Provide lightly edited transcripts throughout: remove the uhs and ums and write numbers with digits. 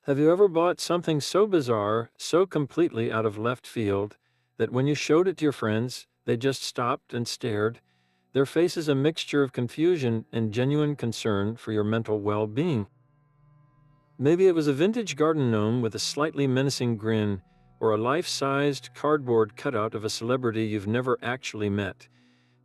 Have you ever bought something so bizarre, so completely out of left field, that when you showed it to your friends, they just stopped and stared, their faces a mixture of confusion and genuine concern for your mental well being? Maybe it was a vintage garden gnome with a slightly menacing grin, or a life sized cardboard cutout of a celebrity you've never actually met.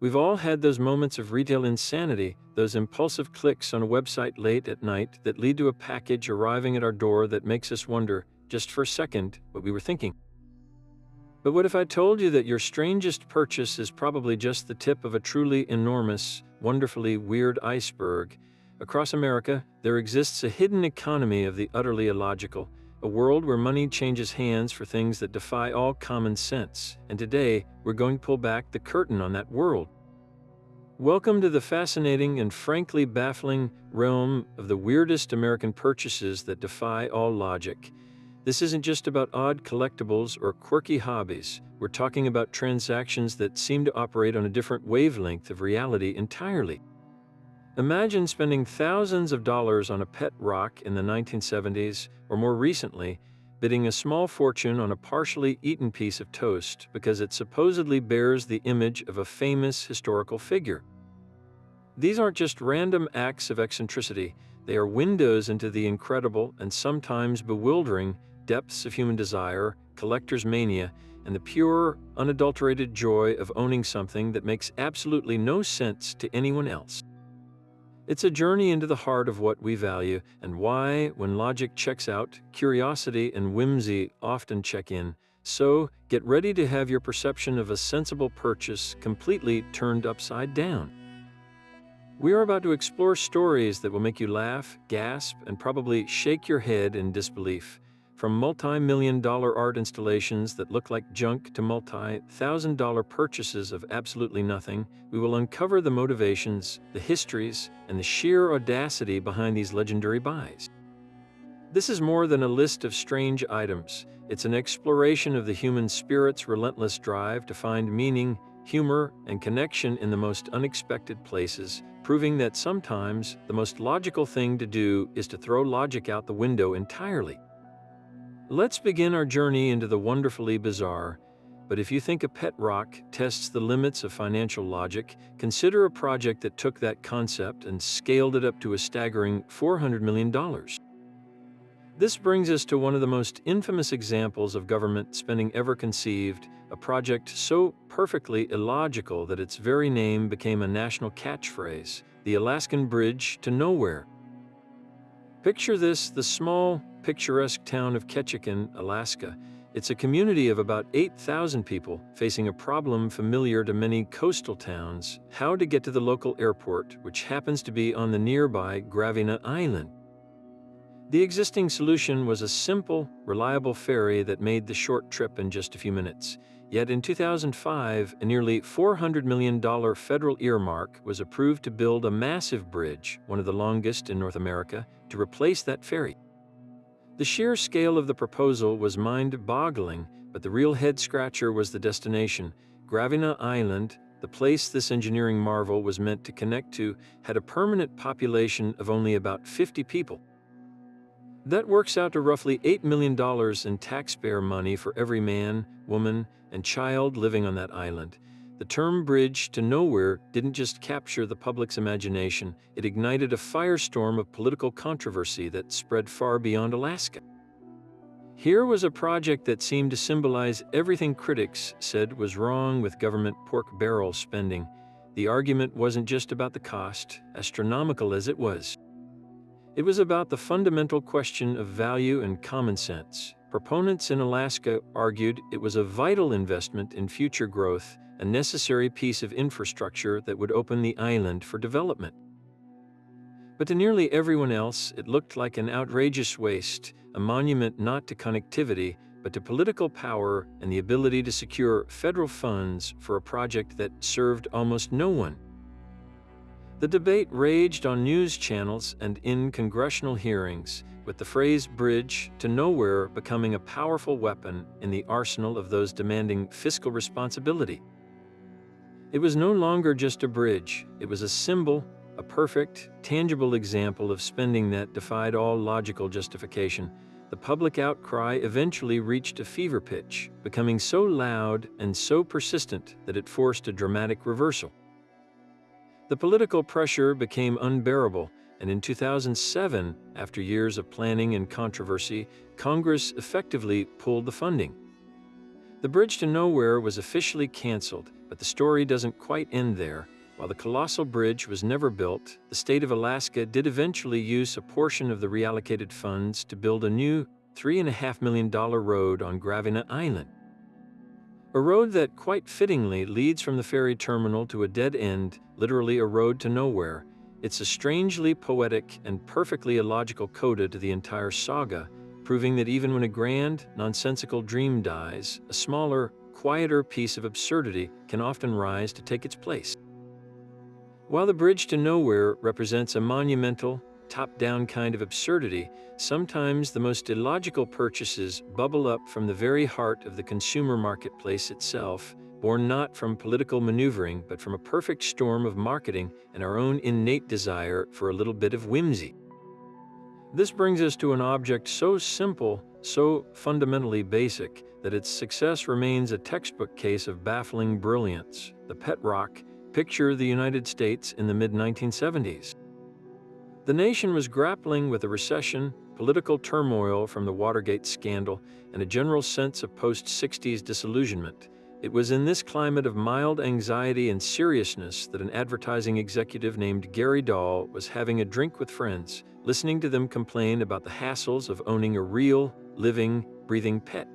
We've all had those moments of retail insanity, those impulsive clicks on a website late at night that lead to a package arriving at our door that makes us wonder, just for a second, what we were thinking. But what if I told you that your strangest purchase is probably just the tip of a truly enormous, wonderfully weird iceberg? Across America, there exists a hidden economy of the utterly illogical, a world where money changes hands for things that defy all common sense. And today, we're going to pull back the curtain on that world. Welcome to the fascinating and frankly baffling realm of the weirdest American purchases that defy all logic. This isn't just about odd collectibles or quirky hobbies. We're talking about transactions that seem to operate on a different wavelength of reality entirely. Imagine spending thousands of dollars on a pet rock in the 1970s, or more recently, bidding a small fortune on a partially eaten piece of toast because it supposedly bears the image of a famous historical figure. These aren't just random acts of eccentricity, they are windows into the incredible and sometimes bewildering depths of human desire, collector's mania, and the pure, unadulterated joy of owning something that makes absolutely no sense to anyone else. It's a journey into the heart of what we value and why, when logic checks out, curiosity and whimsy often check in. So, get ready to have your perception of a sensible purchase completely turned upside down. We are about to explore stories that will make you laugh, gasp, and probably shake your head in disbelief. From multi-million-dollar art installations that look like junk to multi-thousand-dollar purchases of absolutely nothing, we will uncover the motivations, the histories, and the sheer audacity behind these legendary buys. This is more than a list of strange items. It's an exploration of the human spirit's relentless drive to find meaning, humor, and connection in the most unexpected places, proving that sometimes the most logical thing to do is to throw logic out the window entirely. Let's begin our journey into the wonderfully bizarre. But if you think a pet rock tests the limits of financial logic, consider a project that took that concept and scaled it up to a staggering $400 million. This brings us to one of the most infamous examples of government spending ever conceived, a project so perfectly illogical that its very name became a national catchphrase: the Alaskan Bridge to Nowhere. Picture this: the small, picturesque town of Ketchikan, Alaska. It's a community of about 8,000 people facing a problem familiar to many coastal towns: how to get to the local airport, which happens to be on the nearby Gravina Island. The existing solution was a simple, reliable ferry that made the short trip in just a few minutes. Yet in 2005, a nearly $400 million federal earmark was approved to build a massive bridge, one of the longest in North America, to replace that ferry. The sheer scale of the proposal was mind-boggling, but the real head-scratcher was the destination. Gravina Island, the place this engineering marvel was meant to connect to, had a permanent population of only about 50 people. That works out to roughly $8 million in taxpayer money for every man, woman, and child living on that island. The term bridge to nowhere didn't just capture the public's imagination, it ignited a firestorm of political controversy that spread far beyond Alaska. Here was a project that seemed to symbolize everything critics said was wrong with government pork barrel spending. The argument wasn't just about the cost, astronomical as it was. It was about the fundamental question of value and common sense. Proponents in Alaska argued it was a vital investment in future growth, a necessary piece of infrastructure that would open the island for development. But to nearly everyone else, it looked like an outrageous waste, a monument not to connectivity, but to political power and the ability to secure federal funds for a project that served almost no one. The debate raged on news channels and in congressional hearings, with the phrase "bridge to nowhere" becoming a powerful weapon in the arsenal of those demanding fiscal responsibility. It was no longer just a bridge, it was a symbol, a perfect, tangible example of spending that defied all logical justification. The public outcry eventually reached a fever pitch, becoming so loud and so persistent that it forced a dramatic reversal. The political pressure became unbearable, and in 2007, after years of planning and controversy, Congress effectively pulled the funding. The Bridge to Nowhere was officially canceled, but the story doesn't quite end there. While the colossal bridge was never built, the state of Alaska did eventually use a portion of the reallocated funds to build a new $3.5 million road on Gravina Island. A road that quite fittingly leads from the ferry terminal to a dead end, literally a road to nowhere. It's a strangely poetic and perfectly illogical coda to the entire saga, proving that even when a grand, nonsensical dream dies, a smaller, quieter piece of absurdity can often rise to take its place. While the Bridge to Nowhere represents a monumental, top-down kind of absurdity, sometimes the most illogical purchases bubble up from the very heart of the consumer marketplace itself, born not from political maneuvering but from a perfect storm of marketing and our own innate desire for a little bit of whimsy. This brings us to an object so simple, so fundamentally basic, that its success remains a textbook case of baffling brilliance: the pet rock. Picture the United States in the mid-1970s. The nation was grappling with a recession, political turmoil from the Watergate scandal, and a general sense of post-60s disillusionment. It was in this climate of mild anxiety and seriousness that an advertising executive named Gary Dahl was having a drink with friends, listening to them complain about the hassles of owning a real, living, breathing pet.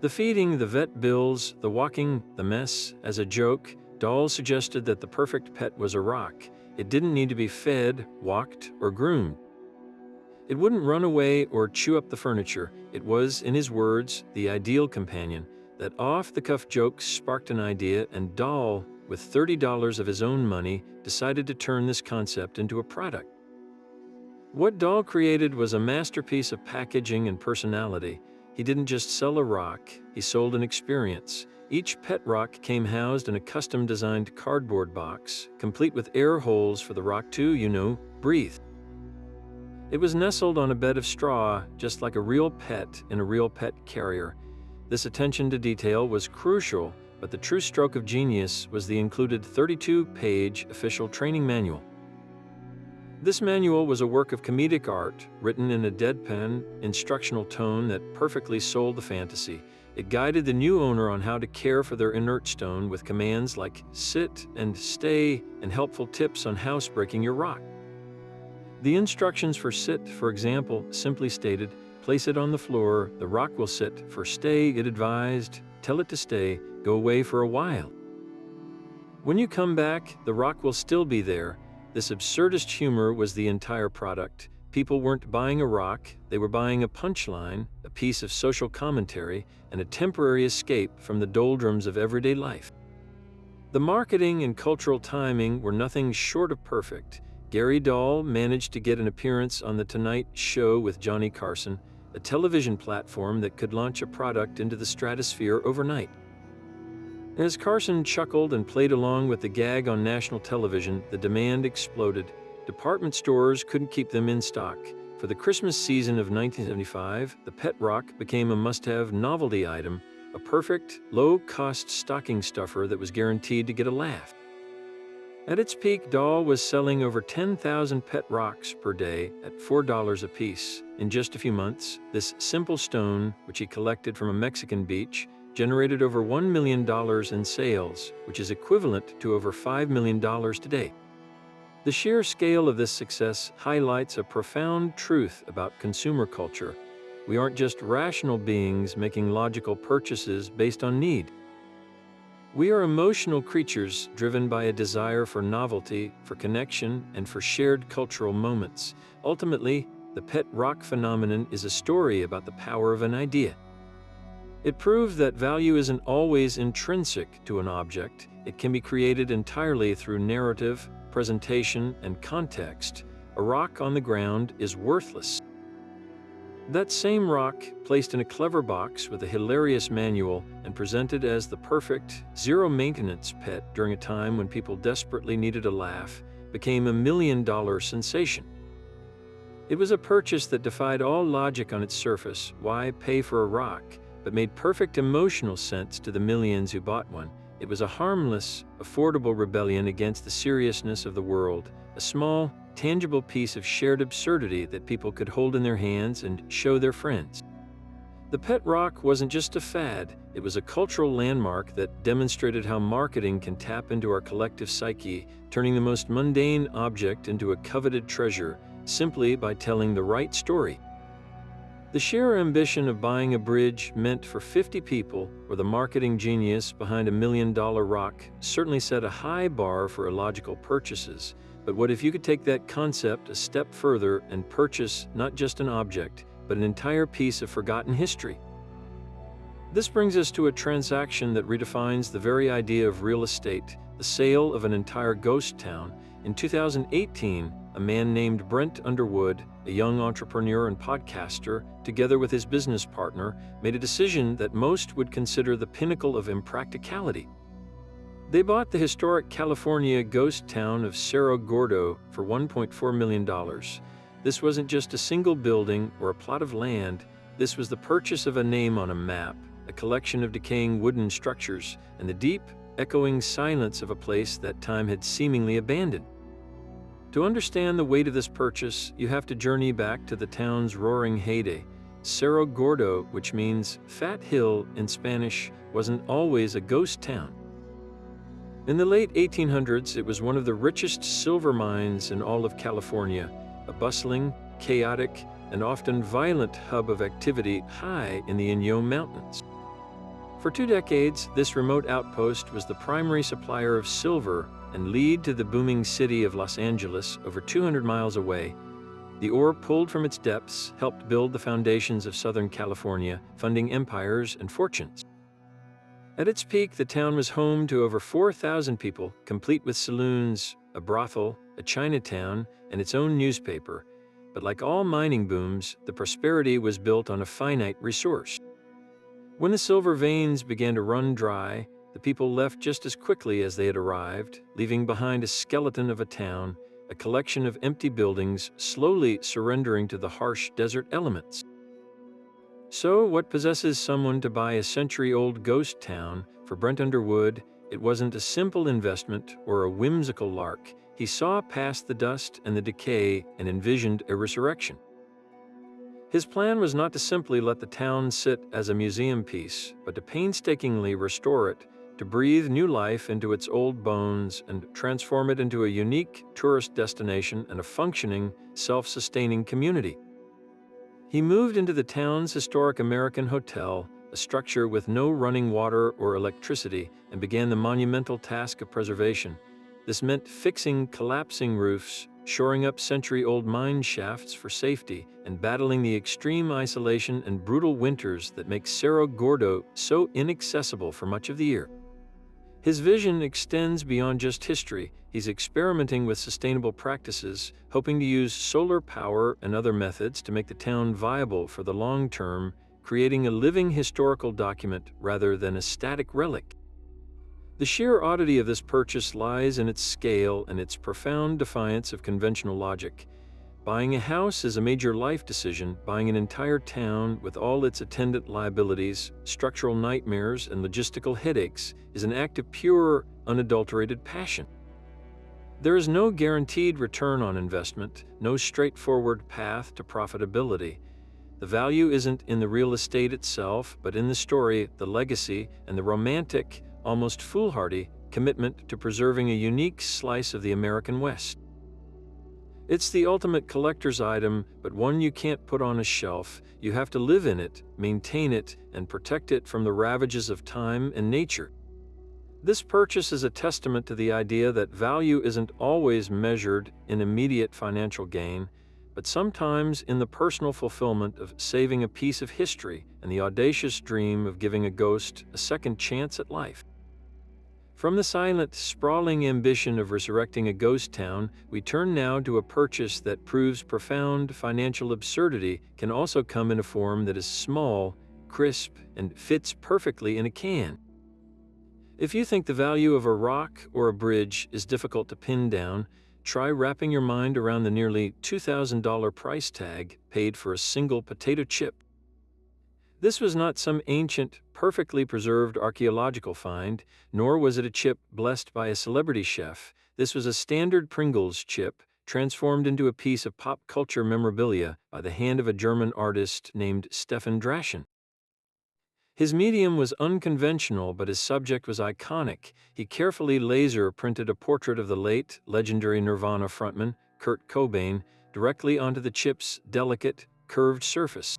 The feeding, the vet bills, the walking, the mess. As a joke, Dahl suggested that the perfect pet was a rock. It didn't need to be fed, walked, or groomed. It wouldn't run away or chew up the furniture. It was, in his words, the ideal companion. That off-the-cuff joke sparked an idea, and Dahl, with $30 of his own money, decided to turn this concept into a product. What Dahl created was a masterpiece of packaging and personality. He didn't just sell a rock, he sold an experience. Each pet rock came housed in a custom-designed cardboard box, complete with air holes for the rock to, breathe. It was nestled on a bed of straw, just like a real pet in a real pet carrier. This attention to detail was crucial, but the true stroke of genius was the included 32-page official training manual. This manual was a work of comedic art, written in a deadpan, instructional tone that perfectly sold the fantasy. It guided the new owner on how to care for their inert stone with commands like sit and stay and helpful tips on housebreaking your rock. The instructions for sit, for example, simply stated, place it on the floor, the rock will sit. For stay, it advised, tell it to stay, go away for a while. When you come back, the rock will still be there. This absurdist humor was the entire product. People weren't buying a rock, they were buying a punchline, a piece of social commentary, and a temporary escape from the doldrums of everyday life. The marketing and cultural timing were nothing short of perfect. Gary Dahl managed to get an appearance on The Tonight Show with Johnny Carson, a television platform that could launch a product into the stratosphere overnight. As Carson chuckled and played along with the gag on national television, the demand exploded. Department stores couldn't keep them in stock. For the Christmas season of 1975, the pet rock became a must-have novelty item, a perfect, low-cost stocking stuffer that was guaranteed to get a laugh. At its peak, Dahl was selling over 10,000 pet rocks per day at $4 apiece. In just a few months, this simple stone, which he collected from a Mexican beach, generated over $1 million in sales, which is equivalent to over $5 million today. The sheer scale of this success highlights a profound truth about consumer culture. We aren't just rational beings making logical purchases based on need. We are emotional creatures driven by a desire for novelty, for connection, and for shared cultural moments. Ultimately, the pet rock phenomenon is a story about the power of an idea. It proves that value isn't always intrinsic to an object. It can be created entirely through narrative, presentation, and context. A rock on the ground is worthless. That same rock, placed in a clever box with a hilarious manual and presented as the perfect, zero-maintenance pet during a time when people desperately needed a laugh, became a $1 million sensation. It was a purchase that defied all logic on its surface. Why pay for a rock? But made perfect emotional sense to the millions who bought one. It was a harmless, affordable rebellion against the seriousness of the world, a small, tangible piece of shared absurdity that people could hold in their hands and show their friends. The pet rock wasn't just a fad, it was a cultural landmark that demonstrated how marketing can tap into our collective psyche, turning the most mundane object into a coveted treasure simply by telling the right story. The sheer ambition of buying a bridge meant for 50 people, or the marketing genius behind a $1 million rock, certainly set a high bar for illogical purchases. But what if you could take that concept a step further and purchase not just an object, but an entire piece of forgotten history? This brings us to a transaction that redefines the very idea of real estate, the sale of an entire ghost town. In 2018, a man named Brent Underwood, a young entrepreneur and podcaster, together with his business partner, made a decision that most would consider the pinnacle of impracticality. They bought the historic California ghost town of Cerro Gordo for $1.4 million. This wasn't just a single building or a plot of land. This was the purchase of a name on a map, a collection of decaying wooden structures, and the deep, echoing silence of a place that time had seemingly abandoned. To understand the weight of this purchase, you have to journey back to the town's roaring heyday. Cerro Gordo, which means fat hill in Spanish, wasn't always a ghost town. In the late 1800s, it was one of the richest silver mines in all of California, a bustling, chaotic, and often violent hub of activity high in the Inyo Mountains. For 2 decades, this remote outpost was the primary supplier of silver and lead to the booming city of Los Angeles, over 200 miles away. The ore pulled from its depths helped build the foundations of Southern California, funding empires and fortunes. At its peak, the town was home to over 4,000 people, complete with saloons, a brothel, a Chinatown, and its own newspaper. But like all mining booms, the prosperity was built on a finite resource. When the silver veins began to run dry, the people left just as quickly as they had arrived, leaving behind a skeleton of a town, a collection of empty buildings slowly surrendering to the harsh desert elements. So, what possesses someone to buy a century-old ghost town? For Brent Underwood, it wasn't a simple investment or a whimsical lark. He saw past the dust and the decay and envisioned a resurrection. His plan was not to simply let the town sit as a museum piece, but to painstakingly restore it, to breathe new life into its old bones and transform it into a unique tourist destination and a functioning, self-sustaining community. He moved into the town's historic American hotel, a structure with no running water or electricity, and began the monumental task of preservation. This meant fixing collapsing roofs, shoring up century-old mine shafts for safety, and battling the extreme isolation and brutal winters that make Cerro Gordo so inaccessible for much of the year. His vision extends beyond just history. He's experimenting with sustainable practices, hoping to use solar power and other methods to make the town viable for the long term, creating a living historical document rather than a static relic. The sheer oddity of this purchase lies in its scale and its profound defiance of conventional logic. Buying a house is a major life decision. Buying an entire town with all its attendant liabilities, structural nightmares, and logistical headaches is an act of pure, unadulterated passion. There is no guaranteed return on investment, no straightforward path to profitability. The value isn't in the real estate itself, but in the story, the legacy, and the romantic, almost foolhardy, commitment to preserving a unique slice of the American West. It's the ultimate collector's item, but one you can't put on a shelf. You have to live in it, maintain it, and protect it from the ravages of time and nature. This purchase is a testament to the idea that value isn't always measured in immediate financial gain, but sometimes in the personal fulfillment of saving a piece of history and the audacious dream of giving a ghost a second chance at life. From the silent, sprawling ambition of resurrecting a ghost town, we turn now to a purchase that proves profound financial absurdity can also come in a form that is small, crisp, and fits perfectly in a can. If you think the value of a rock or a bridge is difficult to pin down, try wrapping your mind around the nearly $2,000 price tag paid for a single potato chip. This was not some ancient, perfectly preserved archaeological find, nor was it a chip blessed by a celebrity chef. This was a standard Pringles chip, transformed into a piece of pop culture memorabilia by the hand of a German artist named Stefan Draschen. His medium was unconventional, but his subject was iconic. He carefully laser-printed a portrait of the late, legendary Nirvana frontman, Kurt Cobain, directly onto the chip's delicate, curved surface.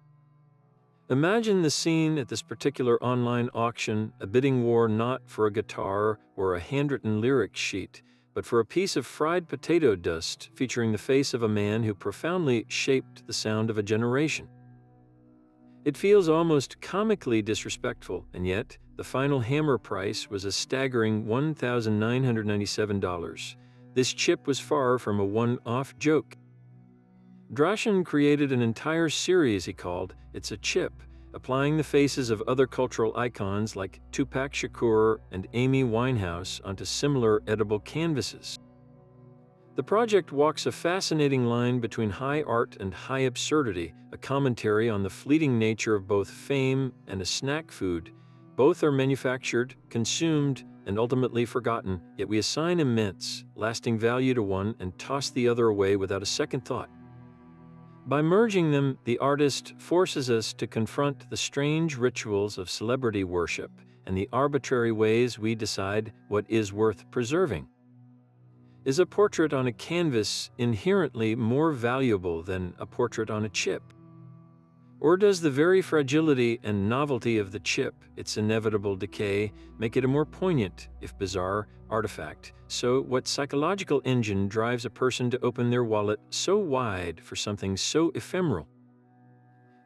Imagine the scene at this particular online auction, a bidding war not for a guitar or a handwritten lyric sheet, but for a piece of fried potato dust featuring the face of a man who profoundly shaped the sound of a generation. It feels almost comically disrespectful, and yet the final hammer price was a staggering $1,997. This chip was far from a one-off joke. Draschen created an entire series he called It's a Chip, applying the faces of other cultural icons like Tupac Shakur and Amy Winehouse onto similar edible canvases. The project walks a fascinating line between high art and high absurdity, a commentary on the fleeting nature of both fame and a snack food. Both are manufactured, consumed, and ultimately forgotten, yet we assign immense, lasting value to one and toss the other away without a second thought. By merging them, the artist forces us to confront the strange rituals of celebrity worship and the arbitrary ways we decide what is worth preserving. Is a portrait on a canvas inherently more valuable than a portrait on a chip? Or does the very fragility and novelty of the chip, its inevitable decay, make it a more poignant, if bizarre, artifact? So, what psychological engine drives a person to open their wallet so wide for something so ephemeral?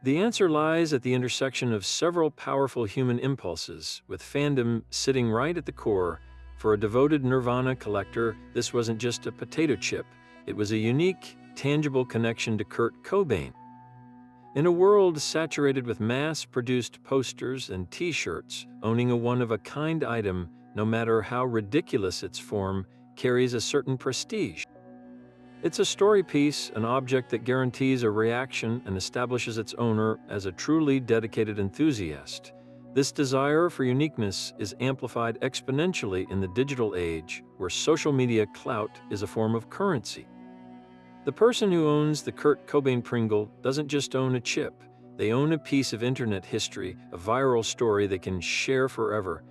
The answer lies at the intersection of several powerful human impulses, with fandom sitting right at the core. For a devoted Nirvana collector, this wasn't just a potato chip, it was a unique, tangible connection to Kurt Cobain. In a world saturated with mass-produced posters and T-shirts, owning a one-of-a-kind item, no matter how ridiculous its form, carries a certain prestige. It's a story piece, an object that guarantees a reaction and establishes its owner as a truly dedicated enthusiast. This desire for uniqueness is amplified exponentially in the digital age, where social media clout is a form of currency. The person who owns the Kurt Cobain Pringle doesn't just own a chip, they own a piece of internet history, a viral story they can share forever.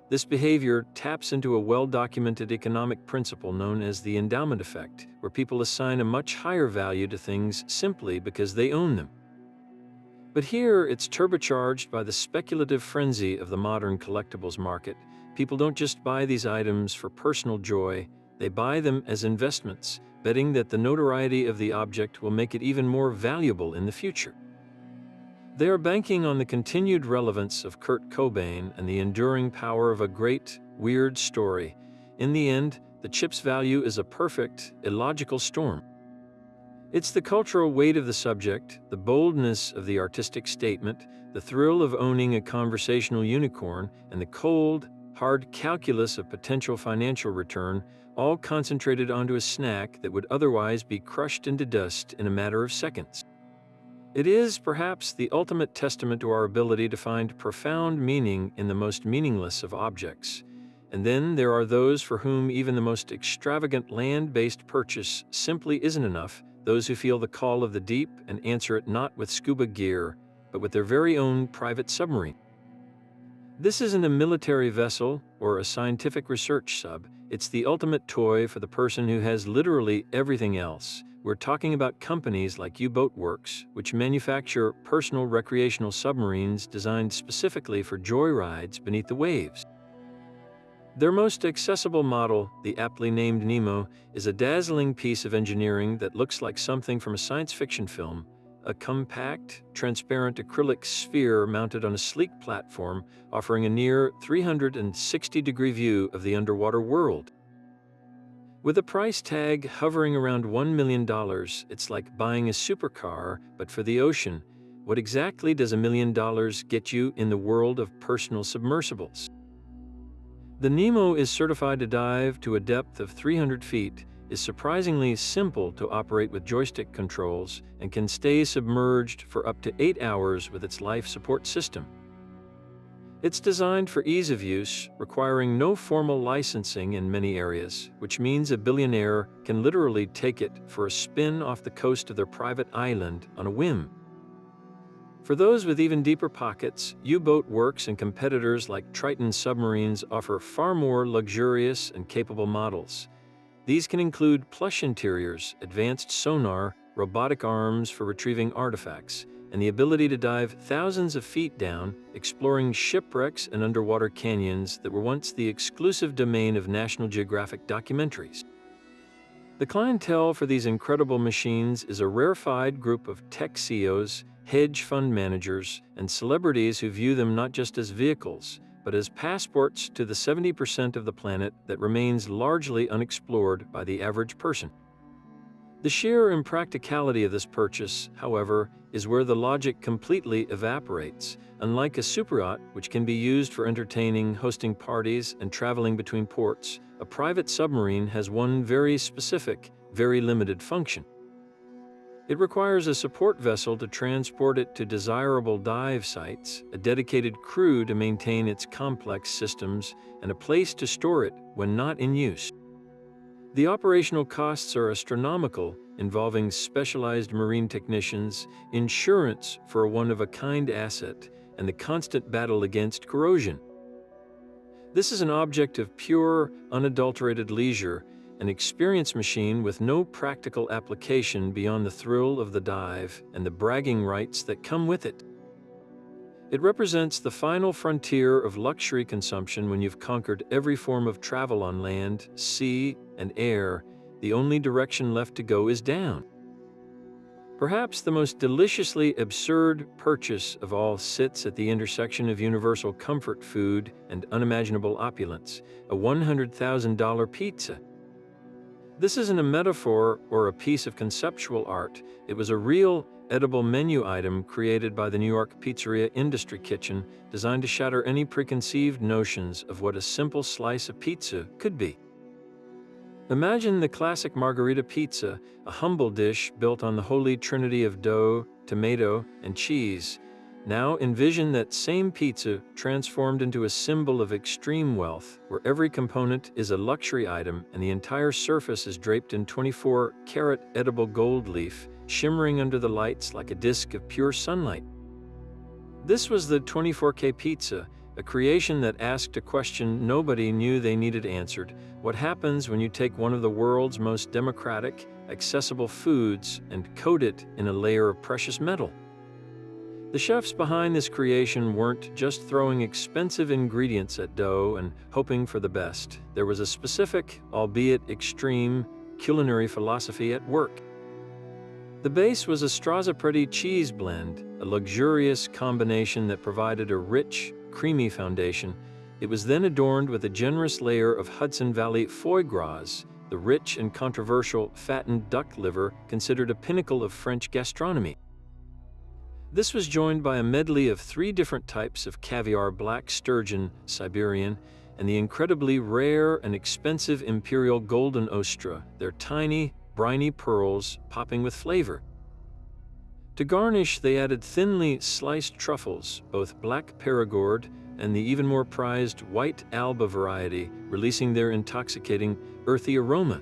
This behavior taps into a well-documented economic principle known as the endowment effect, where people assign a much higher value to things simply because they own them. But here, it's turbocharged by the speculative frenzy of the modern collectibles market. People don't just buy these items for personal joy, they buy them as investments, betting that the notoriety of the object will make it even more valuable in the future. They are banking on the continued relevance of Kurt Cobain and the enduring power of a great, weird story. In the end, the chip's value is a perfect, illogical storm. It's the cultural weight of the subject, the boldness of the artistic statement, the thrill of owning a conversational unicorn, and the cold, hard calculus of potential financial return, all concentrated onto a snack that would otherwise be crushed into dust in a matter of seconds. It is, perhaps, the ultimate testament to our ability to find profound meaning in the most meaningless of objects. And then there are those for whom even the most extravagant land-based purchase simply isn't enough, those who feel the call of the deep and answer it not with scuba gear, but with their very own private submarine. This isn't a military vessel or a scientific research sub, it's the ultimate toy for the person who has literally everything else. We're talking about companies like U-Boat Works, which manufacture personal recreational submarines designed specifically for joyrides beneath the waves. Their most accessible model, the aptly named Nemo, is a dazzling piece of engineering that looks like something from a science fiction film, a compact, transparent acrylic sphere mounted on a sleek platform, offering a near 360-degree view of the underwater world. With a price tag hovering around $1 million, it's like buying a supercar, but for the ocean. What exactly does $1 million get you in the world of personal submersibles? The Nemo is certified to dive to a depth of 300 feet, is surprisingly simple to operate with joystick controls and can stay submerged for up to 8 hours with its life support system. It's designed for ease of use, requiring no formal licensing in many areas, which means a billionaire can literally take it for a spin off the coast of their private island on a whim. For those with even deeper pockets, U-Boat Works and competitors like Triton Submarines offer far more luxurious and capable models. These can include plush interiors, advanced sonar, robotic arms for retrieving artifacts, and the ability to dive thousands of feet down, exploring shipwrecks and underwater canyons that were once the exclusive domain of National Geographic documentaries. The clientele for these incredible machines is a rarefied group of tech CEOs, hedge fund managers, and celebrities who view them not just as vehicles, but as passports to the 70% of the planet that remains largely unexplored by the average person. The sheer impracticality of this purchase, however, is where the logic completely evaporates. Unlike a super yacht, which can be used for entertaining, hosting parties, and traveling between ports, a private submarine has one very specific, very limited function. It requires a support vessel to transport it to desirable dive sites, a dedicated crew to maintain its complex systems, and a place to store it when not in use. The operational costs are astronomical, involving specialized marine technicians, insurance for a one-of-a-kind asset, and the constant battle against corrosion. This is an object of pure, unadulterated leisure, an experience machine with no practical application beyond the thrill of the dive and the bragging rights that come with it. It represents the final frontier of luxury consumption. When you've conquered every form of travel on land, sea, and air, the only direction left to go is down. Perhaps the most deliciously absurd purchase of all sits at the intersection of universal comfort food and unimaginable opulence, a $100,000 pizza. This isn't a metaphor or a piece of conceptual art. It was a real, edible menu item created by the New York pizzeria industry kitchen, designed to shatter any preconceived notions of what a simple slice of pizza could be. Imagine the classic margherita pizza, a humble dish built on the holy trinity of dough, tomato, and cheese. Now envision that same pizza transformed into a symbol of extreme wealth, where every component is a luxury item and the entire surface is draped in 24-karat edible gold leaf, shimmering under the lights like a disk of pure sunlight. This was the 24K pizza, a creation that asked a question nobody knew they needed answered. What happens when you take one of the world's most democratic, accessible foods and coat it in a layer of precious metal? The chefs behind this creation weren't just throwing expensive ingredients at dough and hoping for the best. There was a specific, albeit extreme, culinary philosophy at work. The base was a Strozzapreti cheese blend, a luxurious combination that provided a rich, creamy foundation. It was then adorned with a generous layer of Hudson Valley foie gras, the rich and controversial fattened duck liver considered a pinnacle of French gastronomy. This was joined by a medley of 3 different types of caviar: black sturgeon, Siberian, and the incredibly rare and expensive imperial golden ostra, their tiny, briny pearls popping with flavor. To garnish, they added thinly sliced truffles, both black Perigord and the even more prized white Alba variety, releasing their intoxicating, earthy aroma.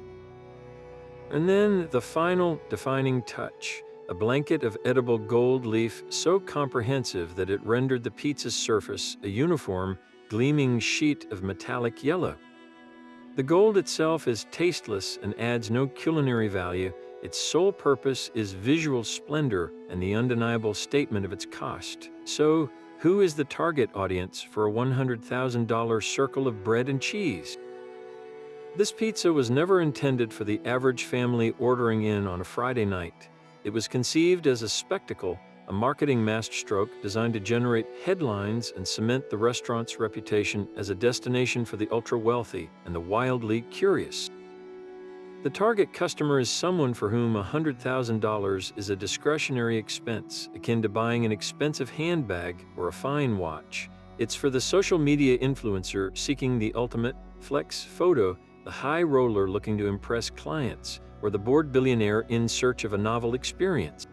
And then the final defining touch, a blanket of edible gold leaf so comprehensive that it rendered the pizza's surface a uniform, gleaming sheet of metallic yellow. The gold itself is tasteless and adds no culinary value. Its sole purpose is visual splendor and the undeniable statement of its cost. So, who is the target audience for a $100,000 circle of bread and cheese? This pizza was never intended for the average family ordering in on a Friday night. It was conceived as a spectacle, a marketing masterstroke designed to generate headlines and cement the restaurant's reputation as a destination for the ultra-wealthy and the wildly curious. The target customer is someone for whom $100,000 is a discretionary expense, akin to buying an expensive handbag or a fine watch. It's for the social media influencer seeking the ultimate flex photo, the high roller looking to impress clients, or the bored billionaire in search of a novel experience.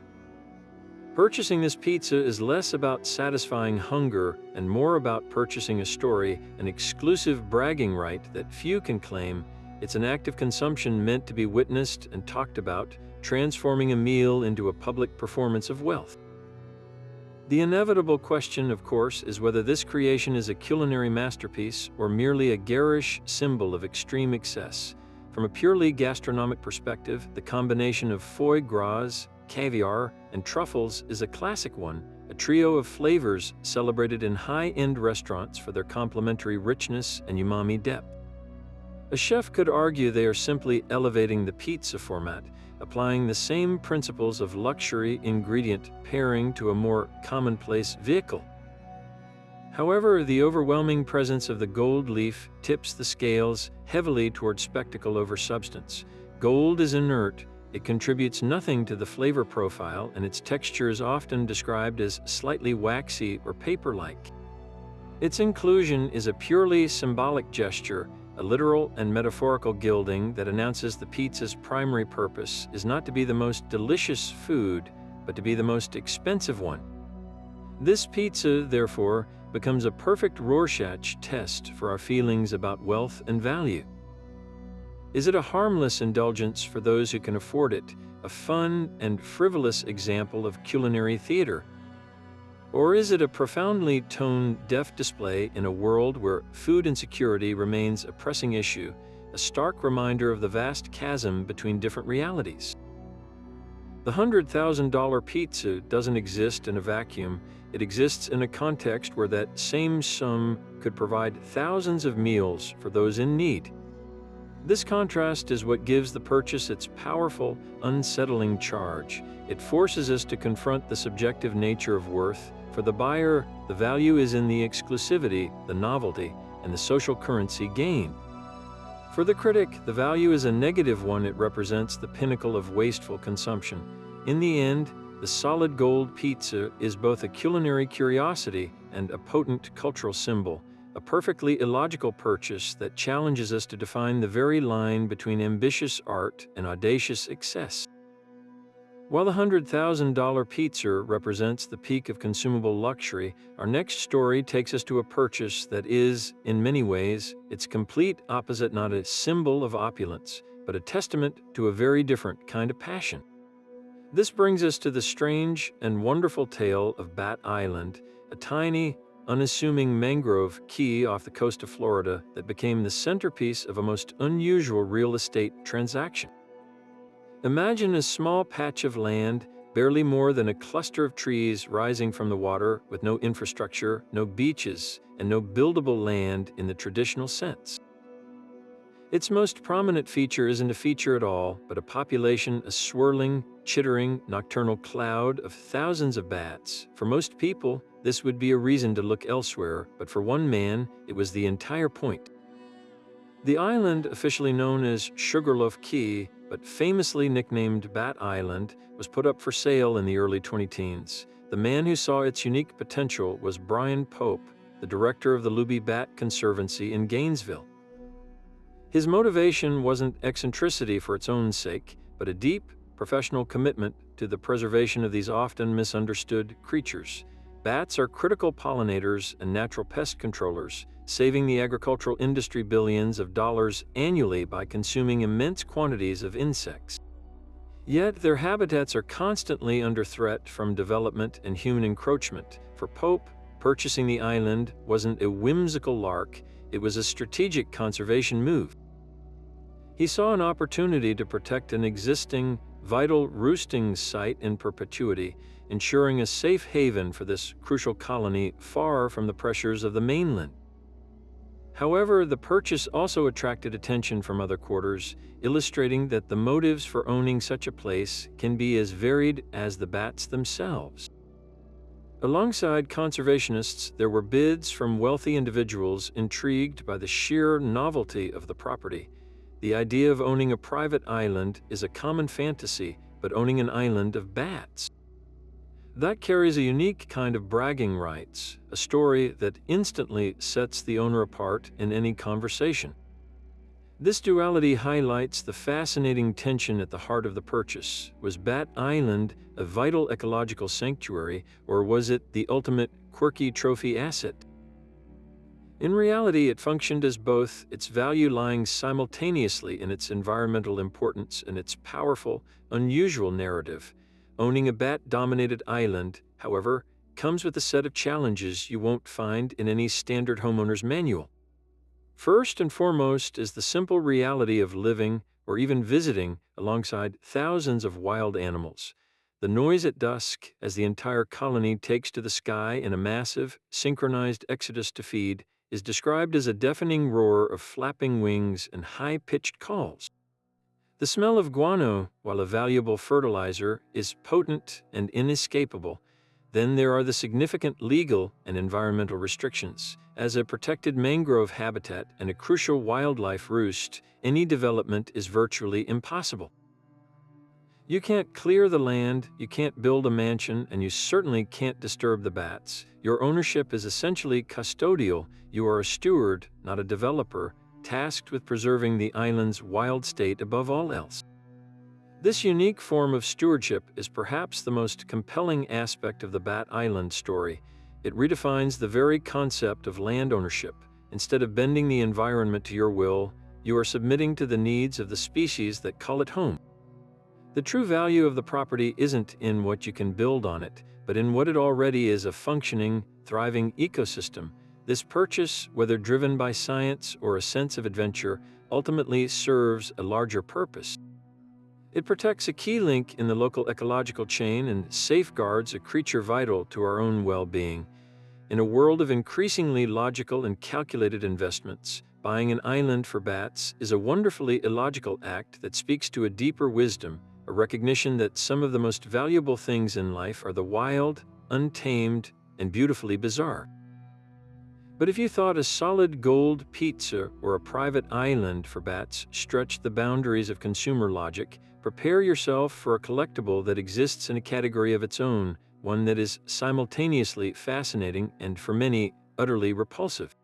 Purchasing this pizza is less about satisfying hunger and more about purchasing a story, an exclusive bragging right that few can claim. It's an act of consumption meant to be witnessed and talked about, transforming a meal into a public performance of wealth. The inevitable question, of course, is whether this creation is a culinary masterpiece or merely a garish symbol of extreme excess. From a purely gastronomic perspective, the combination of foie gras, caviar, and truffles is a classic one, a trio of flavors celebrated in high-end restaurants for their complementary richness and umami depth. A chef could argue they are simply elevating the pizza format, applying the same principles of luxury ingredient pairing to a more commonplace vehicle. However, the overwhelming presence of the gold leaf tips the scales heavily toward spectacle over substance. Gold is inert, it contributes nothing to the flavor profile, and its texture is often described as slightly waxy or paper-like. Its inclusion is a purely symbolic gesture, a literal and metaphorical gilding that announces the pizza's primary purpose is not to be the most delicious food, but to be the most expensive one. This pizza, therefore, becomes a perfect Rorschach test for our feelings about wealth and value. Is it a harmless indulgence for those who can afford it, a fun and frivolous example of culinary theater? Or is it a profoundly tone-deaf display in a world where food insecurity remains a pressing issue, a stark reminder of the vast chasm between different realities? The $100,000 pizza doesn't exist in a vacuum. It exists in a context where that same sum could provide thousands of meals for those in need. This contrast is what gives the purchase its powerful, unsettling charge. It forces us to confront the subjective nature of worth. For the buyer, the value is in the exclusivity, the novelty, and the social currency gained. For the critic, the value is a negative one. It represents the pinnacle of wasteful consumption. In the end, the solid gold pizza is both a culinary curiosity and a potent cultural symbol, a perfectly illogical purchase that challenges us to define the very line between ambitious art and audacious excess. While the $100,000 pizza represents the peak of consumable luxury, our next story takes us to a purchase that is, in many ways, its complete opposite, not a symbol of opulence, but a testament to a very different kind of passion. This brings us to the strange and wonderful tale of Bat Island, a tiny, unassuming mangrove key off the coast of Florida that became the centerpiece of a most unusual real estate transaction. Imagine a small patch of land, barely more than a cluster of trees rising from the water, with no infrastructure, no beaches, and no buildable land in the traditional sense. Its most prominent feature isn't a feature at all, but a population, a swirling, chittering, nocturnal cloud of thousands of bats. For most people, this would be a reason to look elsewhere, but for one man, it was the entire point. The island, officially known as Sugarloaf Key, but famously nicknamed Bat Island, was put up for sale in the early 2010s. The man who saw its unique potential was Brian Pope, the director of the Luby Bat Conservancy in Gainesville. His motivation wasn't eccentricity for its own sake, but a deep, professional commitment to the preservation of these often misunderstood creatures. Bats are critical pollinators and natural pest controllers, saving the agricultural industry billions of dollars annually by consuming immense quantities of insects. Yet their habitats are constantly under threat from development and human encroachment. For Pope, purchasing the island wasn't a whimsical lark, it was a strategic conservation move. He saw an opportunity to protect an existing, vital roosting site in perpetuity, ensuring a safe haven for this crucial colony far from the pressures of the mainland. However, the purchase also attracted attention from other quarters, illustrating that the motives for owning such a place can be as varied as the bats themselves. Alongside conservationists, there were bids from wealthy individuals intrigued by the sheer novelty of the property. The idea of owning a private island is a common fantasy, but owning an island of bats, that carries a unique kind of bragging rights, a story that instantly sets the owner apart in any conversation. This duality highlights the fascinating tension at the heart of the purchase. Was Bat Island a vital ecological sanctuary, or was it the ultimate quirky trophy asset? In reality, it functioned as both, its value lying simultaneously in its environmental importance and its powerful, unusual narrative. Owning a bat-dominated island, however, comes with a set of challenges you won't find in any standard homeowner's manual. First and foremost is the simple reality of living or even visiting alongside thousands of wild animals. The noise at dusk, as the entire colony takes to the sky in a massive, synchronized exodus to feed, is described as a deafening roar of flapping wings and high-pitched calls. The smell of guano, while a valuable fertilizer, is potent and inescapable. Then there are the significant legal and environmental restrictions. As a protected mangrove habitat and a crucial wildlife roost, any development is virtually impossible. You can't clear the land, you can't build a mansion, and you certainly can't disturb the bats. Your ownership is essentially custodial. You are a steward, not a developer, tasked with preserving the island's wild state above all else. This unique form of stewardship is perhaps the most compelling aspect of the Bat Island story. It redefines the very concept of land ownership. Instead of bending the environment to your will, you are submitting to the needs of the species that call it home. The true value of the property isn't in what you can build on it, but in what it already is: a functioning, thriving ecosystem. This purchase, whether driven by science or a sense of adventure, ultimately serves a larger purpose. It protects a key link in the local ecological chain and safeguards a creature vital to our own well-being. In a world of increasingly logical and calculated investments, buying an island for bats is a wonderfully illogical act that speaks to a deeper wisdom, a recognition that some of the most valuable things in life are the wild, untamed, and beautifully bizarre. But if you thought a solid gold pizza or a private island for bats stretched the boundaries of consumer logic, prepare yourself for a collectible that exists in a category of its own, one that is simultaneously fascinating and, for many, utterly repulsive.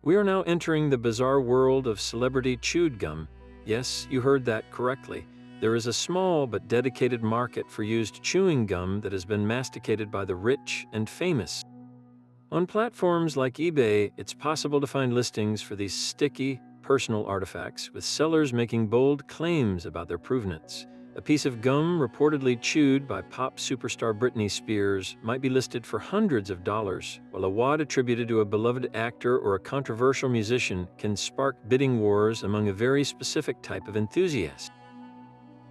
We are now entering the bizarre world of celebrity chewed gum. Yes, you heard that correctly. There is a small but dedicated market for used chewing gum that has been masticated by the rich and famous. On platforms like eBay, it's possible to find listings for these sticky, personal artifacts, with sellers making bold claims about their provenance. A piece of gum reportedly chewed by pop superstar Britney Spears might be listed for hundreds of dollars, while a wad attributed to a beloved actor or a controversial musician can spark bidding wars among a very specific type of enthusiast.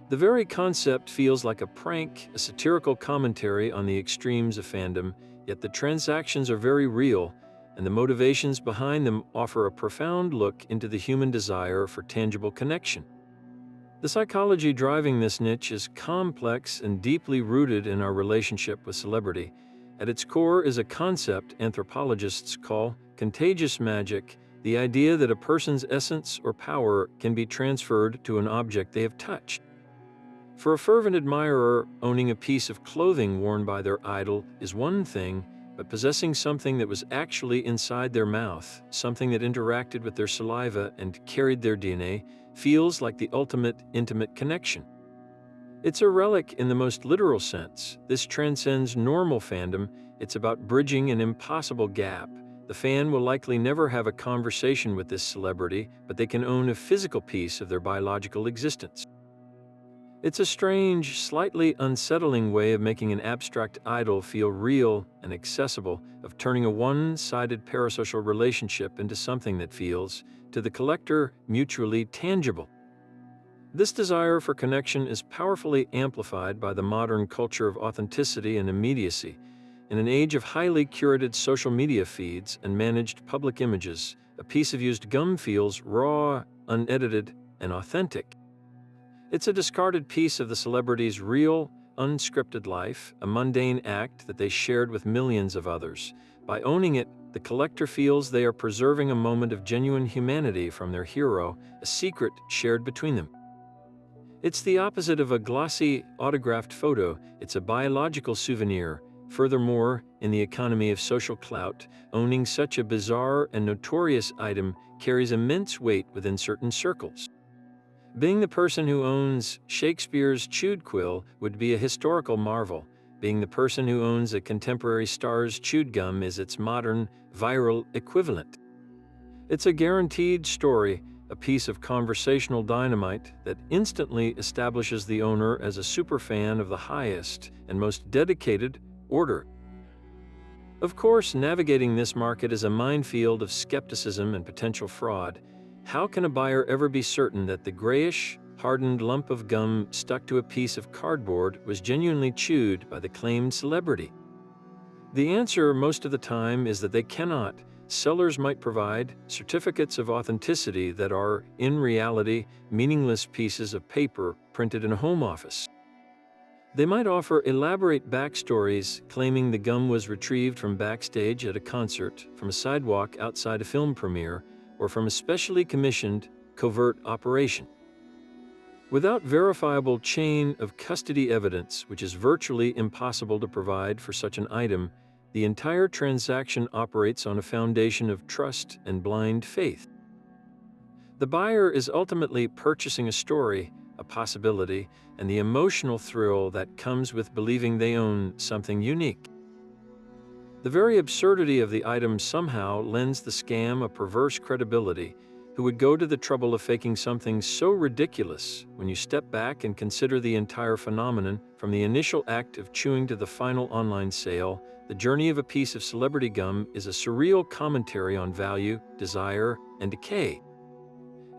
The very concept feels like a prank, a satirical commentary on the extremes of fandom, yet the transactions are very real, and the motivations behind them offer a profound look into the human desire for tangible connection. The psychology driving this niche is complex and deeply rooted in our relationship with celebrity. At its core is a concept anthropologists call contagious magic, the idea that a person's essence or power can be transferred to an object they have touched. For a fervent admirer, owning a piece of clothing worn by their idol is one thing, but possessing something that was actually inside their mouth, something that interacted with their saliva and carried their DNA, feels like the ultimate intimate connection. It's a relic in the most literal sense. This transcends normal fandom. It's about bridging an impossible gap. The fan will likely never have a conversation with this celebrity, but they can own a physical piece of their biological existence. It's a strange, slightly unsettling way of making an abstract idol feel real and accessible, of turning a one-sided parasocial relationship into something that feels, to the collector, mutually tangible. This desire for connection is powerfully amplified by the modern culture of authenticity and immediacy. In an age of highly curated social media feeds and managed public images, a piece of used gum feels raw, unedited, and authentic. It's a discarded piece of the celebrity's real, unscripted life, a mundane act that they shared with millions of others. By owning it, the collector feels they are preserving a moment of genuine humanity from their hero, a secret shared between them. It's the opposite of a glossy, autographed photo. It's a biological souvenir, Furthermore, in the economy of social clout, owning such a bizarre and notorious item carries immense weight within certain circles. Being the person who owns Shakespeare's chewed quill would be a historical marvel. Being the person who owns a contemporary star's chewed gum is its modern, viral equivalent. It's a guaranteed story, a piece of conversational dynamite that instantly establishes the owner as a superfan of the highest and most dedicated order. Of course, navigating this market is a minefield of skepticism and potential fraud. How can a buyer ever be certain that the grayish, hardened lump of gum stuck to a piece of cardboard was genuinely chewed by the claimed celebrity? The answer most of the time is that they cannot. Sellers might provide certificates of authenticity that are, in reality, meaningless pieces of paper printed in a home office. They might offer elaborate backstories claiming the gum was retrieved from backstage at a concert, from a sidewalk outside a film premiere, or from a specially commissioned, covert operation. Without verifiable chain of custody evidence, which is virtually impossible to provide for such an item, the entire transaction operates on a foundation of trust and blind faith. The buyer is ultimately purchasing a story, a possibility, and the emotional thrill that comes with believing they own something unique. The very absurdity of the item somehow lends the scam a perverse credibility. Who would go to the trouble of faking something so ridiculous when you step back and consider the entire phenomenon, from the initial act of chewing to the final online sale? The journey of a piece of celebrity gum is a surreal commentary on value, desire, and decay.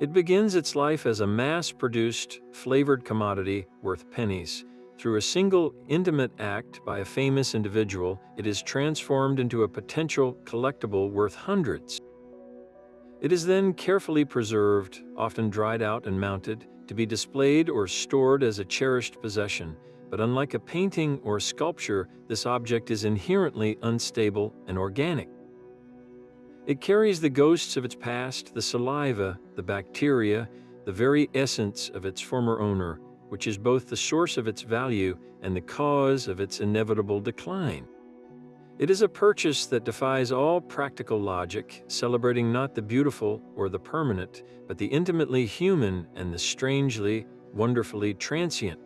It begins its life as a mass-produced, flavored commodity worth pennies. Through a single, intimate act by a famous individual, it is transformed into a potential collectible worth hundreds. It is then carefully preserved, often dried out and mounted, to be displayed or stored as a cherished possession. But unlike a painting or a sculpture, this object is inherently unstable and organic. It carries the ghosts of its past, the saliva, the bacteria, the very essence of its former owner, which is both the source of its value and the cause of its inevitable decline. It is a purchase that defies all practical logic, celebrating not the beautiful or the permanent, but the intimately human and the strangely, wonderfully transient.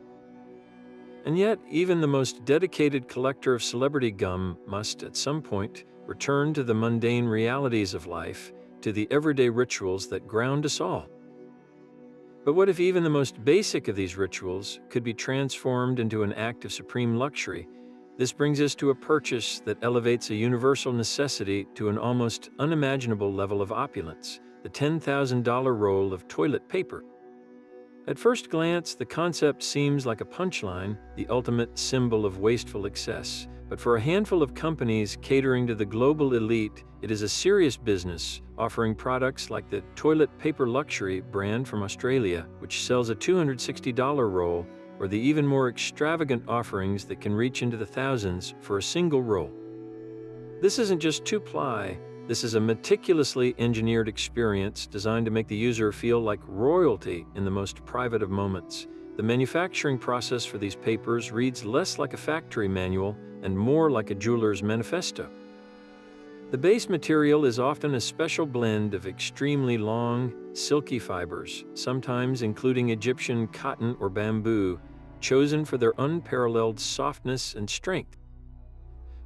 And yet, even the most dedicated collector of celebrity gum must, at some point, return to the mundane realities of life, to the everyday rituals that ground us all. But what if even the most basic of these rituals could be transformed into an act of supreme luxury? This brings us to a purchase that elevates a universal necessity to an almost unimaginable level of opulence: the $10,000 roll of toilet paper. At first glance, the concept seems like a punchline, the ultimate symbol of wasteful excess. But for a handful of companies catering to the global elite, it is a serious business, offering products like the Toilet Paper Luxury brand from Australia, which sells a $260 roll, or the even more extravagant offerings that can reach into the thousands for a single roll. This isn't just two-ply. This is a meticulously engineered experience designed to make the user feel like royalty in the most private of moments. The manufacturing process for these papers reads less like a factory manual and more like a jeweler's manifesto. The base material is often a special blend of extremely long, silky fibers, sometimes including Egyptian cotton or bamboo, chosen for their unparalleled softness and strength.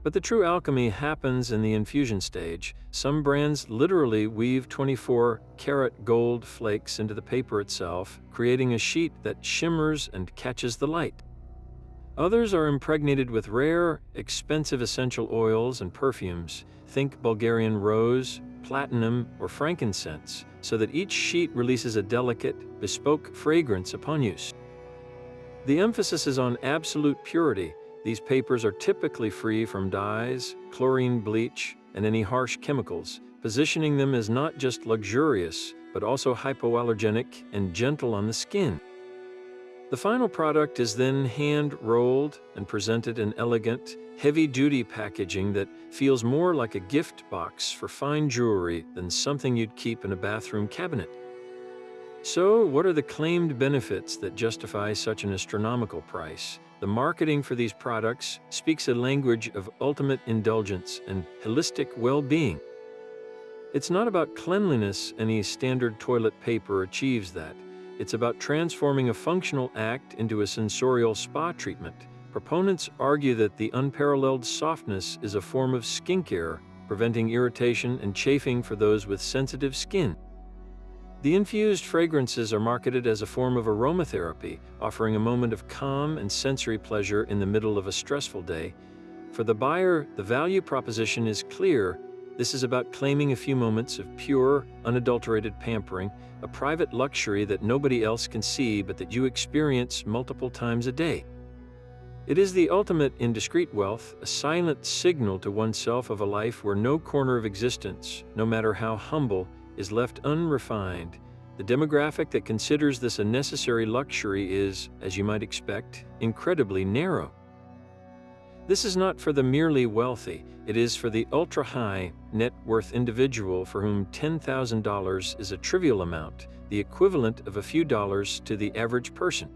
But the true alchemy happens in the infusion stage. Some brands literally weave 24-karat gold flakes into the paper itself, creating a sheet that shimmers and catches the light. Others are impregnated with rare, expensive essential oils and perfumes. Think Bulgarian rose, platinum, or frankincense, so that each sheet releases a delicate, bespoke fragrance upon use. The emphasis is on absolute purity. These papers are typically free from dyes, chlorine bleach, and any harsh chemicals, positioning them as not just luxurious, but also hypoallergenic and gentle on the skin. The final product is then hand-rolled and presented in elegant, heavy-duty packaging that feels more like a gift box for fine jewelry than something you'd keep in a bathroom cabinet. So, what are the claimed benefits that justify such an astronomical price? The marketing for these products speaks a language of ultimate indulgence and holistic well-being. It's not about cleanliness; any standard toilet paper achieves that. It's about transforming a functional act into a sensorial spa treatment. Proponents argue that the unparalleled softness is a form of skincare, preventing irritation and chafing for those with sensitive skin. The infused fragrances are marketed as a form of aromatherapy, offering a moment of calm and sensory pleasure in the middle of a stressful day. For the buyer, the value proposition is clear. This is about claiming a few moments of pure, unadulterated pampering, a private luxury that nobody else can see but that you experience multiple times a day. It is the ultimate in discreet wealth, a silent signal to oneself of a life where no corner of existence, no matter how humble, is left unrefined. The demographic that considers this a necessary luxury is, as you might expect, incredibly narrow. This is not for the merely wealthy. It is for the ultra-high net worth individual for whom $10,000 is a trivial amount, the equivalent of a few dollars to the average person.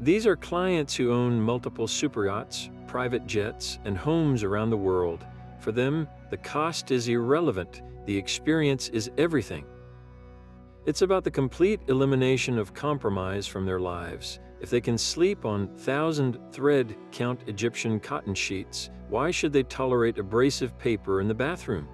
These are clients who own multiple superyachts, private jets, and homes around the world. For them, the cost is irrelevant. The experience is everything. It's about the complete elimination of compromise from their lives. If they can sleep on 1,000-thread count Egyptian cotton sheets, why should they tolerate abrasive paper in the bathroom?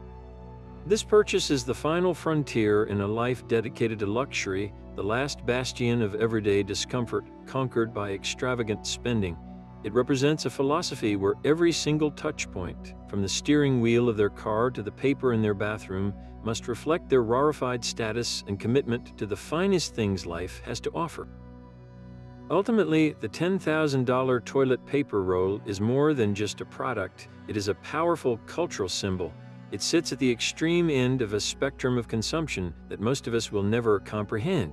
This purchase is the final frontier in a life dedicated to luxury, the last bastion of everyday discomfort conquered by extravagant spending. It represents a philosophy where every single touch point, from the steering wheel of their car to the paper in their bathroom, must reflect their rarefied status and commitment to the finest things life has to offer. Ultimately, the $10,000 toilet paper roll is more than just a product. It is a powerful cultural symbol. It sits at the extreme end of a spectrum of consumption that most of us will never comprehend.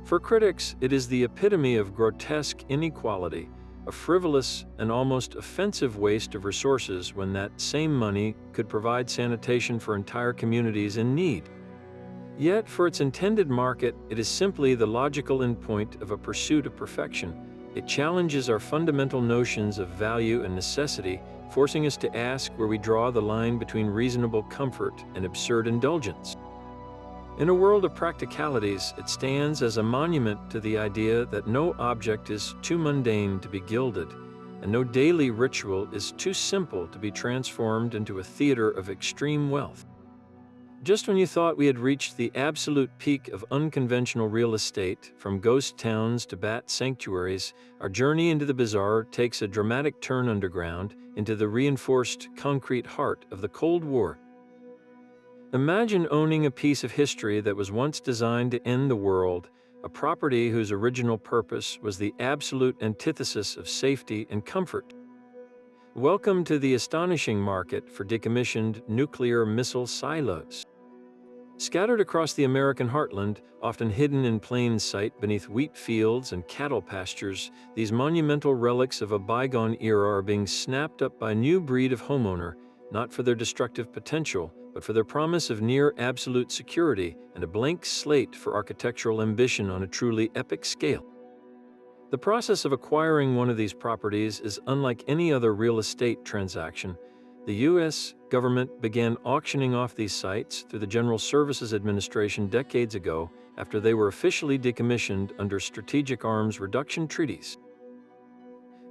For critics, it is the epitome of grotesque inequality, a frivolous and almost offensive waste of resources when that same money could provide sanitation for entire communities in need. Yet, for its intended market, it is simply the logical endpoint of a pursuit of perfection. It challenges our fundamental notions of value and necessity, forcing us to ask where we draw the line between reasonable comfort and absurd indulgence. In a world of practicalities, it stands as a monument to the idea that no object is too mundane to be gilded, and no daily ritual is too simple to be transformed into a theater of extreme wealth. Just when you thought we had reached the absolute peak of unconventional real estate, from ghost towns to bat sanctuaries, our journey into the bizarre takes a dramatic turn underground into the reinforced concrete heart of the Cold War. Imagine owning a piece of history that was once designed to end the world, a property whose original purpose was the absolute antithesis of safety and comfort. Welcome to the astonishing market for decommissioned nuclear missile silos. Scattered across the American heartland, often hidden in plain sight beneath wheat fields and cattle pastures, these monumental relics of a bygone era are being snapped up by a new breed of homeowner, not for their destructive potential, but for their promise of near absolute security and a blank slate for architectural ambition on a truly epic scale. The process of acquiring one of these properties is unlike any other real estate transaction. The U.S. government began auctioning off these sites through the General Services Administration decades ago after they were officially decommissioned under strategic arms reduction treaties.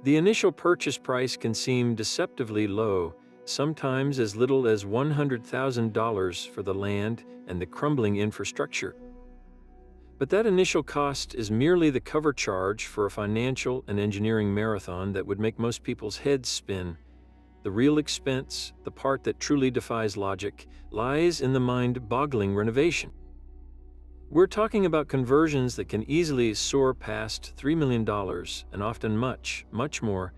The initial purchase price can seem deceptively low, sometimes as little as $100,000 for the land and the crumbling infrastructure. But that initial cost is merely the cover charge for a financial and engineering marathon that would make most people's heads spin. The real expense, the part that truly defies logic, lies in the mind-boggling renovation. We're talking about conversions that can easily soar past $3 million and often much, much more.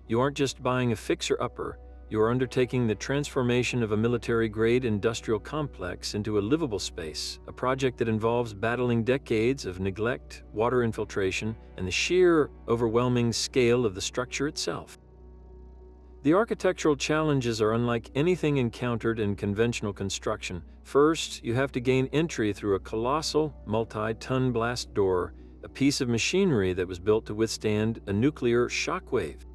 You aren't just buying a fixer-upper. You are undertaking the transformation of a military-grade industrial complex into a livable space, a project that involves battling decades of neglect, water infiltration, and the sheer, overwhelming scale of the structure itself. The architectural challenges are unlike anything encountered in conventional construction. First, you have to gain entry through a colossal, multi-ton blast door, a piece of machinery that was built to withstand a nuclear shockwave.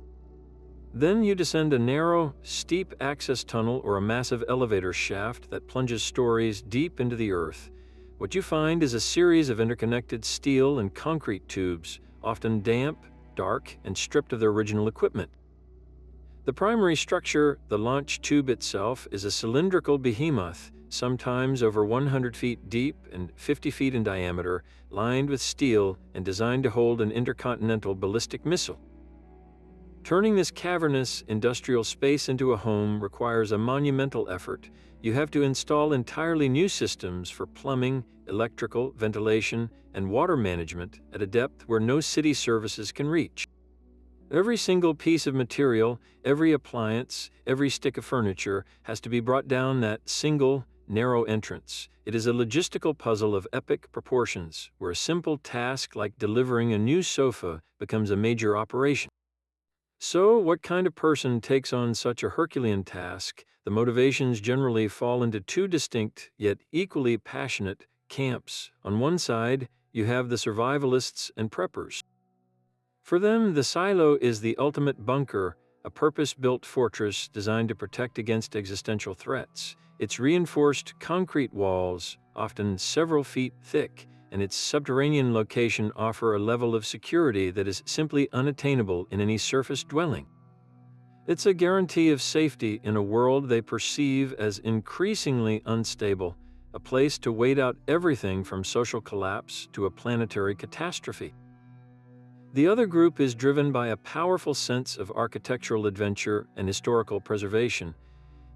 Then you descend a narrow, steep access tunnel or a massive elevator shaft that plunges stories deep into the earth. What you find is a series of interconnected steel and concrete tubes, often damp, dark, and stripped of their original equipment. The primary structure, the launch tube itself, is a cylindrical behemoth, sometimes over 100 feet deep and 50 feet in diameter, lined with steel and designed to hold an intercontinental ballistic missile. Turning this cavernous industrial space into a home requires a monumental effort. You have to install entirely new systems for plumbing, electrical, ventilation, and water management at a depth where no city services can reach. Every single piece of material, every appliance, every stick of furniture has to be brought down that single, narrow entrance. It is a logistical puzzle of epic proportions, where a simple task like delivering a new sofa becomes a major operation. So, what kind of person takes on such a Herculean task? The motivations generally fall into two distinct, yet equally passionate, camps. On one side, you have the survivalists and preppers. For them, the silo is the ultimate bunker, a purpose-built fortress designed to protect against existential threats. Its reinforced concrete walls, often several feet thick, and its subterranean location offer a level of security that is simply unattainable in any surface dwelling. It's a guarantee of safety in a world they perceive as increasingly unstable, a place to wait out everything from social collapse to a planetary catastrophe. The other group is driven by a powerful sense of architectural adventure and historical preservation.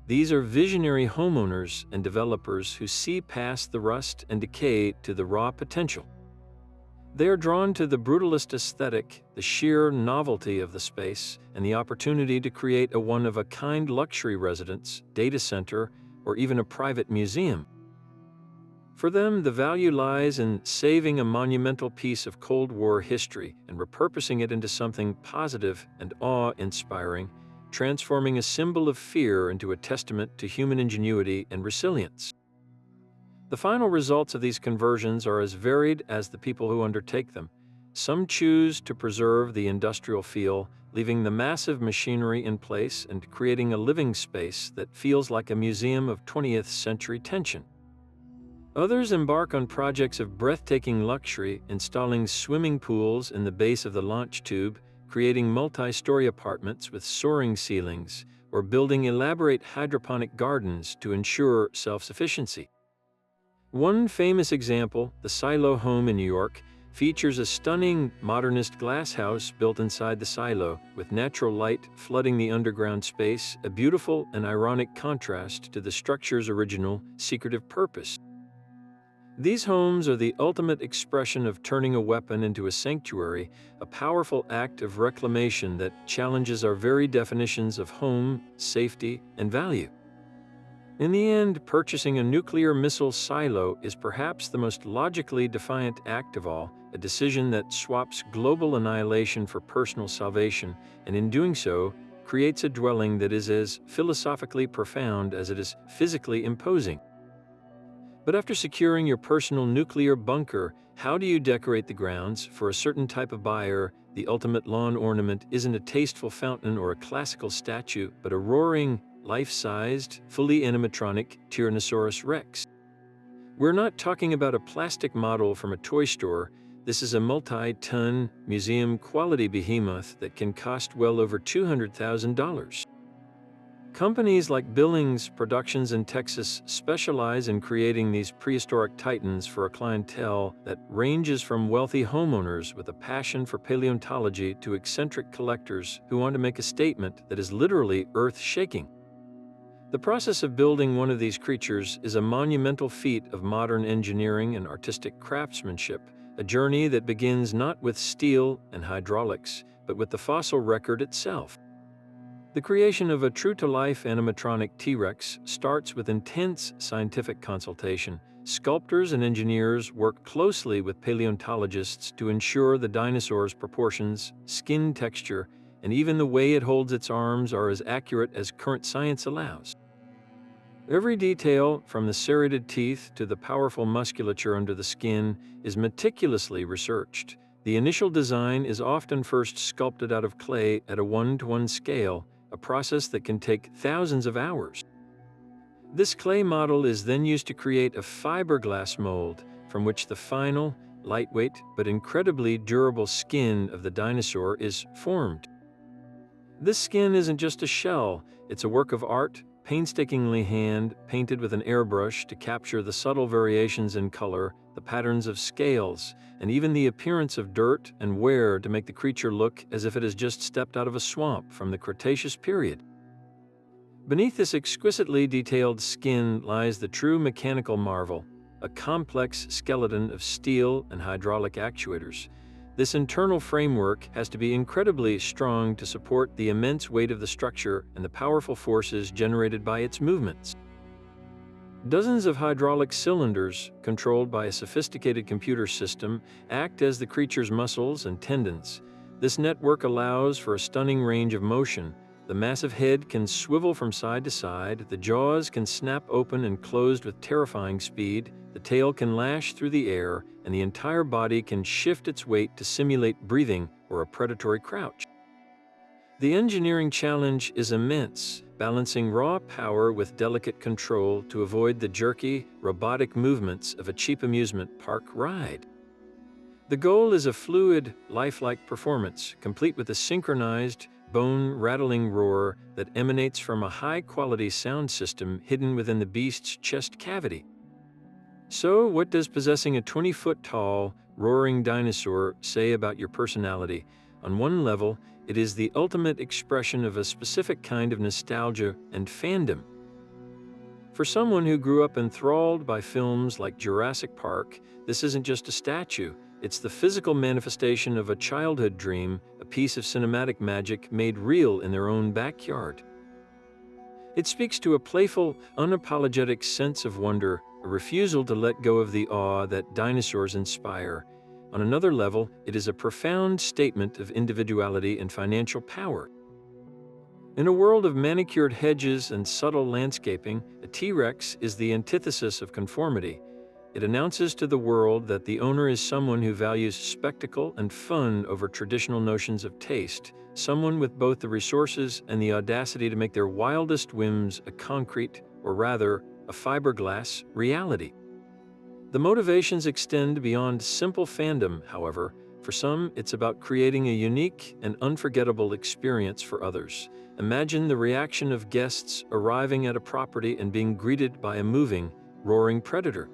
These are visionary homeowners and developers who see past the rust and decay to the raw potential. They are drawn to the brutalist aesthetic, the sheer novelty of the space, and the opportunity to create a one-of-a-kind luxury residence, data center, or even a private museum. For them, the value lies in saving a monumental piece of Cold War history and repurposing it into something positive and awe-inspiring, transforming a symbol of fear into a testament to human ingenuity and resilience. The final results of these conversions are as varied as the people who undertake them. Some choose to preserve the industrial feel, leaving the massive machinery in place and creating a living space that feels like a museum of 20th century tension. Others embark on projects of breathtaking luxury, installing swimming pools in the base of the launch tube, creating multi-story apartments with soaring ceilings, or building elaborate hydroponic gardens to ensure self-sufficiency. One famous example, the Silo home in New York, features a stunning modernist glass house built inside the silo, with natural light flooding the underground space, a beautiful and ironic contrast to the structure's original, secretive purpose. These homes are the ultimate expression of turning a weapon into a sanctuary, a powerful act of reclamation that challenges our very definitions of home, safety, and value. In the end, purchasing a nuclear missile silo is perhaps the most logically defiant act of all, a decision that swaps global annihilation for personal salvation, and in doing so, creates a dwelling that is as philosophically profound as it is physically imposing. But after securing your personal nuclear bunker, how do you decorate the grounds? For a certain type of buyer, the ultimate lawn ornament isn't a tasteful fountain or a classical statue, but a roaring, life-sized, fully animatronic Tyrannosaurus Rex. We're not talking about a plastic model from a toy store. This is a multi-ton, museum-quality behemoth that can cost well over $200,000. Companies like Billings Productions in Texas specialize in creating these prehistoric titans for a clientele that ranges from wealthy homeowners with a passion for paleontology to eccentric collectors who want to make a statement that is literally earth-shaking. The process of building one of these creatures is a monumental feat of modern engineering and artistic craftsmanship, a journey that begins not with steel and hydraulics, but with the fossil record itself. The creation of a true-to-life animatronic T-Rex starts with intense scientific consultation. Sculptors and engineers work closely with paleontologists to ensure the dinosaur's proportions, skin texture, and even the way it holds its arms are as accurate as current science allows. Every detail, from the serrated teeth to the powerful musculature under the skin, is meticulously researched. The initial design is often first sculpted out of clay at a 1:1 scale, a process that can take thousands of hours. This clay model is then used to create a fiberglass mold from which the final, lightweight, but incredibly durable skin of the dinosaur is formed. This skin isn't just a shell, it's a work of art, painstakingly hand-painted with an airbrush to capture the subtle variations in color, the patterns of scales, and even the appearance of dirt and wear to make the creature look as if it has just stepped out of a swamp from the Cretaceous period. Beneath this exquisitely detailed skin lies the true mechanical marvel, a complex skeleton of steel and hydraulic actuators. This internal framework has to be incredibly strong to support the immense weight of the structure and the powerful forces generated by its movements. Dozens of hydraulic cylinders, controlled by a sophisticated computer system, act as the creature's muscles and tendons. This network allows for a stunning range of motion. The massive head can swivel from side to side, the jaws can snap open and closed with terrifying speed, the tail can lash through the air, and the entire body can shift its weight to simulate breathing or a predatory crouch. The engineering challenge is immense, balancing raw power with delicate control to avoid the jerky, robotic movements of a cheap amusement park ride. The goal is a fluid, lifelike performance, complete with a synchronized, bone-rattling roar that emanates from a high-quality sound system hidden within the beast's chest cavity. So, what does possessing a 20-foot-tall, roaring dinosaur say about your personality? On one level, it is the ultimate expression of a specific kind of nostalgia and fandom. For someone who grew up enthralled by films like Jurassic Park, this isn't just a statue. It's the physical manifestation of a childhood dream, a piece of cinematic magic made real in their own backyard. It speaks to a playful, unapologetic sense of wonder, a refusal to let go of the awe that dinosaurs inspire. On another level, it is a profound statement of individuality and financial power. In a world of manicured hedges and subtle landscaping, a T-Rex is the antithesis of conformity. It announces to the world that the owner is someone who values spectacle and fun over traditional notions of taste, someone with both the resources and the audacity to make their wildest whims a concrete, or rather, a fiberglass, reality. The motivations extend beyond simple fandom, however. For some, it's about creating a unique and unforgettable experience for others. Imagine the reaction of guests arriving at a property and being greeted by a moving, roaring predator.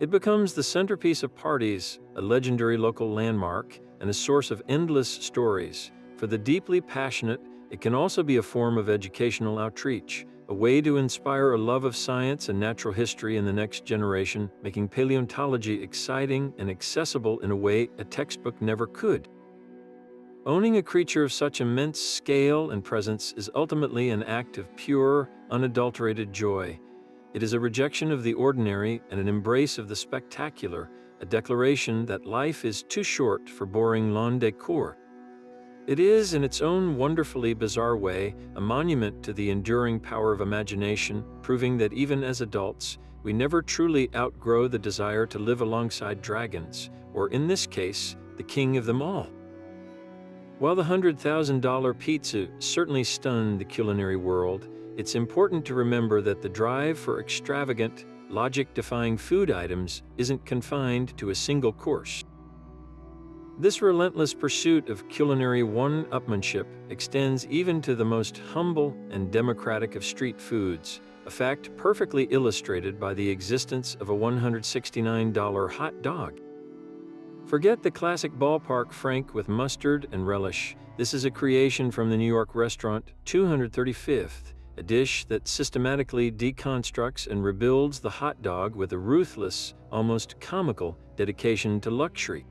It becomes the centerpiece of parties, a legendary local landmark, and a source of endless stories. For the deeply passionate, it can also be a form of educational outreach, a way to inspire a love of science and natural history in the next generation, making paleontology exciting and accessible in a way a textbook never could. Owning a creature of such immense scale and presence is ultimately an act of pure, unadulterated joy. It is a rejection of the ordinary and an embrace of the spectacular, a declaration that life is too short for boring lawn decor. It is, in its own wonderfully bizarre way, a monument to the enduring power of imagination, proving that even as adults, we never truly outgrow the desire to live alongside dragons, or in this case, the king of them all. While the $100,000 pizza certainly stunned the culinary world, it's important to remember that the drive for extravagant, logic-defying food items isn't confined to a single course. This relentless pursuit of culinary one-upmanship extends even to the most humble and democratic of street foods, a fact perfectly illustrated by the existence of a $169 hot dog. Forget the classic ballpark frank with mustard and relish. This is a creation from the New York restaurant 235th, a dish that systematically deconstructs and rebuilds the hot dog with a ruthless, almost comical dedication to luxury.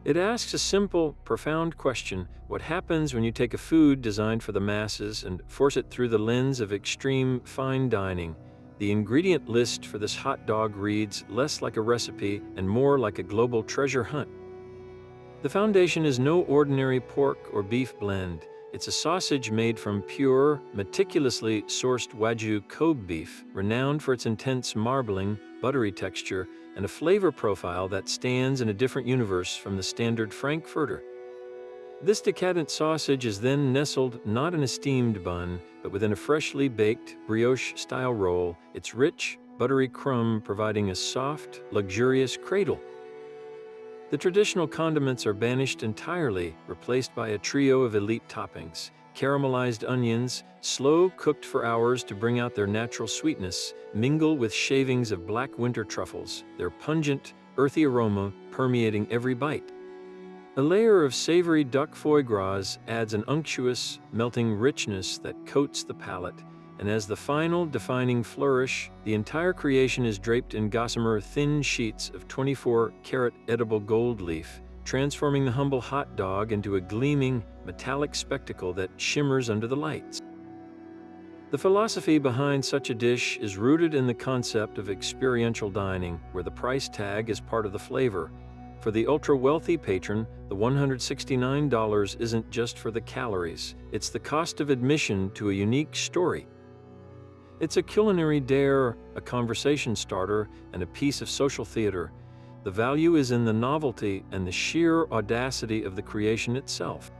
It asks a simple, profound question: what happens when you take a food designed for the masses and force it through the lens of extreme fine dining? The ingredient list for this hot dog reads less like a recipe and more like a global treasure hunt. The foundation is no ordinary pork or beef blend. It's a sausage made from pure, meticulously sourced Wagyu Kobe beef, renowned for its intense marbling, buttery texture, and a flavor profile that stands in a different universe from the standard Frankfurter. This decadent sausage is then nestled not in a steamed bun, but within a freshly baked brioche-style roll, its rich, buttery crumb providing a soft, luxurious cradle. The traditional condiments are banished entirely, replaced by a trio of elite toppings: caramelized onions, slow-cooked for hours to bring out their natural sweetness, mingle with shavings of black winter truffles, their pungent, earthy aroma permeating every bite. A layer of savory duck foie gras adds an unctuous, melting richness that coats the palate, and as the final defining flourish, the entire creation is draped in gossamer thin sheets of 24-karat edible gold leaf, transforming the humble hot dog into a gleaming, metallic spectacle that shimmers under the lights. The philosophy behind such a dish is rooted in the concept of experiential dining, where the price tag is part of the flavor. For the ultra-wealthy patron, the $169 isn't just for the calories, it's the cost of admission to a unique story. It's a culinary dare, a conversation starter, and a piece of social theater. The value is in the novelty and the sheer audacity of the creation itself.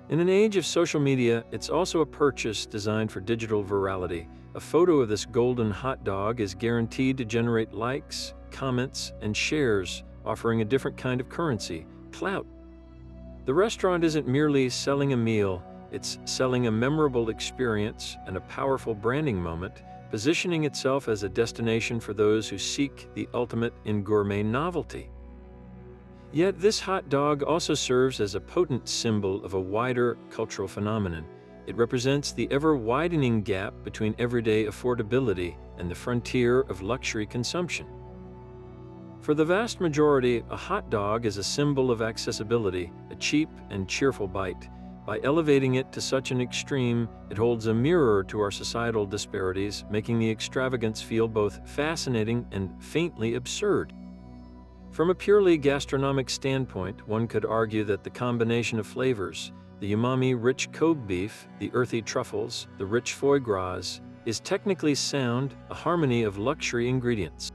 In an age of social media, it's also a purchase designed for digital virality. A photo of this golden hot dog is guaranteed to generate likes, comments, and shares, offering a different kind of currency, clout. The restaurant isn't merely selling a meal, it's selling a memorable experience and a powerful branding moment, positioning itself as a destination for those who seek the ultimate in gourmet novelty. Yet this hot dog also serves as a potent symbol of a wider cultural phenomenon. It represents the ever-widening gap between everyday affordability and the frontier of luxury consumption. For the vast majority, a hot dog is a symbol of accessibility, a cheap and cheerful bite. By elevating it to such an extreme, it holds a mirror to our societal disparities, making the extravagance feel both fascinating and faintly absurd. From a purely gastronomic standpoint, one could argue that the combination of flavors, the umami-rich Kobe beef, the earthy truffles, the rich foie gras, is technically sound, a harmony of luxury ingredients.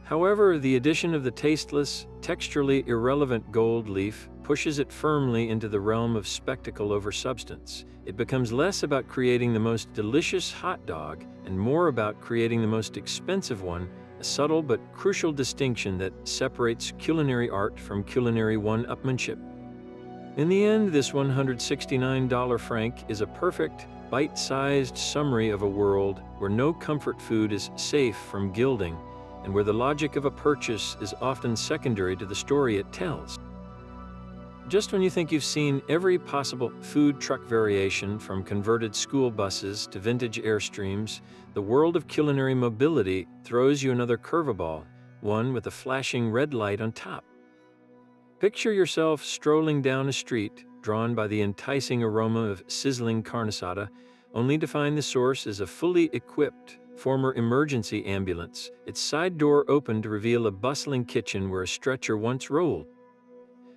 However, the addition of the tasteless, texturally irrelevant gold leaf pushes it firmly into the realm of spectacle over substance. It becomes less about creating the most delicious hot dog and more about creating the most expensive one, a subtle but crucial distinction that separates culinary art from culinary one-upmanship. In the end, this $169 franc is a perfect, bite-sized summary of a world where no comfort food is safe from gilding, and where the logic of a purchase is often secondary to the story it tells. Just when you think you've seen every possible food truck variation, from converted school buses to vintage Airstreams, the world of culinary mobility throws you another curveball, one with a flashing red light on top. Picture yourself strolling down a street, drawn by the enticing aroma of sizzling carne asada, only to find the source is a fully equipped former emergency ambulance, its side door open to reveal a bustling kitchen where a stretcher once rolled.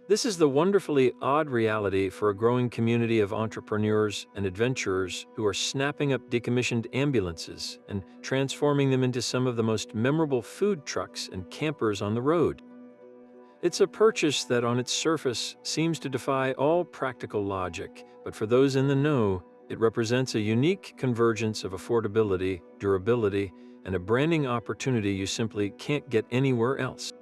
This is the wonderfully odd reality for a growing community of entrepreneurs and adventurers who are snapping up decommissioned ambulances and transforming them into some of the most memorable food trucks and campers on the road. It's a purchase that on its surface seems to defy all practical logic, but for those in the know, it represents a unique convergence of affordability, durability, and a branding opportunity you simply can't get anywhere else.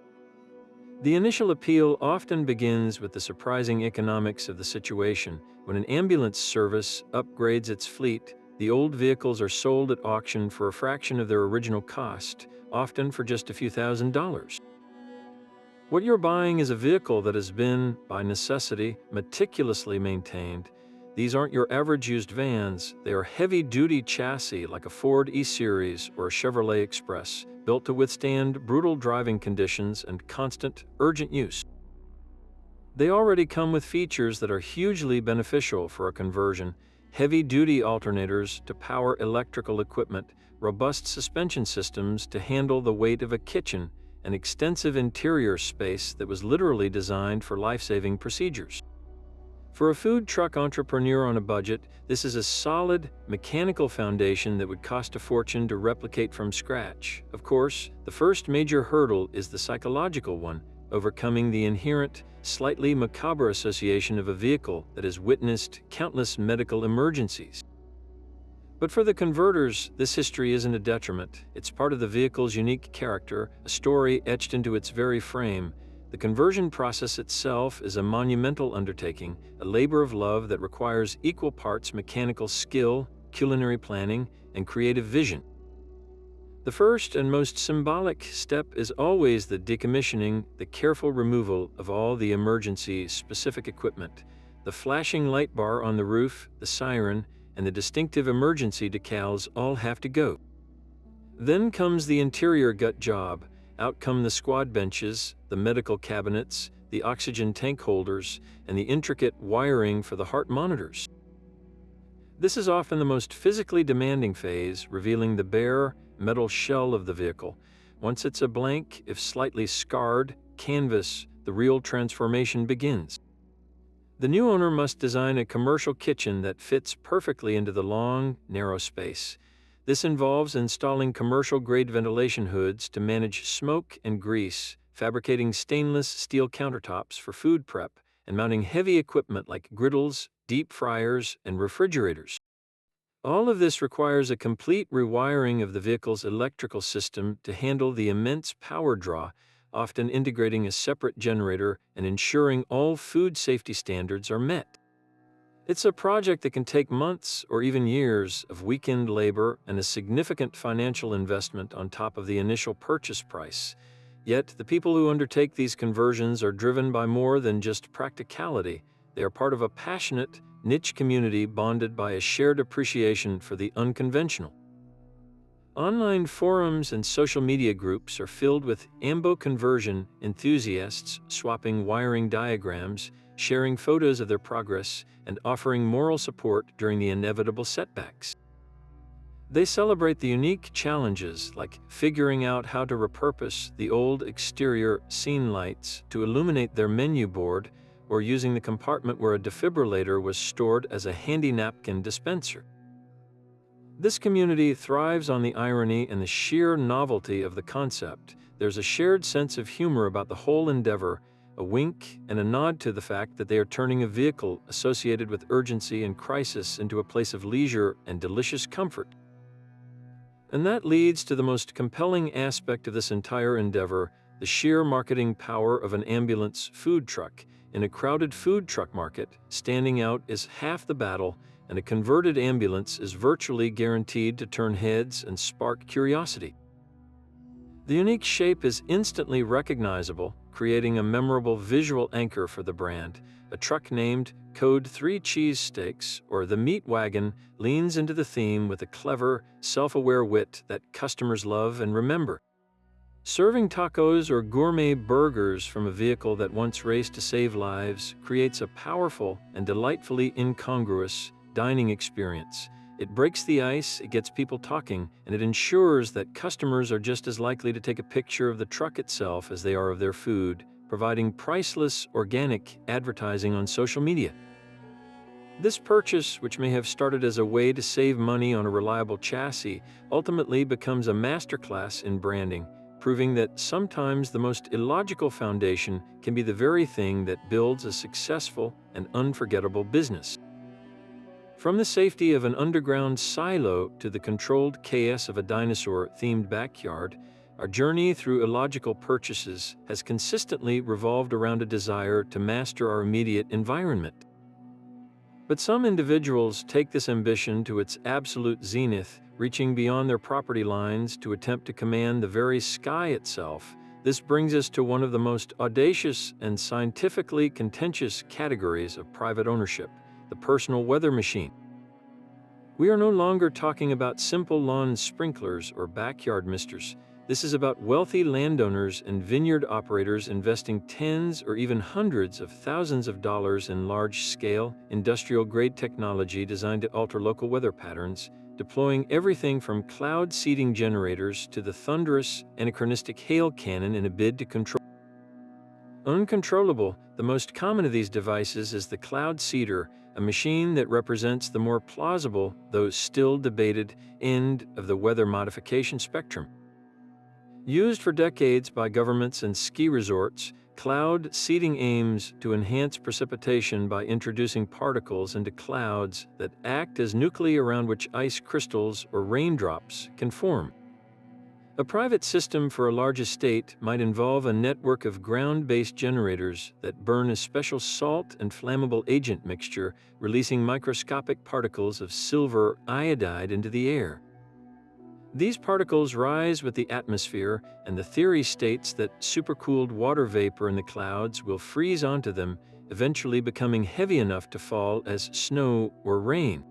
The initial appeal often begins with the surprising economics of the situation. When an ambulance service upgrades its fleet, the old vehicles are sold at auction for a fraction of their original cost, often for just a few $1,000s. What you're buying is a vehicle that has been, by necessity, meticulously maintained. These aren't your average used vans, they are heavy-duty chassis like a Ford E-Series or a Chevrolet Express, built to withstand brutal driving conditions and constant, urgent use. They already come with features that are hugely beneficial for a conversion: heavy-duty alternators to power electrical equipment, robust suspension systems to handle the weight of a kitchen, and extensive interior space that was literally designed for life-saving procedures. For a food truck entrepreneur on a budget, this is a solid, mechanical foundation that would cost a fortune to replicate from scratch. Of course, the first major hurdle is the psychological one, overcoming the inherent, slightly macabre association of a vehicle that has witnessed countless medical emergencies. But for the converters, this history isn't a detriment. It's part of the vehicle's unique character, a story etched into its very frame. The conversion process itself is a monumental undertaking, a labor of love that requires equal parts mechanical skill, culinary planning, and creative vision. The first and most symbolic step is always the decommissioning, the careful removal of all the emergency-specific equipment. The flashing light bar on the roof, the siren, and the distinctive emergency decals all have to go. Then comes the interior gut job. Out come the squad benches, the medical cabinets, the oxygen tank holders, and the intricate wiring for the heart monitors. This is often the most physically demanding phase, revealing the bare, metal shell of the vehicle. Once it's a blank, if slightly scarred, canvas, the real transformation begins. The new owner must design a commercial kitchen that fits perfectly into the long, narrow space. This involves installing commercial-grade ventilation hoods to manage smoke and grease, fabricating stainless steel countertops for food prep, and mounting heavy equipment like griddles, deep fryers, and refrigerators. All of this requires a complete rewiring of the vehicle's electrical system to handle the immense power draw, often integrating a separate generator and ensuring all food safety standards are met. It's a project that can take months or even years of weekend labor and a significant financial investment on top of the initial purchase price. Yet, the people who undertake these conversions are driven by more than just practicality. They are part of a passionate, niche community bonded by a shared appreciation for the unconventional. Online forums and social media groups are filled with AMBO conversion enthusiasts swapping wiring diagrams, sharing photos of their progress, and offering moral support during the inevitable setbacks. They celebrate the unique challenges like figuring out how to repurpose the old exterior scene lights to illuminate their menu board, or using the compartment where a defibrillator was stored as a handy napkin dispenser. This community thrives on the irony and the sheer novelty of the concept. There's a shared sense of humor about the whole endeavor, a wink and a nod to the fact that they are turning a vehicle associated with urgency and crisis into a place of leisure and delicious comfort. And that leads to the most compelling aspect of this entire endeavor, the sheer marketing power of an ambulance food truck. In a crowded food truck market, standing out is half the battle, and a converted ambulance is virtually guaranteed to turn heads and spark curiosity. The unique shape is instantly recognizable, creating a memorable visual anchor for the brand. A truck named Code 3 Cheese Steaks, or the Meat Wagon, leans into the theme with a clever, self-aware wit that customers love and remember. Serving tacos or gourmet burgers from a vehicle that once raced to save lives creates a powerful and delightfully incongruous dining experience. It breaks the ice, it gets people talking, and it ensures that customers are just as likely to take a picture of the truck itself as they are of their food, providing priceless, organic advertising on social media. This purchase, which may have started as a way to save money on a reliable chassis, ultimately becomes a masterclass in branding, proving that sometimes the most illogical foundation can be the very thing that builds a successful and unforgettable business. From the safety of an underground silo to the controlled chaos of a dinosaur-themed backyard, our journey through illogical purchases has consistently revolved around a desire to master our immediate environment. But some individuals take this ambition to its absolute zenith, reaching beyond their property lines to attempt to command the very sky itself. This brings us to one of the most audacious and scientifically contentious categories of private ownership: the personal weather machine. We are no longer talking about simple lawn sprinklers or backyard misters. This is about wealthy landowners and vineyard operators investing tens or even hundreds of thousands of dollars in large-scale, industrial-grade technology designed to alter local weather patterns, deploying everything from cloud seeding generators to the thunderous, anachronistic hail cannon in a bid to control. Uncontrollable, the most common of these devices is the cloud seeder, a machine that represents the more plausible, though still debated, end of the weather modification spectrum. Used for decades by governments and ski resorts, cloud seeding aims to enhance precipitation by introducing particles into clouds that act as nuclei around which ice crystals or raindrops can form. A private system for a large estate might involve a network of ground-based generators that burn a special salt and flammable agent mixture, releasing microscopic particles of silver iodide into the air. These particles rise with the atmosphere, and the theory states that supercooled water vapor in the clouds will freeze onto them, eventually becoming heavy enough to fall as snow or rain.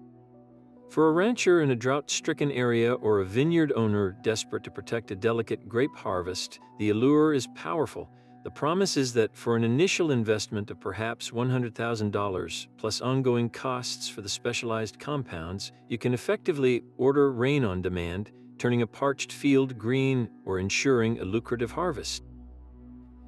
For a rancher in a drought-stricken area or a vineyard owner desperate to protect a delicate grape harvest, the allure is powerful. The promise is that for an initial investment of perhaps $100,000, plus ongoing costs for the specialized compounds, you can effectively order rain on demand, turning a parched field green or ensuring a lucrative harvest.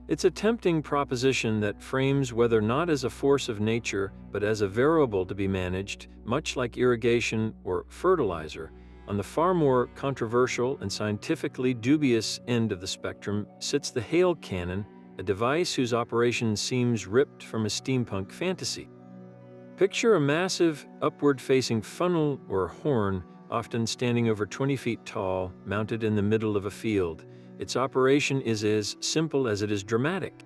It's a tempting proposition that frames weather not as a force of nature, but as a variable to be managed, much like irrigation or fertilizer. On the far more controversial and scientifically dubious end of the spectrum sits the hail cannon, a device whose operation seems ripped from a steampunk fantasy. Picture a massive, upward-facing funnel or horn, often standing over 20 feet tall, mounted in the middle of a field. Its operation is as simple as it is dramatic.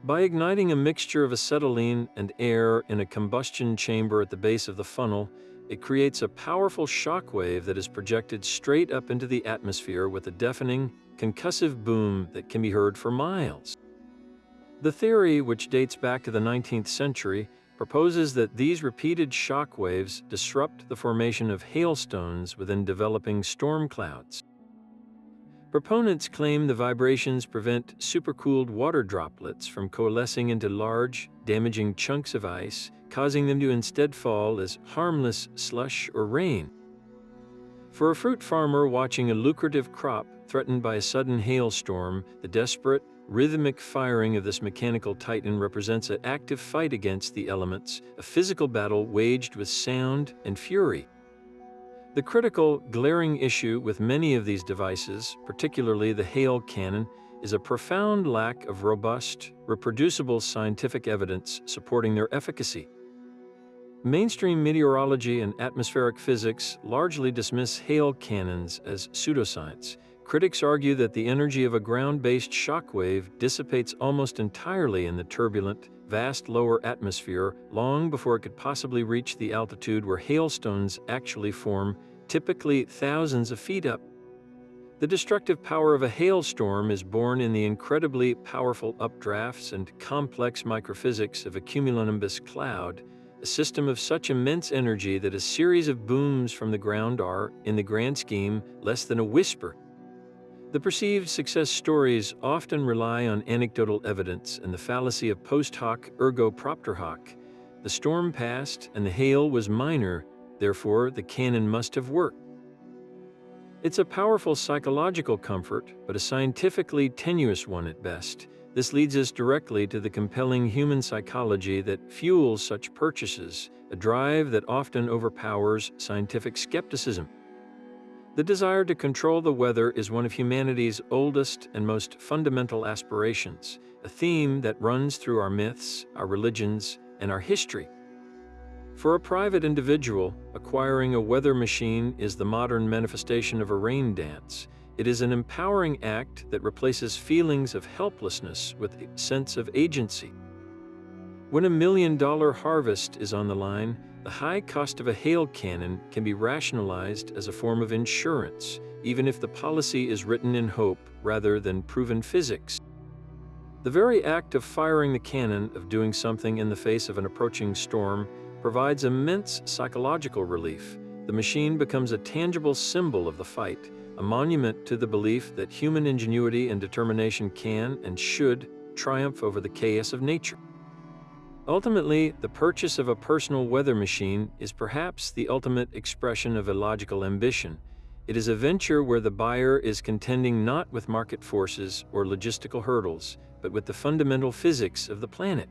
By igniting a mixture of acetylene and air in a combustion chamber at the base of the funnel, it creates a powerful shock wave that is projected straight up into the atmosphere with a deafening, concussive boom that can be heard for miles. The theory, which dates back to the 19th century, proposes that these repeated shock waves disrupt the formation of hailstones within developing storm clouds. Proponents claim the vibrations prevent supercooled water droplets from coalescing into large, damaging chunks of ice, causing them to instead fall as harmless slush or rain. For a fruit farmer watching a lucrative crop threatened by a sudden hailstorm, the desperate, rhythmic firing of this mechanical titan represents an active fight against the elements, a physical battle waged with sound and fury. The critical, glaring issue with many of these devices, particularly the hail cannon, is a profound lack of robust, reproducible scientific evidence supporting their efficacy. Mainstream meteorology and atmospheric physics largely dismiss hail cannons as pseudoscience. Critics argue that the energy of a ground-based shockwave dissipates almost entirely in the turbulent, vast lower atmosphere long before it could possibly reach the altitude where hailstones actually form, typically thousands of feet up. The destructive power of a hailstorm is born in the incredibly powerful updrafts and complex microphysics of a cumulonimbus cloud, a system of such immense energy that a series of booms from the ground are, in the grand scheme, less than a whisper. The perceived success stories often rely on anecdotal evidence and the fallacy of post hoc ergo propter hoc. The storm passed and the hail was minor, therefore the cannon must have worked. It's a powerful psychological comfort, but a scientifically tenuous one at best. This leads us directly to the compelling human psychology that fuels such purchases, a drive that often overpowers scientific skepticism. The desire to control the weather is one of humanity's oldest and most fundamental aspirations, a theme that runs through our myths, our religions, and our history. For a private individual, acquiring a weather machine is the modern manifestation of a rain dance. It is an empowering act that replaces feelings of helplessness with a sense of agency. When $1 million harvest is on the line, the high cost of a hail cannon can be rationalized as a form of insurance, even if the policy is written in hope rather than proven physics. The very act of firing the cannon, of doing something in the face of an approaching storm, provides immense psychological relief. The machine becomes a tangible symbol of the fight, a monument to the belief that human ingenuity and determination can and should triumph over the chaos of nature. Ultimately, the purchase of a personal weather machine is perhaps the ultimate expression of illogical ambition. It is a venture where the buyer is contending not with market forces or logistical hurdles, but with the fundamental physics of the planet.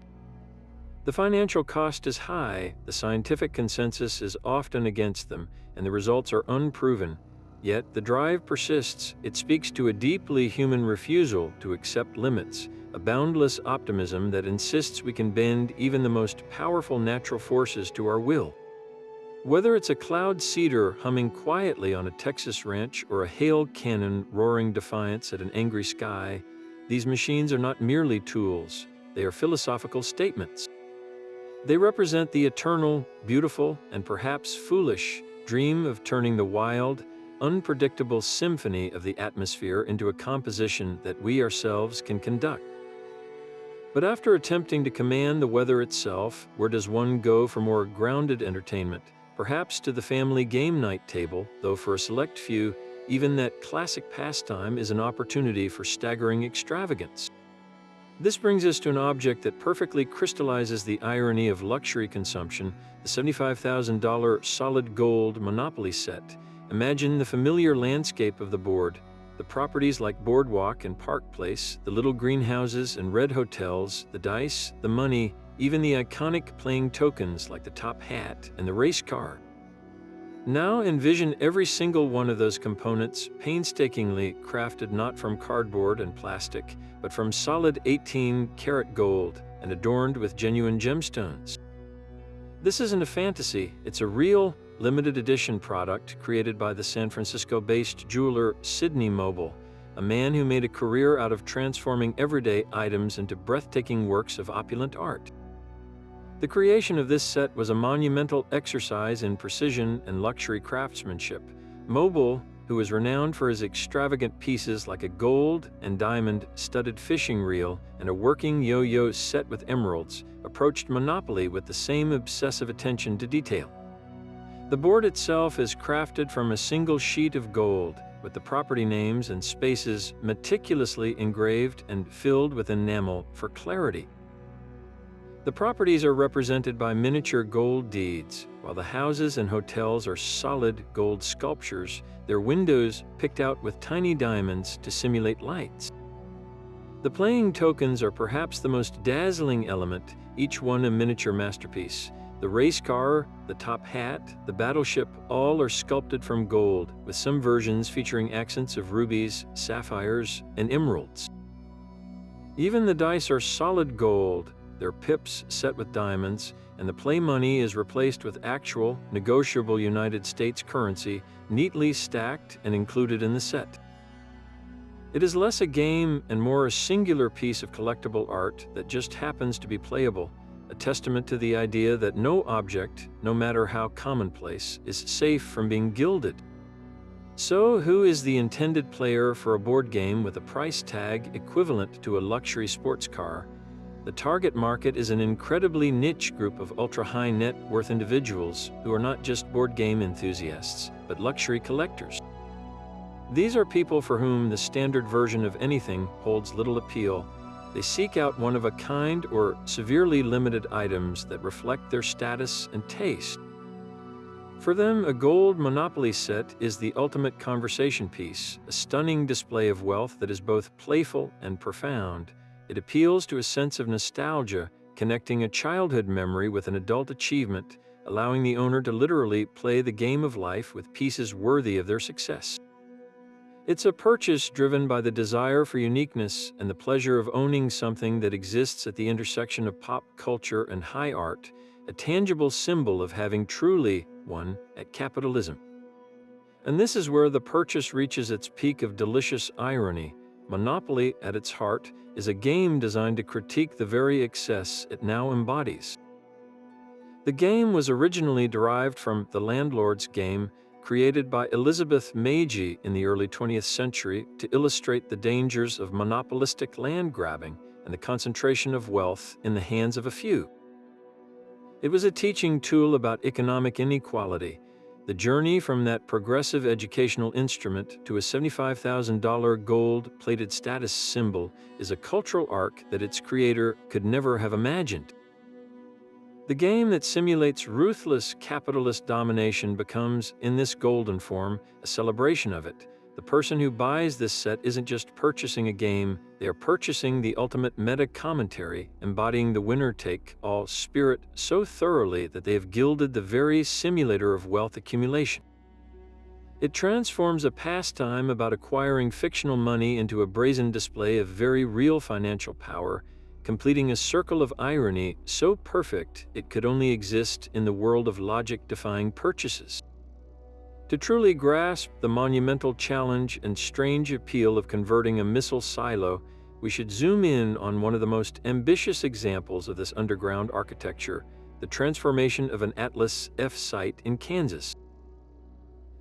The financial cost is high, the scientific consensus is often against them, and the results are unproven. Yet the drive persists. It speaks to a deeply human refusal to accept limits, a boundless optimism that insists we can bend even the most powerful natural forces to our will. Whether it's a cloud cedar humming quietly on a Texas ranch or a hail cannon roaring defiance at an angry sky, these machines are not merely tools, they are philosophical statements. They represent the eternal, beautiful, and perhaps foolish dream of turning the wild, unpredictable symphony of the atmosphere into a composition that we ourselves can conduct. But after attempting to command the weather itself, where does one go for more grounded entertainment? Perhaps to the family game night table, though for a select few, even that classic pastime is an opportunity for staggering extravagance. This brings us to an object that perfectly crystallizes the irony of luxury consumption, the $75,000 solid gold Monopoly set. Imagine the familiar landscape of the board, the properties like Boardwalk and Park Place, the little greenhouses and red hotels, the dice, the money, even the iconic playing tokens like the top hat and the race car. Now envision every single one of those components painstakingly crafted not from cardboard and plastic, but from solid 18-karat gold and adorned with genuine gemstones. This isn't a fantasy, it's a real, limited edition product created by the San Francisco-based jeweler Sidney Mobile, a man who made a career out of transforming everyday items into breathtaking works of opulent art. The creation of this set was a monumental exercise in precision and luxury craftsmanship. Mobile, who is renowned for his extravagant pieces like a gold and diamond studded fishing reel and a working yo-yo set with emeralds, approached Monopoly with the same obsessive attention to detail. The board itself is crafted from a single sheet of gold, with the property names and spaces meticulously engraved and filled with enamel for clarity. The properties are represented by miniature gold deeds, while the houses and hotels are solid gold sculptures, their windows picked out with tiny diamonds to simulate lights. The playing tokens are perhaps the most dazzling element, each one a miniature masterpiece. The race car, the top hat, the battleship, all are sculpted from gold, with some versions featuring accents of rubies, sapphires, and emeralds. Even the dice are solid gold, their pips set with diamonds, and the play money is replaced with actual, negotiable United States currency, neatly stacked and included in the set. It is less a game and more a singular piece of collectible art that just happens to be playable, a testament to the idea that no object, no matter how commonplace, is safe from being gilded. So, who is the intended player for a board game with a price tag equivalent to a luxury sports car? The target market is an incredibly niche group of ultra-high net worth individuals who are not just board game enthusiasts, but luxury collectors. These are people for whom the standard version of anything holds little appeal. They seek out one-of-a-kind or severely limited items that reflect their status and taste. For them, a gold Monopoly set is the ultimate conversation piece, a stunning display of wealth that is both playful and profound. It appeals to a sense of nostalgia, connecting a childhood memory with an adult achievement, allowing the owner to literally play the game of life with pieces worthy of their success. It's a purchase driven by the desire for uniqueness and the pleasure of owning something that exists at the intersection of pop culture and high art, a tangible symbol of having truly won at capitalism. And this is where the purchase reaches its peak of delicious irony. Monopoly, at its heart, is a game designed to critique the very excess it now embodies. The game was originally derived from the landlord's game, created by Elizabeth Meiji in the early 20th century to illustrate the dangers of monopolistic land grabbing and the concentration of wealth in the hands of a few. It was a teaching tool about economic inequality. The journey from that progressive educational instrument to a $75,000 gold-plated status symbol is a cultural arc that its creator could never have imagined. The game that simulates ruthless capitalist domination becomes, in this golden form, a celebration of it, The person who buys this set isn't just purchasing a game, they are purchasing the ultimate meta commentary, embodying the winner-take-all spirit so thoroughly that they have gilded the very simulator of wealth accumulation. It transforms a pastime about acquiring fictional money into a brazen display of very real financial power, completing a circle of irony so perfect it could only exist in the world of logic-defying purchases. To truly grasp the monumental challenge and strange appeal of converting a missile silo, we should zoom in on one of the most ambitious examples of this underground architecture, the transformation of an Atlas F site in Kansas.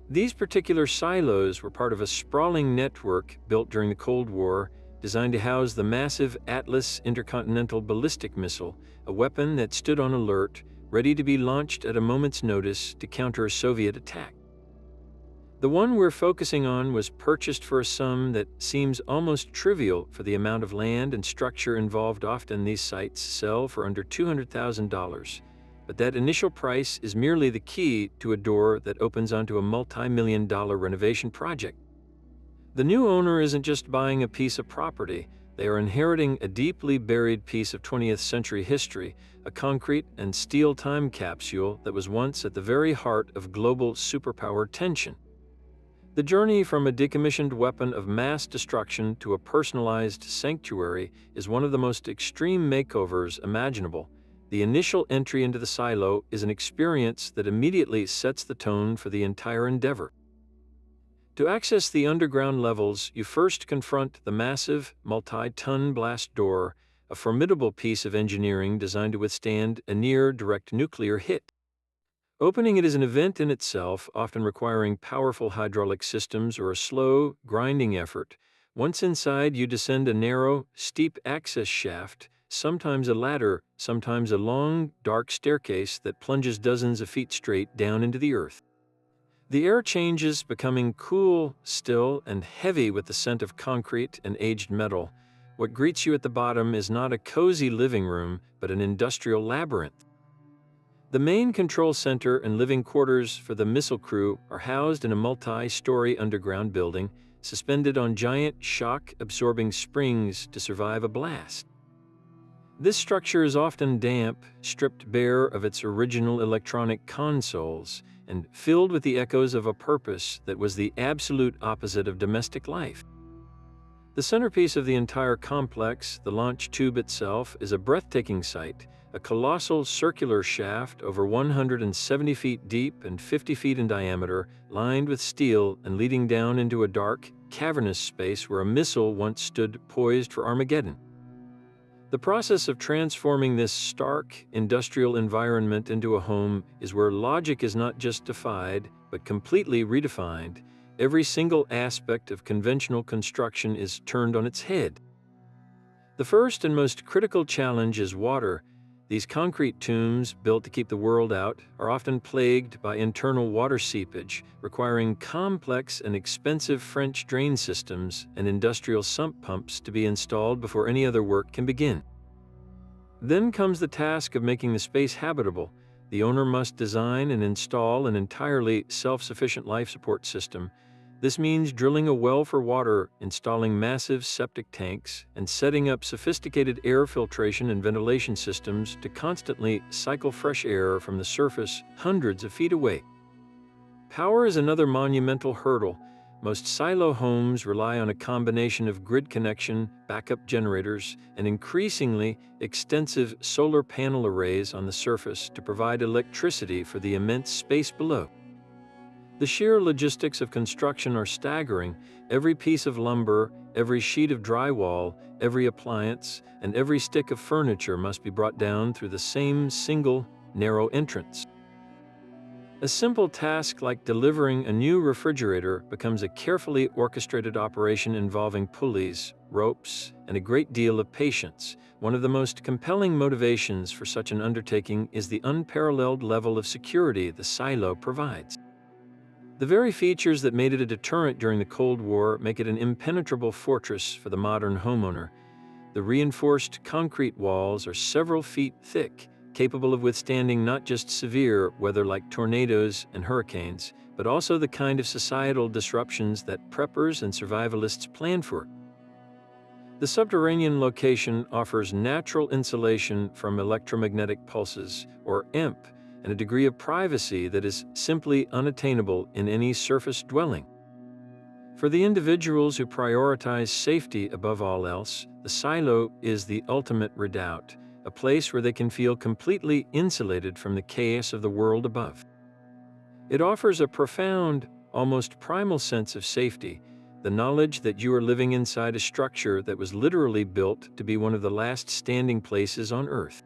These particular silos were part of a sprawling network built during the Cold War, designed to house the massive Atlas intercontinental ballistic missile, a weapon that stood on alert, ready to be launched at a moment's notice to counter a Soviet attack. The one we're focusing on was purchased for a sum that seems almost trivial for the amount of land and structure involved. Often these sites sell for under $200,000, but that initial price is merely the key to a door that opens onto a multi-million-dollar renovation project. The new owner isn't just buying a piece of property, they are inheriting a deeply buried piece of 20th century history, a concrete and steel time capsule that was once at the very heart of global superpower tension. The journey from a decommissioned weapon of mass destruction to a personalized sanctuary is one of the most extreme makeovers imaginable. The initial entry into the silo is an experience that immediately sets the tone for the entire endeavor. To access the underground levels, you first confront the massive, multi-ton blast door, a formidable piece of engineering designed to withstand a near-direct nuclear hit. Opening it is an event in itself, often requiring powerful hydraulic systems or a slow, grinding effort. Once inside, you descend a narrow, steep access shaft, sometimes a ladder, sometimes a long, dark staircase that plunges dozens of feet straight down into the earth. The air changes, becoming cool, still, and heavy with the scent of concrete and aged metal. What greets you at the bottom is not a cozy living room, but an industrial labyrinth. The main control center and living quarters for the missile crew are housed in a multi-story underground building, suspended on giant shock-absorbing springs to survive a blast. This structure is often damp, stripped bare of its original electronic consoles, and filled with the echoes of a purpose that was the absolute opposite of domestic life. The centerpiece of the entire complex, the launch tube itself, is a breathtaking sight, a colossal circular shaft over 170 feet deep and 50 feet in diameter, lined with steel and leading down into a dark, cavernous space where a missile once stood poised for Armageddon. The process of transforming this stark, industrial environment into a home is where logic is not just defied, but completely redefined. Every single aspect of conventional construction is turned on its head. The first and most critical challenge is water. These concrete tombs, built to keep the world out, are often plagued by internal water seepage, requiring complex and expensive French drain systems and industrial sump pumps to be installed before any other work can begin. Then comes the task of making the space habitable. The owner must design and install an entirely self-sufficient life support system. This means drilling a well for water, installing massive septic tanks, and setting up sophisticated air filtration and ventilation systems to constantly cycle fresh air from the surface hundreds of feet away. Power is another monumental hurdle. Most silo homes rely on a combination of grid connection, backup generators, and increasingly extensive solar panel arrays on the surface to provide electricity for the immense space below. The sheer logistics of construction are staggering. Every piece of lumber, every sheet of drywall, every appliance, and every stick of furniture must be brought down through the same single, narrow entrance. A simple task like delivering a new refrigerator becomes a carefully orchestrated operation involving pulleys, ropes, and a great deal of patience. One of the most compelling motivations for such an undertaking is the unparalleled level of security the silo provides. The very features that made it a deterrent during the Cold War make it an impenetrable fortress for the modern homeowner. The reinforced concrete walls are several feet thick, capable of withstanding not just severe weather like tornadoes and hurricanes, but also the kind of societal disruptions that preppers and survivalists plan for. The subterranean location offers natural insulation from electromagnetic pulses, or EMP, and a degree of privacy that is simply unattainable in any surface dwelling. For the individuals who prioritize safety above all else, the silo is the ultimate redoubt, a place where they can feel completely insulated from the chaos of the world above. It offers a profound, almost primal sense of safety, the knowledge that you are living inside a structure that was literally built to be one of the last standing places on Earth.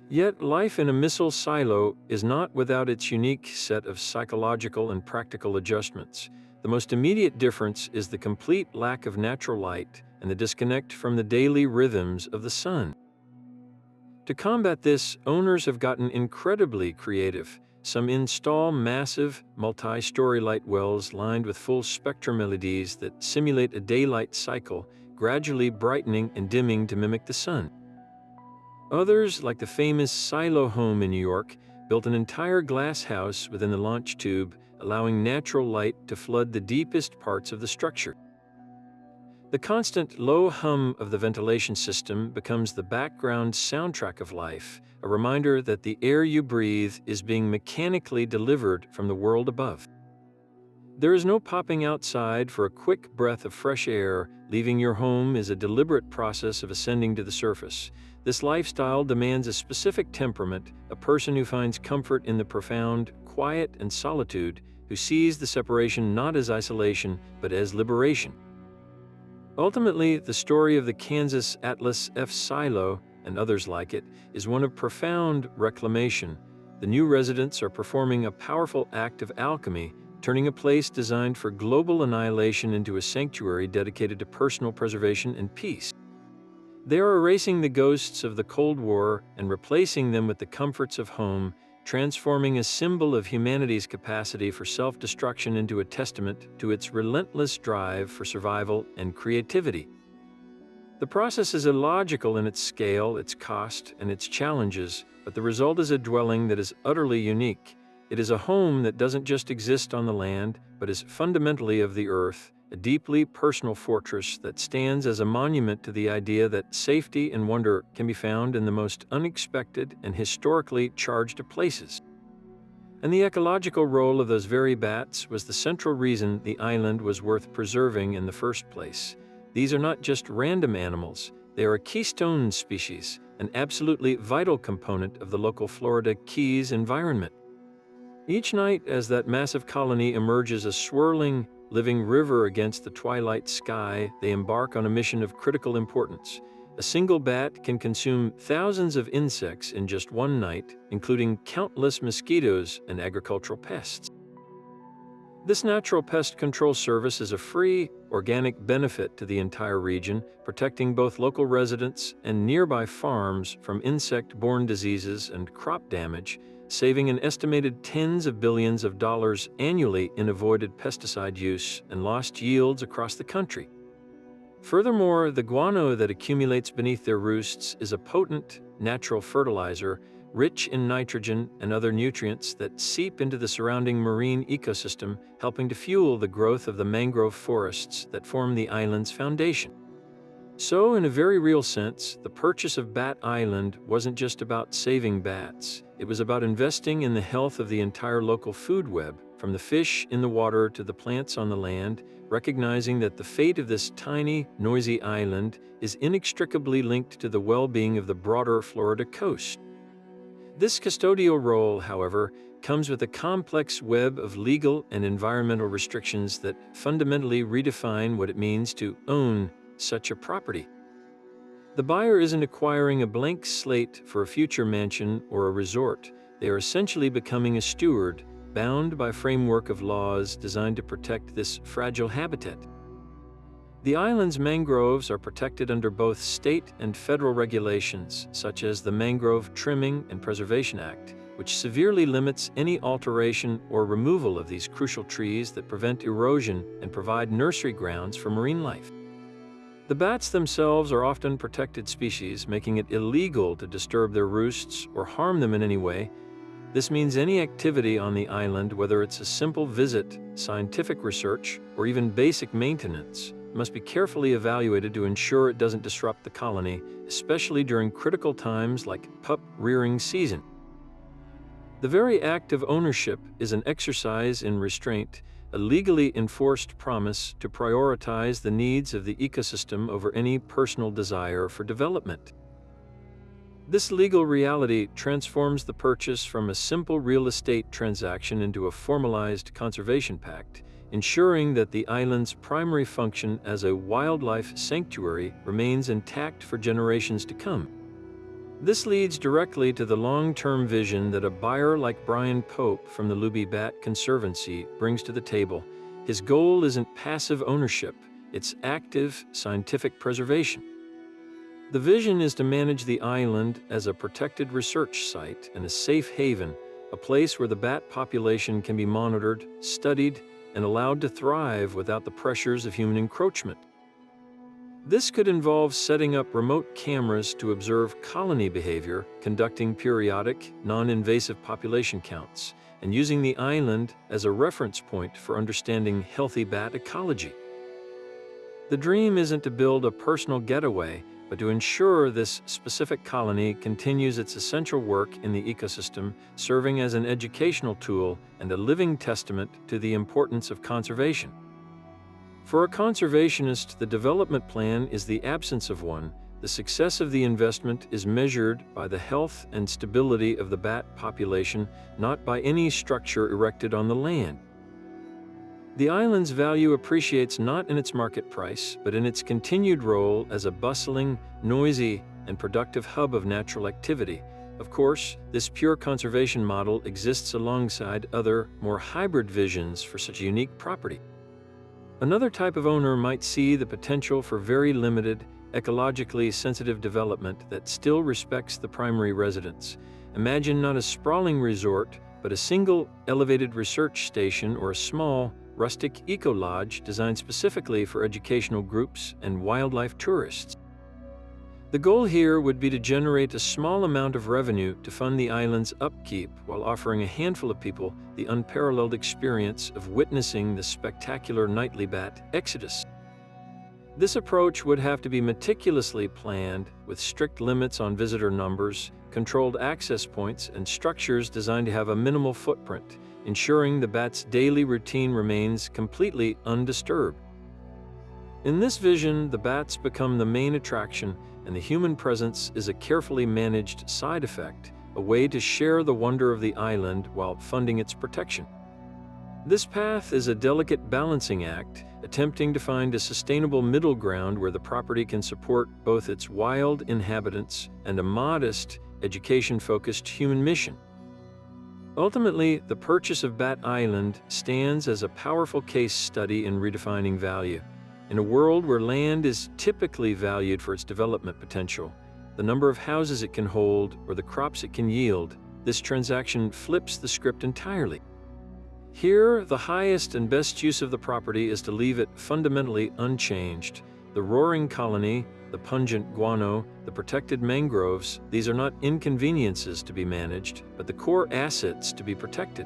Yet life in a missile silo is not without its unique set of psychological and practical adjustments. The most immediate difference is the complete lack of natural light and the disconnect from the daily rhythms of the sun. To combat this, owners have gotten incredibly creative. Some install massive, multi-story light wells lined with full-spectrum LEDs that simulate a daylight cycle, gradually brightening and dimming to mimic the sun. Others, like the famous Silo home in New York, built an entire glass house within the launch tube, allowing natural light to flood the deepest parts of the structure. The constant low hum of the ventilation system becomes the background soundtrack of life, a reminder that the air you breathe is being mechanically delivered from the world above. There is no popping outside for a quick breath of fresh air. Leaving your home is a deliberate process of ascending to the surface. This lifestyle demands a specific temperament, a person who finds comfort in the profound quiet and solitude, who sees the separation not as isolation, but as liberation. Ultimately, the story of the Kansas Atlas F silo, and others like it, is one of profound reclamation. The new residents are performing a powerful act of alchemy, turning a place designed for global annihilation into a sanctuary dedicated to personal preservation and peace. They are erasing the ghosts of the Cold War and replacing them with the comforts of home, transforming a symbol of humanity's capacity for self-destruction into a testament to its relentless drive for survival and creativity. The process is illogical in its scale, its cost, and its challenges, but the result is a dwelling that is utterly unique. It is a home that doesn't just exist on the land, but is fundamentally of the earth, a deeply personal fortress that stands as a monument to the idea that safety and wonder can be found in the most unexpected and historically charged of places. And the ecological role of those very bats was the central reason the island was worth preserving in the first place. These are not just random animals, they are a keystone species, an absolutely vital component of the local Florida Keys environment. Each night, as that massive colony emerges a swirling, living river against the twilight sky, they embark on a mission of critical importance. A single bat can consume thousands of insects in just one night, including countless mosquitoes and agricultural pests. This natural pest control service is a free, organic benefit to the entire region, protecting both local residents and nearby farms from insect-borne diseases and crop damage, saving an estimated tens of billions of dollars annually in avoided pesticide use and lost yields across the country. Furthermore, the guano that accumulates beneath their roosts is a potent, natural fertilizer, rich in nitrogen and other nutrients that seep into the surrounding marine ecosystem, helping to fuel the growth of the mangrove forests that form the island's foundation. So, in a very real sense, the purchase of Bat Island wasn't just about saving bats. It was about investing in the health of the entire local food web, from the fish in the water to the plants on the land, recognizing that the fate of this tiny, noisy island is inextricably linked to the well-being of the broader Florida coast. This custodial role, however, comes with a complex web of legal and environmental restrictions that fundamentally redefine what it means to own such a property. The buyer isn't acquiring a blank slate for a future mansion or a resort. They are essentially becoming a steward, bound by a framework of laws designed to protect this fragile habitat. The island's mangroves are protected under both state and federal regulations, such as the Mangrove Trimming and Preservation Act, which severely limits any alteration or removal of these crucial trees that prevent erosion and provide nursery grounds for marine life. The bats themselves are often protected species, making it illegal to disturb their roosts or harm them in any way. This means any activity on the island, whether it's a simple visit, scientific research, or even basic maintenance, must be carefully evaluated to ensure it doesn't disrupt the colony, especially during critical times like pup rearing season. The very act of ownership is an exercise in restraint, a legally enforced promise to prioritize the needs of the ecosystem over any personal desire for development. This legal reality transforms the purchase from a simple real estate transaction into a formalized conservation pact, ensuring that the island's primary function as a wildlife sanctuary remains intact for generations to come. This leads directly to the long-term vision that a buyer like Brian Pope from the Luby Bat Conservancy brings to the table. His goal isn't passive ownership, it's active scientific preservation. The vision is to manage the island as a protected research site and a safe haven, a place where the bat population can be monitored, studied, and allowed to thrive without the pressures of human encroachment. This could involve setting up remote cameras to observe colony behavior, conducting periodic, non-invasive population counts, and using the island as a reference point for understanding healthy bat ecology. The dream isn't to build a personal getaway, but to ensure this specific colony continues its essential work in the ecosystem, serving as an educational tool and a living testament to the importance of conservation. For a conservationist, the development plan is the absence of one. The success of the investment is measured by the health and stability of the bat population, not by any structure erected on the land. The island's value appreciates not in its market price, but in its continued role as a bustling, noisy, and productive hub of natural activity. Of course, this pure conservation model exists alongside other, more hybrid visions for such a unique property. Another type of owner might see the potential for very limited, ecologically sensitive development that still respects the primary residents. Imagine not a sprawling resort, but a single elevated research station or a small, rustic eco-lodge designed specifically for educational groups and wildlife tourists. The goal here would be to generate a small amount of revenue to fund the island's upkeep while offering a handful of people the unparalleled experience of witnessing the spectacular nightly bat exodus. This approach would have to be meticulously planned, with strict limits on visitor numbers, controlled access points, and structures designed to have a minimal footprint, ensuring the bat's daily routine remains completely undisturbed. In this vision, the bats become the main attraction, and the human presence is a carefully managed side effect, a way to share the wonder of the island while funding its protection. This path is a delicate balancing act, attempting to find a sustainable middle ground where the property can support both its wild inhabitants and a modest, education-focused human mission. Ultimately, the purchase of Bat Island stands as a powerful case study in redefining value. In a world where land is typically valued for its development potential, the number of houses it can hold, or the crops it can yield, this transaction flips the script entirely. Here, the highest and best use of the property is to leave it fundamentally unchanged. The roaring colony, the pungent guano, the protected mangroves, these are not inconveniences to be managed, but the core assets to be protected.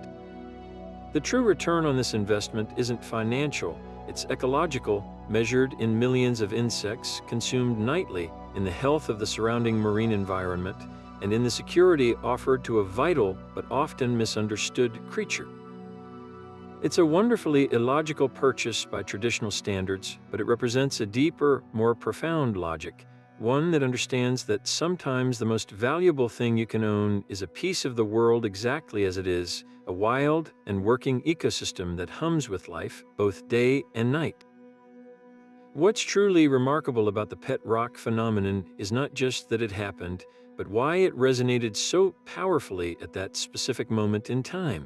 The true return on this investment isn't financial, it's ecological, measured in millions of insects consumed nightly, in the health of the surrounding marine environment, and in the security offered to a vital but often misunderstood creature. It's a wonderfully illogical purchase by traditional standards, but it represents a deeper, more profound logic, one that understands that sometimes the most valuable thing you can own is a piece of the world exactly as it is, a wild and working ecosystem that hums with life, both day and night. What's truly remarkable about the pet rock phenomenon is not just that it happened, but why it resonated so powerfully at that specific moment in time.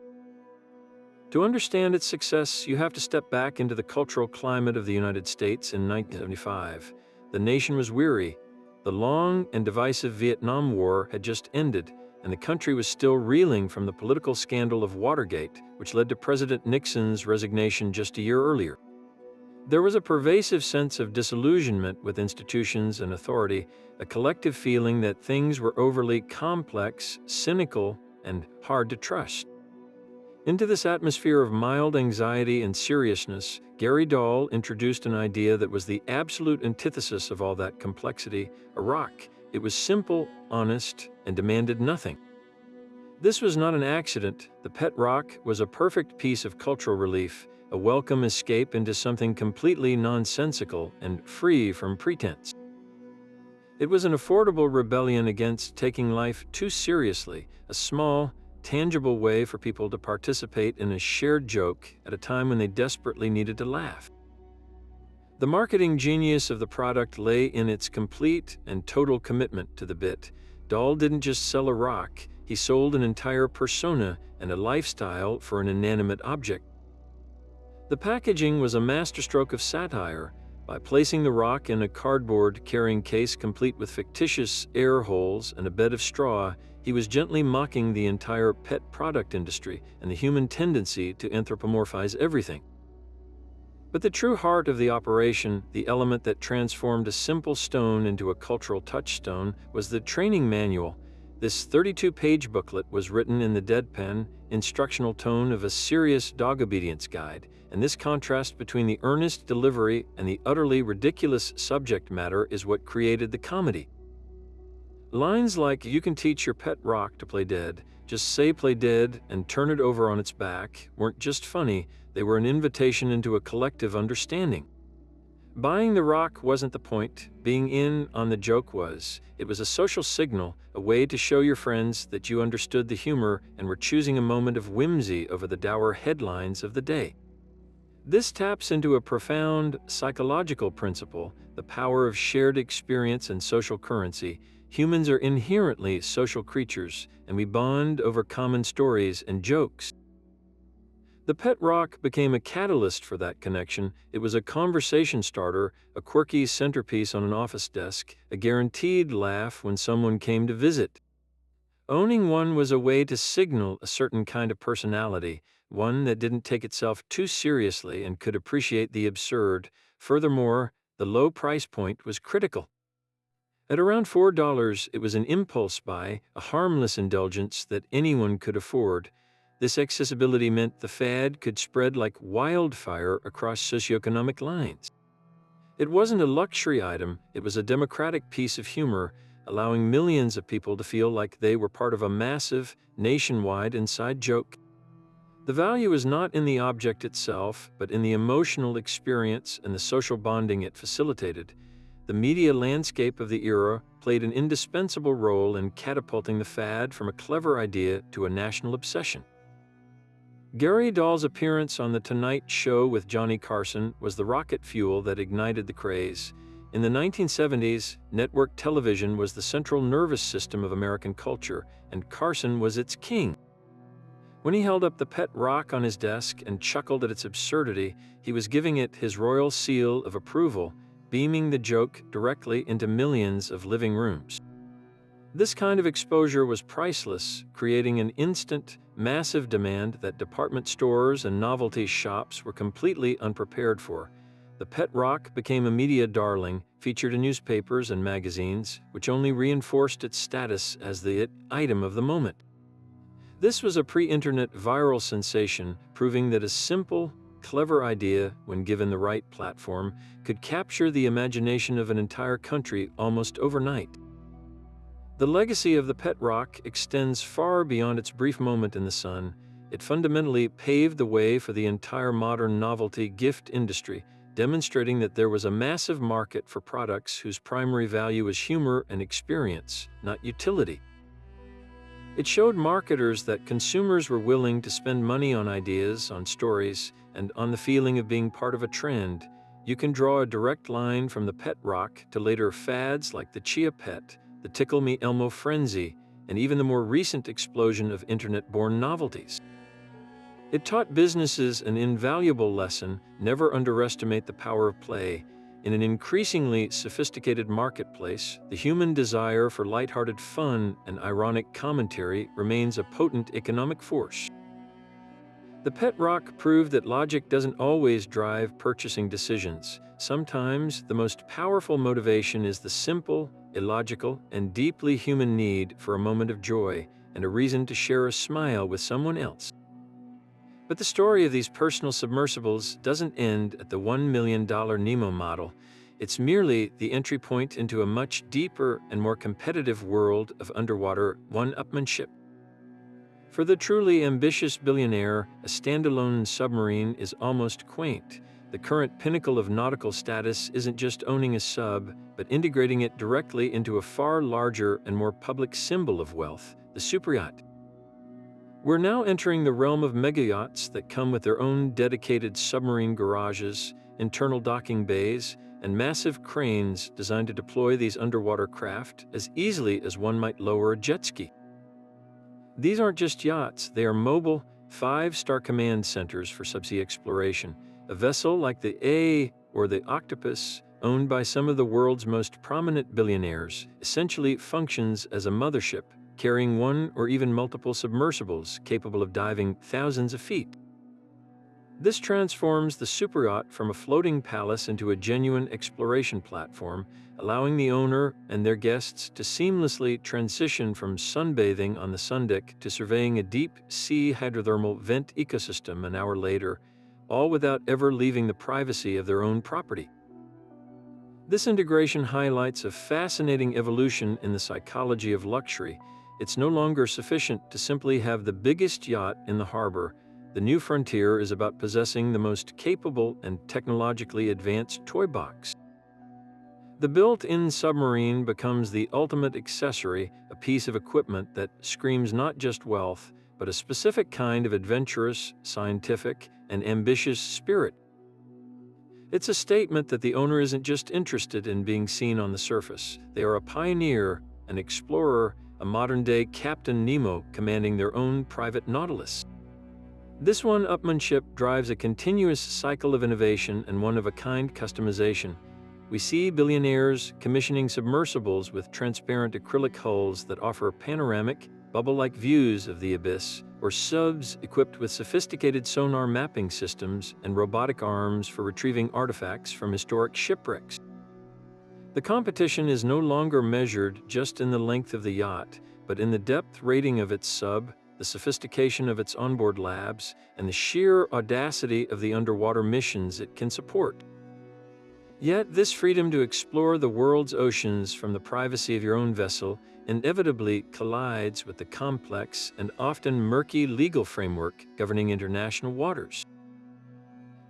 To understand its success, you have to step back into the cultural climate of the United States in 1975. The nation was weary. The long and divisive Vietnam War had just ended, and the country was still reeling from the political scandal of Watergate, which led to President Nixon's resignation just a year earlier. There was a pervasive sense of disillusionment with institutions and authority, a collective feeling that things were overly complex, cynical, and hard to trust. Into this atmosphere of mild anxiety and seriousness, Gary Dahl introduced an idea that was the absolute antithesis of all that complexity: a rock. It was simple, honest, and demanded nothing. This was not an accident. The pet rock was a perfect piece of cultural relief, a welcome escape into something completely nonsensical and free from pretense. It was an affordable rebellion against taking life too seriously, a small, tangible way for people to participate in a shared joke at a time when they desperately needed to laugh. The marketing genius of the product lay in its complete and total commitment to the bit. Dahl didn't just sell a rock, he sold an entire persona and a lifestyle for an inanimate object. The packaging was a masterstroke of satire. By placing the rock in a cardboard carrying case complete with fictitious air holes and a bed of straw, he was gently mocking the entire pet product industry and the human tendency to anthropomorphize everything. But the true heart of the operation, the element that transformed a simple stone into a cultural touchstone, was the training manual. This 32-page booklet was written in the deadpan, instructional tone of a serious dog obedience guide, and this contrast between the earnest delivery and the utterly ridiculous subject matter is what created the comedy. Lines like, "You can teach your pet rock to play dead, just say play dead and turn it over on its back," weren't just funny, they were an invitation into a collective understanding. Buying the rock wasn't the point, being in on the joke was. It was a social signal, a way to show your friends that you understood the humor and were choosing a moment of whimsy over the dour headlines of the day. This taps into a profound psychological principle, the power of shared experience and social currency. Humans are inherently social creatures, and we bond over common stories and jokes. The pet rock became a catalyst for that connection. It was a conversation starter, a quirky centerpiece on an office desk, a guaranteed laugh when someone came to visit. Owning one was a way to signal a certain kind of personality, one that didn't take itself too seriously and could appreciate the absurd. Furthermore, the low price point was critical. At around $4, it was an impulse buy, a harmless indulgence that anyone could afford. This accessibility meant the fad could spread like wildfire across socioeconomic lines. It wasn't a luxury item, it was a democratic piece of humor, allowing millions of people to feel like they were part of a massive, nationwide inside joke. The value is not in the object itself, but in the emotional experience and the social bonding it facilitated. The media landscape of the era played an indispensable role in catapulting the fad from a clever idea to a national obsession. Gary Dahl's appearance on The Tonight Show with Johnny Carson was the rocket fuel that ignited the craze. In the 1970s, network television was the central nervous system of American culture, and Carson was its king. When he held up the pet rock on his desk and chuckled at its absurdity, he was giving it his royal seal of approval, beaming the joke directly into millions of living rooms. This kind of exposure was priceless, creating an instant, massive demand that department stores and novelty shops were completely unprepared for. The pet rock became a media darling, featured in newspapers and magazines, which only reinforced its status as the it item of the moment. This was a pre-internet viral sensation, proving that a simple, clever idea, when given the right platform, could capture the imagination of an entire country almost overnight. The legacy of the pet rock extends far beyond its brief moment in the sun. It fundamentally paved the way for the entire modern novelty gift industry, demonstrating that there was a massive market for products whose primary value is humor and experience, not utility. It showed marketers that consumers were willing to spend money on ideas, on stories, and on the feeling of being part of a trend. You can draw a direct line from the pet rock to later fads like the Chia Pet, the Tickle Me Elmo frenzy, and even the more recent explosion of internet-born novelties. It taught businesses an invaluable lesson: never underestimate the power of play. In an increasingly sophisticated marketplace, the human desire for lighthearted fun and ironic commentary remains a potent economic force. The pet rock proved that logic doesn't always drive purchasing decisions. Sometimes the most powerful motivation is the simple, illogical, and deeply human need for a moment of joy. and a reason to share a smile with someone else. But the story of these personal submersibles doesn't end at the $1 million Nemo model. It's merely the entry point into a much deeper and more competitive world of underwater one-upmanship. For the truly ambitious billionaire, a standalone submarine is almost quaint. The current pinnacle of nautical status isn't just owning a sub, but integrating it directly into a far larger and more public symbol of wealth, the superyacht. We're now entering the realm of megayachts that come with their own dedicated submarine garages, internal docking bays, and massive cranes designed to deploy these underwater craft as easily as one might lower a jet ski. These aren't just yachts, they are mobile, five-star command centers for subsea exploration. A vessel like the A or the Octopus, owned by some of the world's most prominent billionaires, essentially functions as a mothership, carrying one or even multiple submersibles capable of diving thousands of feet. This transforms the superyacht from a floating palace into a genuine exploration platform, allowing the owner and their guests to seamlessly transition from sunbathing on the sun deck to surveying a deep-sea hydrothermal vent ecosystem an hour later, all without ever leaving the privacy of their own property. This integration highlights a fascinating evolution in the psychology of luxury. It's no longer sufficient to simply have the biggest yacht in the harbor. The new frontier is about possessing the most capable and technologically advanced toy box. The built-in submarine becomes the ultimate accessory, a piece of equipment that screams not just wealth, but a specific kind of adventurous, scientific, and ambitious spirit. It's a statement that the owner isn't just interested in being seen on the surface. They are a pioneer, an explorer, a modern-day Captain Nemo commanding their own private Nautilus. This one-upmanship drives a continuous cycle of innovation and one-of-a-kind customization. We see billionaires commissioning submersibles with transparent acrylic hulls that offer panoramic, bubble-like views of the abyss, or subs equipped with sophisticated sonar mapping systems and robotic arms for retrieving artifacts from historic shipwrecks. The competition is no longer measured just in the length of the yacht, but in the depth rating of its sub, the sophistication of its onboard labs, and the sheer audacity of the underwater missions it can support. Yet, this freedom to explore the world's oceans from the privacy of your own vessel inevitably collides with the complex and often murky legal framework governing international waters.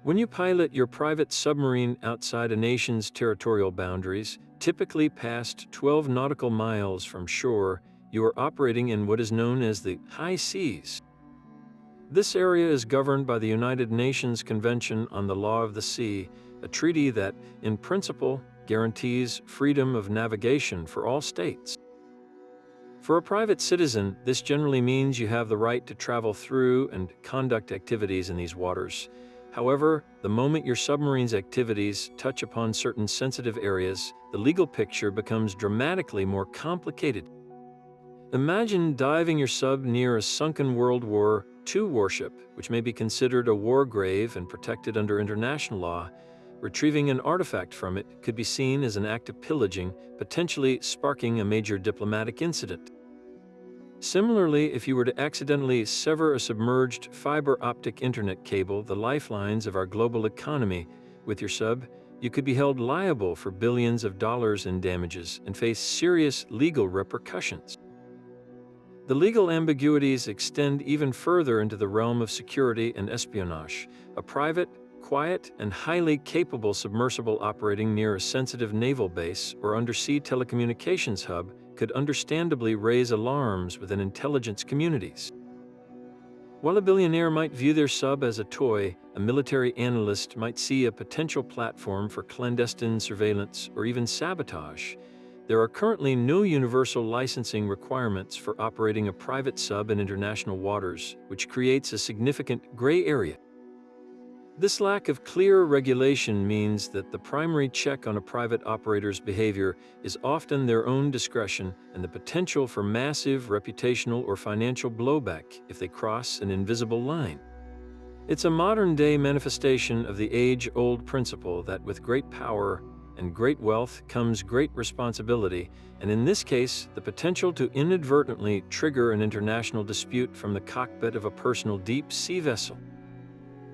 When you pilot your private submarine outside a nation's territorial boundaries, typically past 12 nautical miles from shore, you are operating in what is known as the high seas. This area is governed by the United Nations Convention on the Law of the Sea, a treaty that, in principle, guarantees freedom of navigation for all states. For a private citizen, this generally means you have the right to travel through and conduct activities in these waters. However, the moment your submarine's activities touch upon certain sensitive areas, the legal picture becomes dramatically more complicated. Imagine diving your sub near a sunken World War II warship, which may be considered a war grave and protected under international law. Retrieving an artifact from it could be seen as an act of pillaging, potentially sparking a major diplomatic incident. Similarly, if you were to accidentally sever a submerged fiber optic internet cable, the lifelines of our global economy, with your sub, you could be held liable for billions of dollars in damages and face serious legal repercussions. The legal ambiguities extend even further into the realm of security and espionage. A private, quiet, and highly capable submersible operating near a sensitive naval base or undersea telecommunications hub could understandably raise alarms within intelligence communities. While a billionaire might view their sub as a toy, a military analyst might see a potential platform for clandestine surveillance or even sabotage. There are currently no universal licensing requirements for operating a private sub in international waters, which creates a significant gray area. This lack of clear regulation means that the primary check on a private operator's behavior is often their own discretion and the potential for massive reputational or financial blowback if they cross an invisible line. It's a modern-day manifestation of the age-old principle that with great power and great wealth comes great responsibility, and in this case, the potential to inadvertently trigger an international dispute from the cockpit of a personal deep-sea vessel.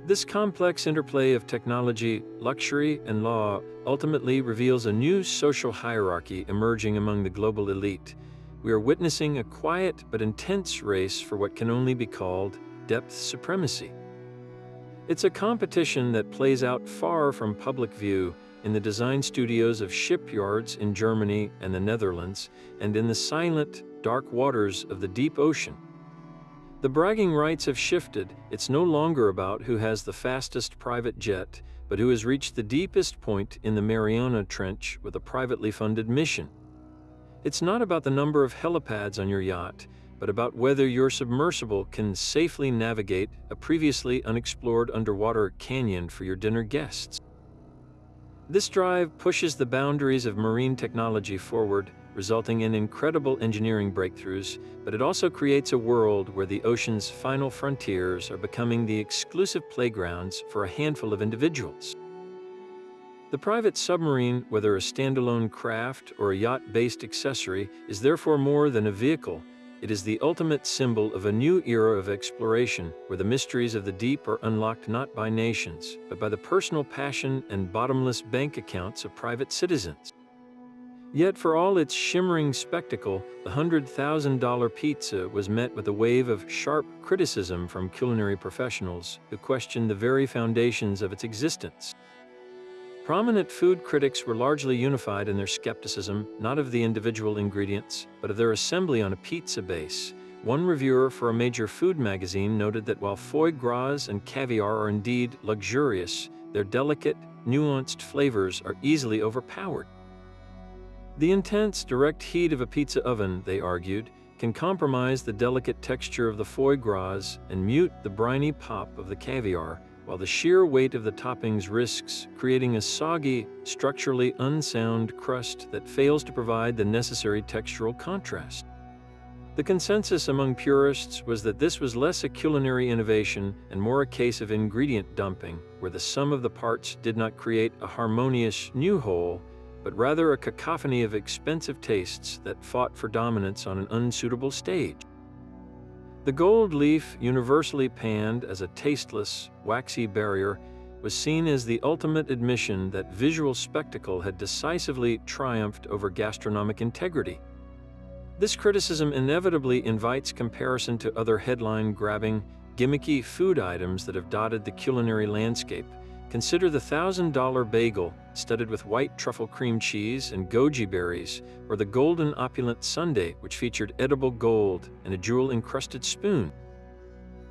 This complex interplay of technology, luxury, and law ultimately reveals a new social hierarchy emerging among the global elite. We are witnessing a quiet but intense race for what can only be called depth supremacy. It's a competition that plays out far from public view in the design studios of shipyards in Germany and the Netherlands, and in the silent, dark waters of the deep ocean. The bragging rights have shifted. It's no longer about who has the fastest private jet, but who has reached the deepest point in the Mariana Trench with a privately funded mission. It's not about the number of helipads on your yacht, but about whether your submersible can safely navigate a previously unexplored underwater canyon for your dinner guests. This drive pushes the boundaries of marine technology forward, resulting in incredible engineering breakthroughs, but it also creates a world where the ocean's final frontiers are becoming the exclusive playgrounds for a handful of individuals. The private submarine, whether a standalone craft or a yacht-based accessory, is therefore more than a vehicle. It is the ultimate symbol of a new era of exploration, where the mysteries of the deep are unlocked not by nations, but by the personal passion and bottomless bank accounts of private citizens. Yet for all its shimmering spectacle, the $100,000 pizza was met with a wave of sharp criticism from culinary professionals who questioned the very foundations of its existence. Prominent food critics were largely unified in their skepticism, not of the individual ingredients, but of their assembly on a pizza base. One reviewer for a major food magazine noted that while foie gras and caviar are indeed luxurious, their delicate, nuanced flavors are easily overpowered. The intense, direct heat of a pizza oven, they argued, can compromise the delicate texture of the foie gras and mute the briny pop of the caviar, while the sheer weight of the toppings risks creating a soggy, structurally unsound crust that fails to provide the necessary textural contrast. The consensus among purists was that this was less a culinary innovation and more a case of ingredient dumping, where the sum of the parts did not create a harmonious new whole, but rather a cacophony of expensive tastes that fought for dominance on an unsuitable stage. The gold leaf, universally panned as a tasteless, waxy barrier, was seen as the ultimate admission that visual spectacle had decisively triumphed over gastronomic integrity. This criticism inevitably invites comparison to other headline-grabbing, gimmicky food items that have dotted the culinary landscape. Consider the $1,000 bagel, studded with white truffle cream cheese and goji berries, or the golden opulent sundae, which featured edible gold and a jewel-encrusted spoon.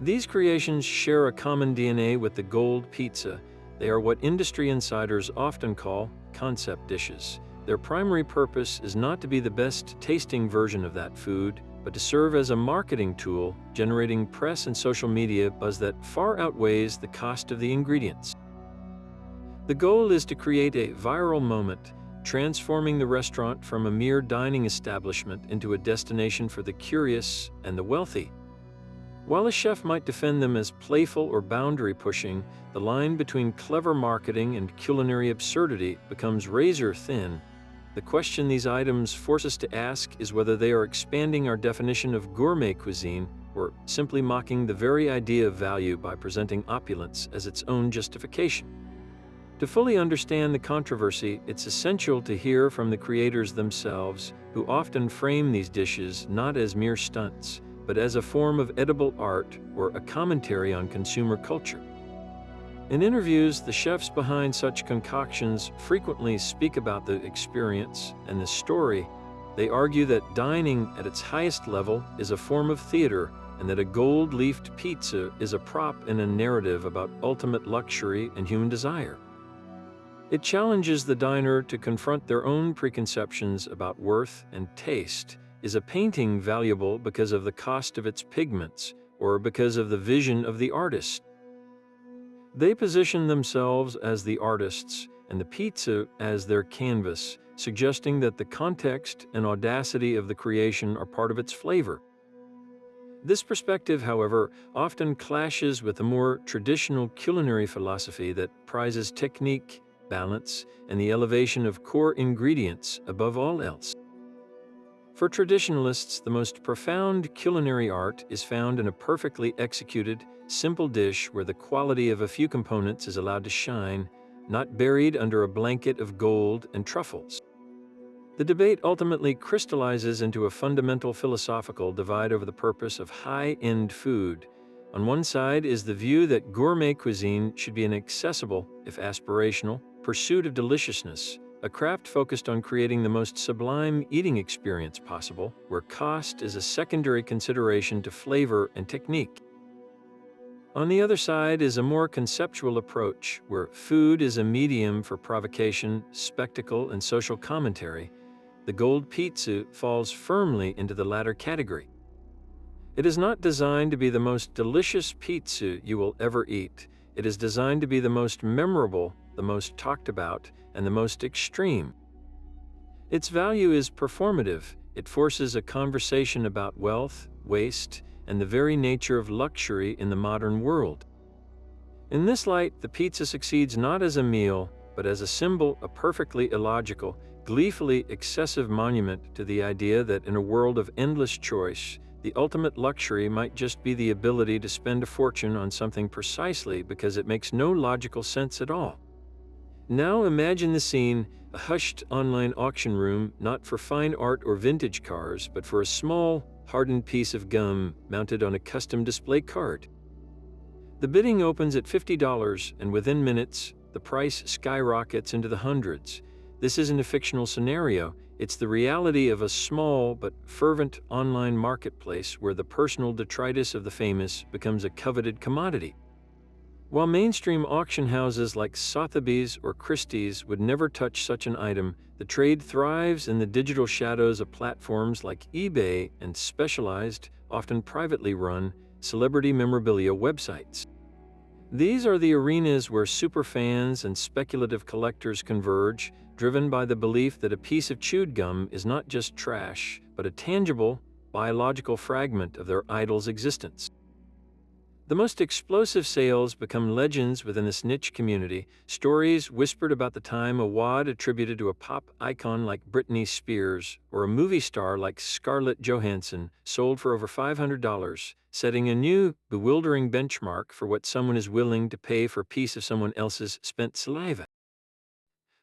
These creations share a common DNA with the gold pizza. They are what industry insiders often call concept dishes. Their primary purpose is not to be the best-tasting version of that food, but to serve as a marketing tool, generating press and social media buzz that far outweighs the cost of the ingredients. The goal is to create a viral moment, transforming the restaurant from a mere dining establishment into a destination for the curious and the wealthy. While a chef might defend them as playful or boundary-pushing, the line between clever marketing and culinary absurdity becomes razor-thin. The question these items force us to ask is whether they are expanding our definition of gourmet cuisine or simply mocking the very idea of value by presenting opulence as its own justification. To fully understand the controversy, it's essential to hear from the creators themselves, who often frame these dishes not as mere stunts, but as a form of edible art or a commentary on consumer culture. In interviews, the chefs behind such concoctions frequently speak about the experience and the story. They argue that dining at its highest level is a form of theater, and that a gold-leafed pizza is a prop in a narrative about ultimate luxury and human desire. It challenges the diner to confront their own preconceptions about worth and taste. Is a painting valuable because of the cost of its pigments, or because of the vision of the artist? They position themselves as the artists, and the pizza as their canvas, suggesting that the context and audacity of the creation are part of its flavor. This perspective, however, often clashes with the more traditional culinary philosophy that prizes technique, balance, and the elevation of core ingredients above all else. For traditionalists, the most profound culinary art is found in a perfectly executed, simple dish where the quality of a few components is allowed to shine, not buried under a blanket of gold and truffles. The debate ultimately crystallizes into a fundamental philosophical divide over the purpose of high-end food. On one side is the view that gourmet cuisine should be an accessible, if aspirational, pursuit of deliciousness, a craft focused on creating the most sublime eating experience possible, where cost is a secondary consideration to flavor and technique. On the other side is a more conceptual approach, where food is a medium for provocation, spectacle, and social commentary. The gold pizza falls firmly into the latter category. It is not designed to be the most delicious pizza you will ever eat. It is designed to be the most memorable, the most talked about, and the most extreme. Its value is performative. It forces a conversation about wealth, waste, and the very nature of luxury in the modern world. In this light, the pizza succeeds not as a meal, but as a symbol, a perfectly illogical, gleefully excessive monument to the idea that in a world of endless choice, the ultimate luxury might just be the ability to spend a fortune on something precisely because it makes no logical sense at all. Now imagine the scene, a hushed online auction room, not for fine art or vintage cars, but for a small, hardened piece of gum mounted on a custom display card. The bidding opens at $50, and within minutes, the price skyrockets into the hundreds. This isn't a fictional scenario, it's the reality of a small but fervent online marketplace where the personal detritus of the famous becomes a coveted commodity. While mainstream auction houses like Sotheby's or Christie's would never touch such an item, the trade thrives in the digital shadows of platforms like eBay and specialized, often privately run, celebrity memorabilia websites. These are the arenas where superfans and speculative collectors converge, driven by the belief that a piece of chewed gum is not just trash, but a tangible, biological fragment of their idol's existence. The most explosive sales become legends within this niche community, stories whispered about the time a wad attributed to a pop icon like Britney Spears or a movie star like Scarlett Johansson sold for over $500, setting a new, bewildering benchmark for what someone is willing to pay for a piece of someone else's spent saliva.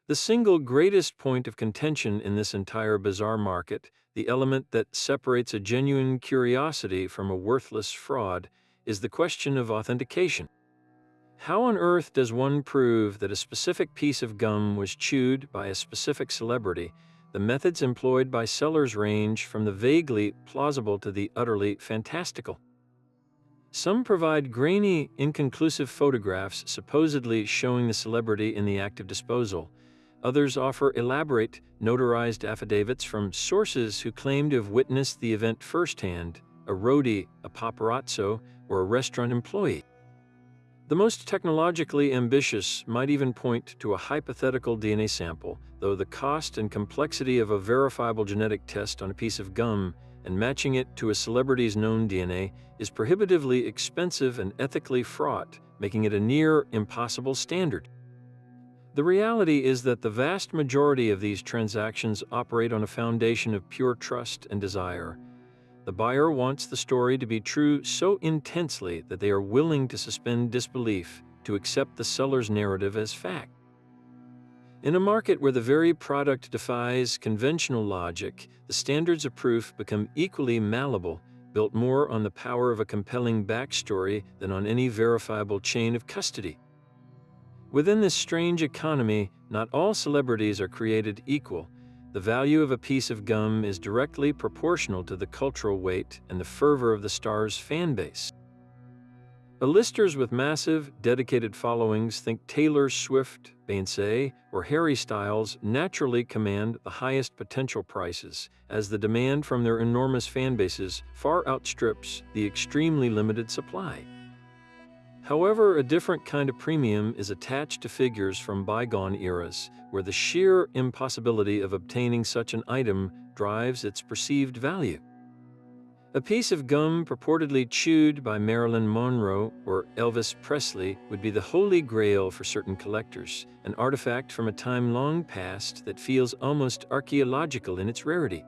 The single greatest point of contention in this entire bizarre market, the element that separates a genuine curiosity from a worthless fraud, is the question of authentication. How on earth does one prove that a specific piece of gum was chewed by a specific celebrity? The methods employed by sellers range from the vaguely plausible to the utterly fantastical. Some provide grainy, inconclusive photographs supposedly showing the celebrity in the act of disposal. Others offer elaborate, notarized affidavits from sources who claim to have witnessed the event firsthand, a roadie, a paparazzo, or a restaurant employee. The most technologically ambitious might even point to a hypothetical DNA sample, though the cost and complexity of a verifiable genetic test on a piece of gum and matching it to a celebrity's known DNA is prohibitively expensive and ethically fraught, making it a near impossible standard. The reality is that the vast majority of these transactions operate on a foundation of pure trust and desire. The buyer wants the story to be true so intensely that they are willing to suspend disbelief, to accept the seller's narrative as fact. In a market where the very product defies conventional logic, the standards of proof become equally malleable, built more on the power of a compelling backstory than on any verifiable chain of custody. Within this strange economy, not all celebrities are created equal. The value of a piece of gum is directly proportional to the cultural weight and the fervor of the star's fan base. A-listers with massive, dedicated followings, think Taylor Swift, Beyoncé, or Harry Styles, naturally command the highest potential prices, as the demand from their enormous fan bases far outstrips the extremely limited supply. However, a different kind of premium is attached to figures from bygone eras, where the sheer impossibility of obtaining such an item drives its perceived value. A piece of gum purportedly chewed by Marilyn Monroe or Elvis Presley would be the holy grail for certain collectors, an artifact from a time long past that feels almost archaeological in its rarity.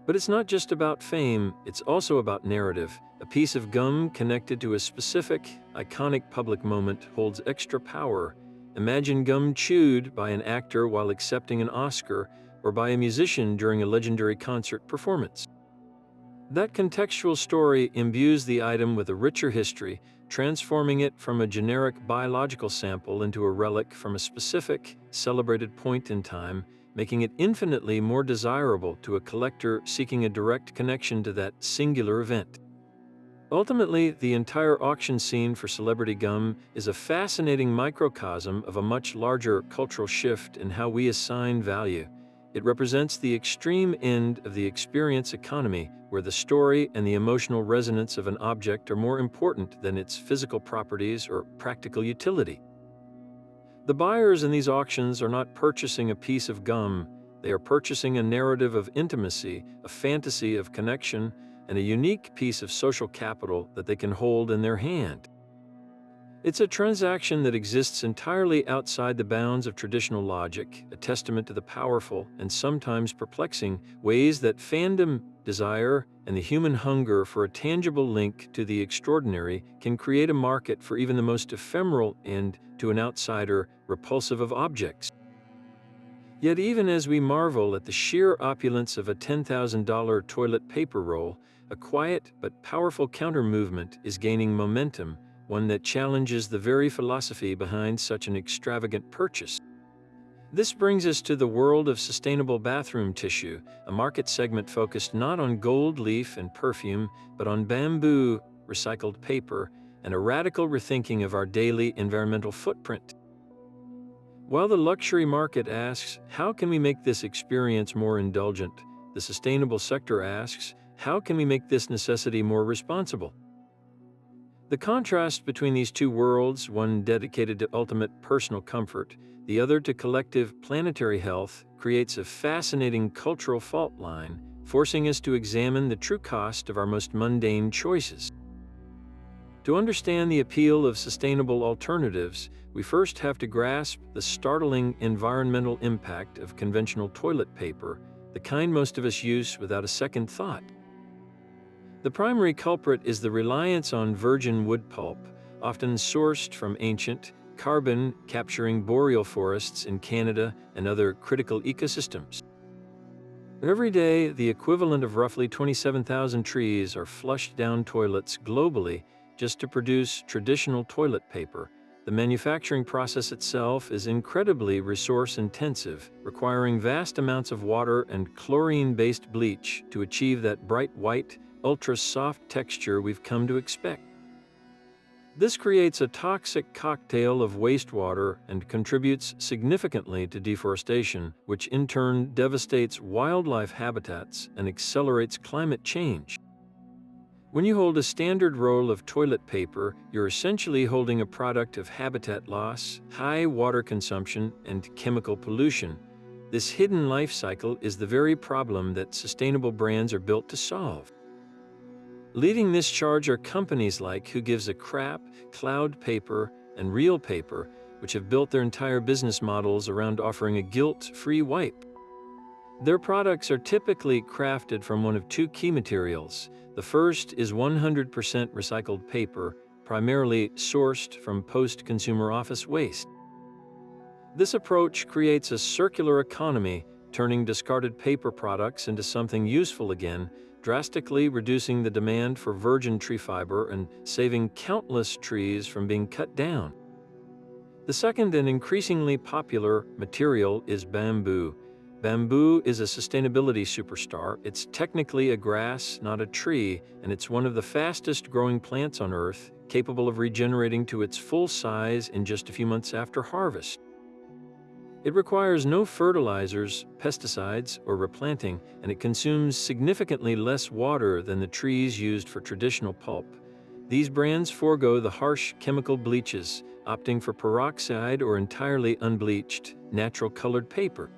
But it's not just about fame, it's also about narrative. A piece of gum connected to a specific, iconic public moment holds extra power. Imagine gum chewed by an actor while accepting an Oscar, or by a musician during a legendary concert performance. That contextual story imbues the item with a richer history, transforming it from a generic biological sample into a relic from a specific, celebrated point in time, making it infinitely more desirable to a collector seeking a direct connection to that singular event. Ultimately, the entire auction scene for celebrity gum is a fascinating microcosm of a much larger cultural shift in how we assign value. It represents the extreme end of the experience economy, where the story and the emotional resonance of an object are more important than its physical properties or practical utility. The buyers in these auctions are not purchasing a piece of gum, they are purchasing a narrative of intimacy, a fantasy of connection, and a unique piece of social capital that they can hold in their hand. It's a transaction that exists entirely outside the bounds of traditional logic, a testament to the powerful and sometimes perplexing ways that fandom, desire, and the human hunger for a tangible link to the extraordinary can create a market for even the most ephemeral and, to an outsider, repulsive of objects. Yet even as we marvel at the sheer opulence of a $10,000 toilet paper roll, a quiet but powerful counter-movement is gaining momentum, one that challenges the very philosophy behind such an extravagant purchase. This brings us to the world of sustainable bathroom tissue, a market segment focused not on gold leaf and perfume, but on bamboo, recycled paper, and a radical rethinking of our daily environmental footprint. While the luxury market asks, how can we make this experience more indulgent? The sustainable sector asks, how can we make this necessity more responsible? The contrast between these two worlds, one dedicated to ultimate personal comfort, the other to collective planetary health, creates a fascinating cultural fault line, forcing us to examine the true cost of our most mundane choices. To understand the appeal of sustainable alternatives, we first have to grasp the startling environmental impact of conventional toilet paper, the kind most of us use without a second thought. The primary culprit is the reliance on virgin wood pulp, often sourced from ancient, carbon-capturing boreal forests in Canada and other critical ecosystems. Every day, the equivalent of roughly 27,000 trees are flushed down toilets globally just to produce traditional toilet paper. The manufacturing process itself is incredibly resource-intensive, requiring vast amounts of water and chlorine-based bleach to achieve that bright white, ultra-soft texture we've come to expect. This creates a toxic cocktail of wastewater and contributes significantly to deforestation, which in turn devastates wildlife habitats and accelerates climate change. When you hold a standard roll of toilet paper, you're essentially holding a product of habitat loss, high water consumption, and chemical pollution. This hidden life cycle is the very problem that sustainable brands are built to solve. Leading this charge are companies like Who Gives a Crap, Cloud Paper, and Real Paper, which have built their entire business models around offering a guilt-free wipe. Their products are typically crafted from one of two key materials. The first is 100% recycled paper, primarily sourced from post-consumer office waste. This approach creates a circular economy, turning discarded paper products into something useful again, drastically reducing the demand for virgin tree fiber and saving countless trees from being cut down. The second and increasingly popular material is bamboo. Bamboo is a sustainability superstar. It's technically a grass, not a tree, and it's one of the fastest growing plants on Earth, capable of regenerating to its full size in just a few months after harvest. It requires no fertilizers, pesticides, or replanting, and it consumes significantly less water than the trees used for traditional pulp. These brands forego the harsh chemical bleaches, opting for peroxide or entirely unbleached, natural-colored paper.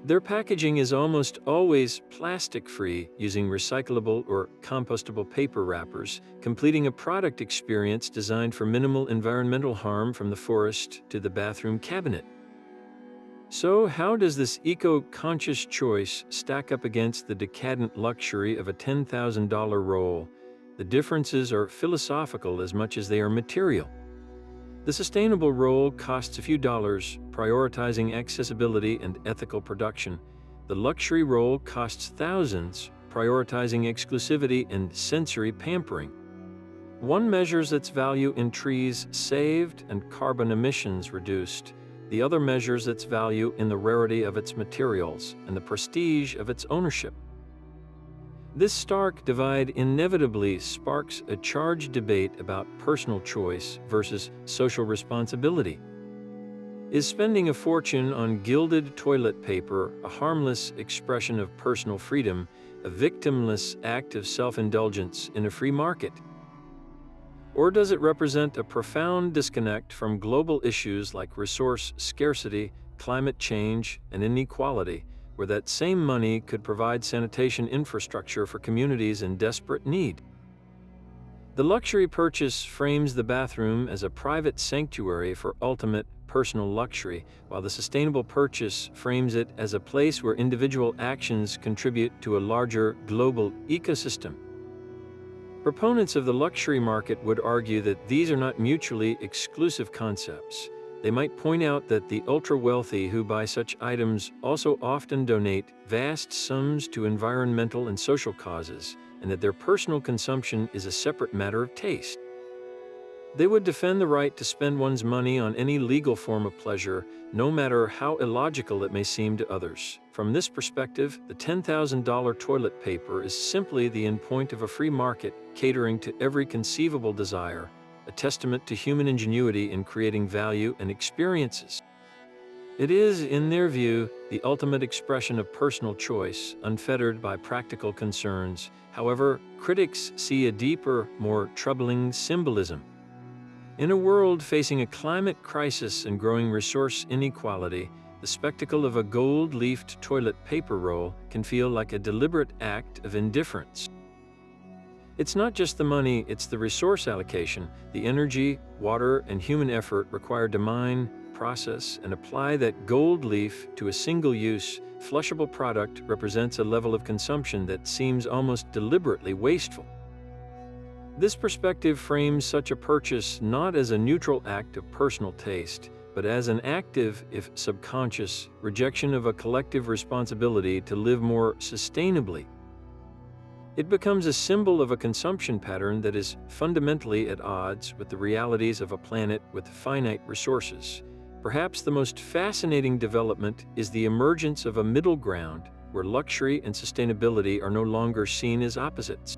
Their packaging is almost always plastic-free, using recyclable or compostable paper wrappers, completing a product experience designed for minimal environmental harm from the forest to the bathroom cabinet. So, how does this eco-conscious choice stack up against the decadent luxury of a $10,000 roll? The differences are philosophical as much as they are material. The sustainable roll costs a few dollars, prioritizing accessibility and ethical production. The luxury roll costs thousands, prioritizing exclusivity and sensory pampering. One measures its value in trees saved and carbon emissions reduced. The other measures its value in the rarity of its materials and the prestige of its ownership. This stark divide inevitably sparks a charged debate about personal choice versus social responsibility. Is spending a fortune on gilded toilet paper a harmless expression of personal freedom, a victimless act of self-indulgence in a free market? Or does it represent a profound disconnect from global issues like resource scarcity, climate change, and inequality, where that same money could provide sanitation infrastructure for communities in desperate need? The luxury purchase frames the bathroom as a private sanctuary for ultimate personal luxury, while the sustainable purchase frames it as a place where individual actions contribute to a larger global ecosystem. Proponents of the luxury market would argue that these are not mutually exclusive concepts. They might point out that the ultra-wealthy who buy such items also often donate vast sums to environmental and social causes, and that their personal consumption is a separate matter of taste. They would defend the right to spend one's money on any legal form of pleasure, no matter how illogical it may seem to others. From this perspective, the $10,000 toilet paper is simply the endpoint of a free market catering to every conceivable desire, a testament to human ingenuity in creating value and experiences. It is, in their view, the ultimate expression of personal choice, unfettered by practical concerns. However, critics see a deeper, more troubling symbolism. In a world facing a climate crisis and growing resource inequality, the spectacle of a gold-leafed toilet paper roll can feel like a deliberate act of indifference. It's not just the money, it's the resource allocation, the energy, water, and human effort required to mine, process, and apply that gold leaf to a single-use, flushable product represents a level of consumption that seems almost deliberately wasteful. This perspective frames such a purchase not as a neutral act of personal taste, but as an active, if subconscious, rejection of a collective responsibility to live more sustainably. It becomes a symbol of a consumption pattern that is fundamentally at odds with the realities of a planet with finite resources. Perhaps the most fascinating development is the emergence of a middle ground where luxury and sustainability are no longer seen as opposites.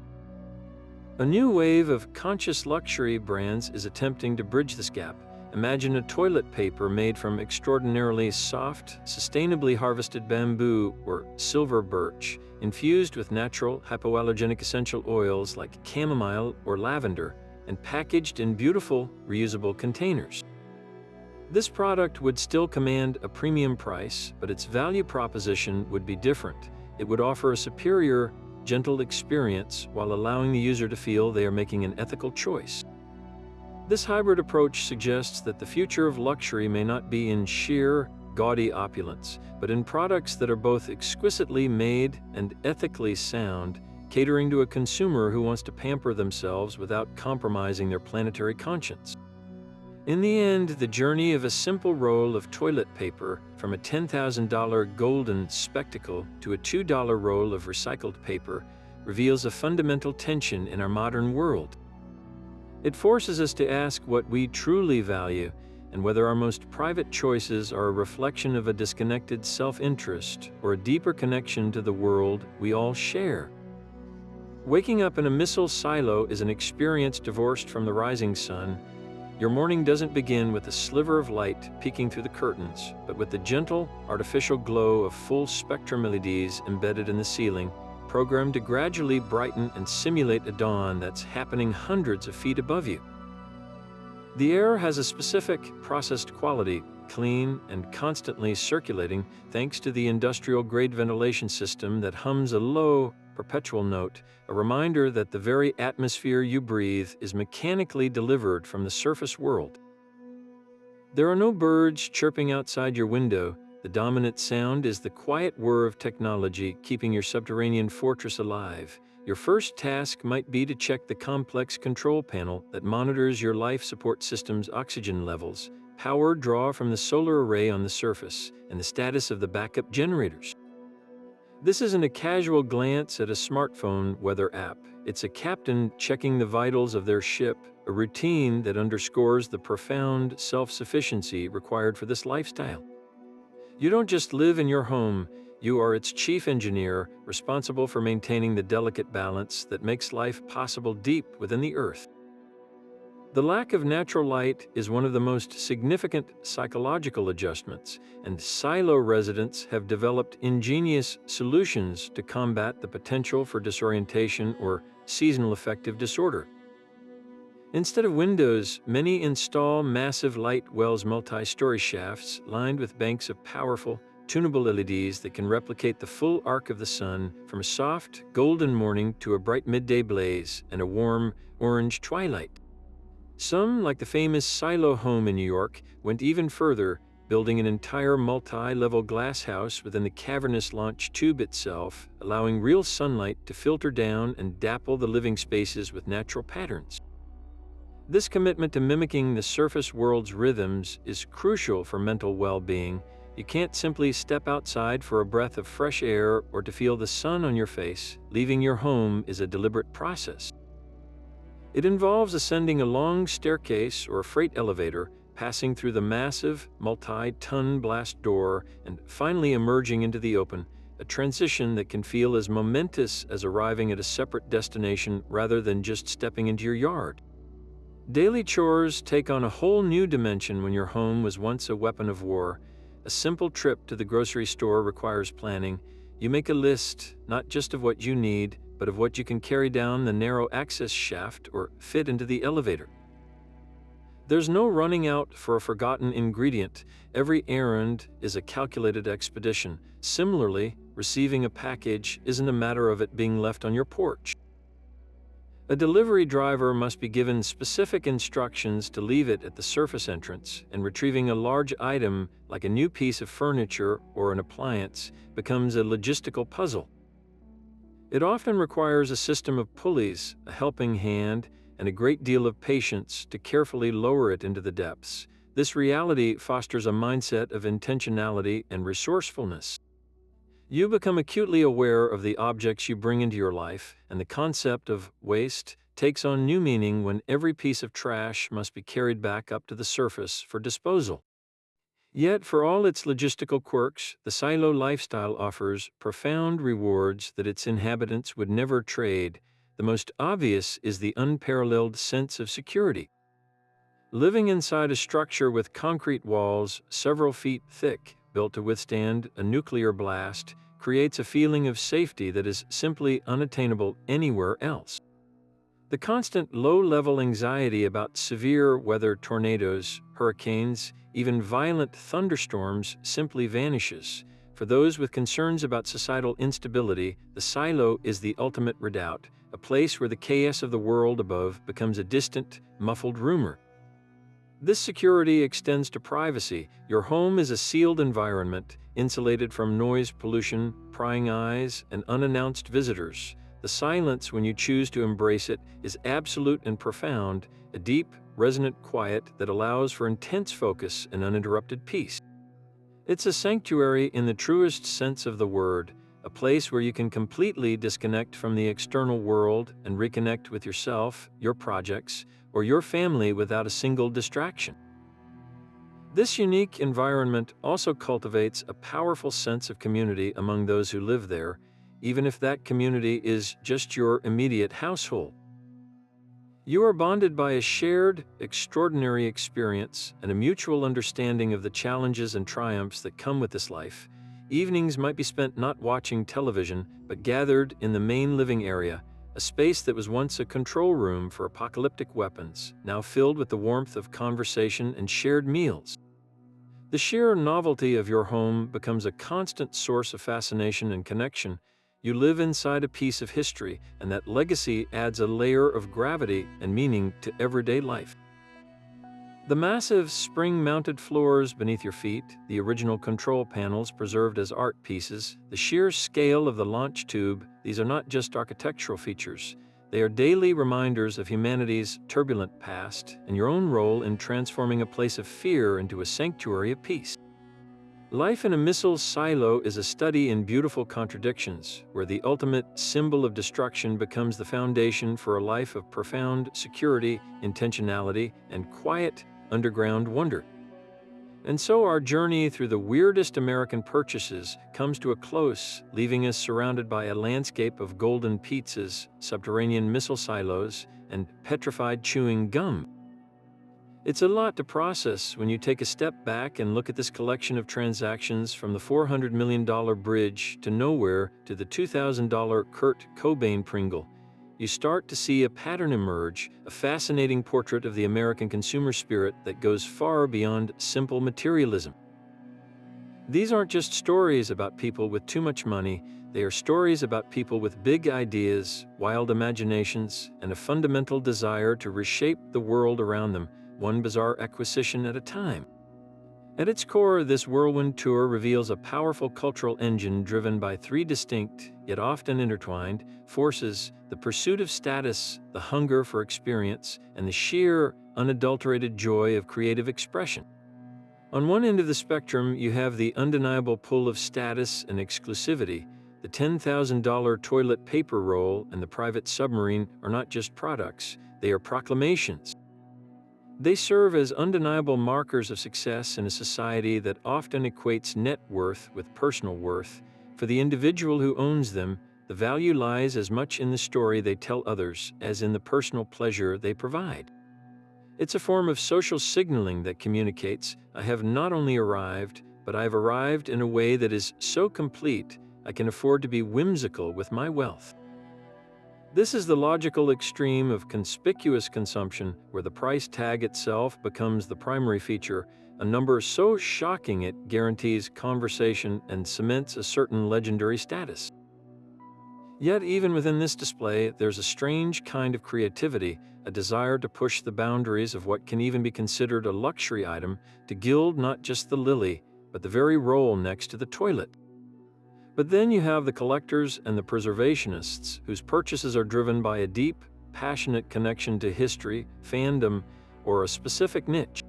A new wave of conscious luxury brands is attempting to bridge this gap. Imagine a toilet paper made from extraordinarily soft, sustainably harvested bamboo or silver birch, infused with natural hypoallergenic essential oils like chamomile or lavender, and packaged in beautiful, reusable containers. This product would still command a premium price, but its value proposition would be different. It would offer a superior, gentle experience while allowing the user to feel they are making an ethical choice. This hybrid approach suggests that the future of luxury may not be in sheer, gaudy opulence, but in products that are both exquisitely made and ethically sound, catering to a consumer who wants to pamper themselves without compromising their planetary conscience. In the end, the journey of a simple roll of toilet paper from a $10,000 golden spectacle to a $2 roll of recycled paper reveals a fundamental tension in our modern world. It forces us to ask what we truly value and whether our most private choices are a reflection of a disconnected self-interest or a deeper connection to the world we all share. Waking up in a missile silo is an experience divorced from the rising sun. Your morning doesn't begin with a sliver of light peeking through the curtains, but with the gentle, artificial glow of full-spectrum LEDs embedded in the ceiling, programmed to gradually brighten and simulate a dawn that's happening hundreds of feet above you. The air has a specific, processed quality, clean, and constantly circulating thanks to the industrial-grade ventilation system that hums a low, perpetual note, a reminder that the very atmosphere you breathe is mechanically delivered from the surface world. There are no birds chirping outside your window. The dominant sound is the quiet whir of technology keeping your subterranean fortress alive. Your first task might be to check the complex control panel that monitors your life support system's oxygen levels, power draw from the solar array on the surface, and the status of the backup generators. This isn't a casual glance at a smartphone weather app. It's a captain checking the vitals of their ship, a routine that underscores the profound self-sufficiency required for this lifestyle. You don't just live in your home, you are its chief engineer, responsible for maintaining the delicate balance that makes life possible deep within the earth. The lack of natural light is one of the most significant psychological adjustments, and silo residents have developed ingenious solutions to combat the potential for disorientation or seasonal affective disorder. Instead of windows, many install massive light wells multi-story shafts lined with banks of powerful, tunable LEDs that can replicate the full arc of the sun, from a soft, golden morning to a bright midday blaze and a warm, orange twilight. Some, like the famous Silo home in New York, went even further, building an entire multi-level glass house within the cavernous launch tube itself, allowing real sunlight to filter down and dapple the living spaces with natural patterns. This commitment to mimicking the surface world's rhythms is crucial for mental well-being. You can't simply step outside for a breath of fresh air or to feel the sun on your face. Leaving your home is a deliberate process. It involves ascending a long staircase or a freight elevator, passing through the massive, multi-ton blast door, and finally emerging into the open, a transition that can feel as momentous as arriving at a separate destination rather than just stepping into your yard. Daily chores take on a whole new dimension when your home was once a weapon of war. A simple trip to the grocery store requires planning. You make a list, not just of what you need, but of what you can carry down the narrow access shaft or fit into the elevator. There's no running out for a forgotten ingredient. Every errand is a calculated expedition. Similarly, receiving a package isn't a matter of it being left on your porch. A delivery driver must be given specific instructions to leave it at the surface entrance, and retrieving a large item like a new piece of furniture or an appliance becomes a logistical puzzle. It often requires a system of pulleys, a helping hand, and a great deal of patience to carefully lower it into the depths. This reality fosters a mindset of intentionality and resourcefulness. You become acutely aware of the objects you bring into your life, and the concept of waste takes on new meaning when every piece of trash must be carried back up to the surface for disposal. Yet, for all its logistical quirks, the silo lifestyle offers profound rewards that its inhabitants would never trade. The most obvious is the unparalleled sense of security. Living inside a structure with concrete walls several feet thick, built to withstand a nuclear blast, creates a feeling of safety that is simply unattainable anywhere else. The constant low-level anxiety about severe weather, tornadoes, hurricanes, even violent thunderstorms simply vanishes. For those with concerns about societal instability, the silo is the ultimate redoubt, a place where the chaos of the world above becomes a distant, muffled rumor. This security extends to privacy. Your home is a sealed environment, insulated from noise pollution, prying eyes, and unannounced visitors. The silence, when you choose to embrace it, is absolute and profound, a deep, resonant quiet that allows for intense focus and uninterrupted peace. It's a sanctuary in the truest sense of the word, a place where you can completely disconnect from the external world and reconnect with yourself, your projects, or your family without a single distraction. This unique environment also cultivates a powerful sense of community among those who live there, even if that community is just your immediate household. You are bonded by a shared, extraordinary experience and a mutual understanding of the challenges and triumphs that come with this life. Evenings might be spent not watching television, but gathered in the main living area, a space that was once a control room for apocalyptic weapons, now filled with the warmth of conversation and shared meals. The sheer novelty of your home becomes a constant source of fascination and connection. You live inside a piece of history, and that legacy adds a layer of gravity and meaning to everyday life. The massive spring-mounted floors beneath your feet, the original control panels preserved as art pieces, the sheer scale of the launch tube, these are not just architectural features. They are daily reminders of humanity's turbulent past and your own role in transforming a place of fear into a sanctuary of peace. Life in a missile silo is a study in beautiful contradictions, where the ultimate symbol of destruction becomes the foundation for a life of profound security, intentionality, and quiet, underground wonder. And so our journey through the weirdest American purchases comes to a close, leaving us surrounded by a landscape of golden pizzas, subterranean missile silos, and petrified chewing gum. It's a lot to process when you take a step back and look at this collection of transactions, from the $400 million bridge to nowhere to the $2,000 Kurt Cobain Pringle. You start to see a pattern emerge, a fascinating portrait of the American consumer spirit that goes far beyond simple materialism. These aren't just stories about people with too much money, they are stories about people with big ideas, wild imaginations, and a fundamental desire to reshape the world around them, one bizarre acquisition at a time. At its core, this whirlwind tour reveals a powerful cultural engine driven by three distinct, yet often intertwined, forces: the pursuit of status, the hunger for experience, and the sheer, unadulterated joy of creative expression. On one end of the spectrum, you have the undeniable pull of status and exclusivity. The $10,000 toilet paper roll and the private submarine are not just products, they are proclamations. They serve as undeniable markers of success in a society that often equates net worth with personal worth. For the individual who owns them, the value lies as much in the story they tell others as in the personal pleasure they provide. It's a form of social signaling that communicates, I have not only arrived, but I've arrived in a way that is so complete, I can afford to be whimsical with my wealth. This is the logical extreme of conspicuous consumption, where the price tag itself becomes the primary feature, a number so shocking it guarantees conversation and cements a certain legendary status. Yet even within this display, there's a strange kind of creativity, a desire to push the boundaries of what can even be considered a luxury item, to gild not just the lily, but the very roll next to the toilet. But then you have the collectors and the preservationists, whose purchases are driven by a deep, passionate connection to history, fandom, or a specific niche.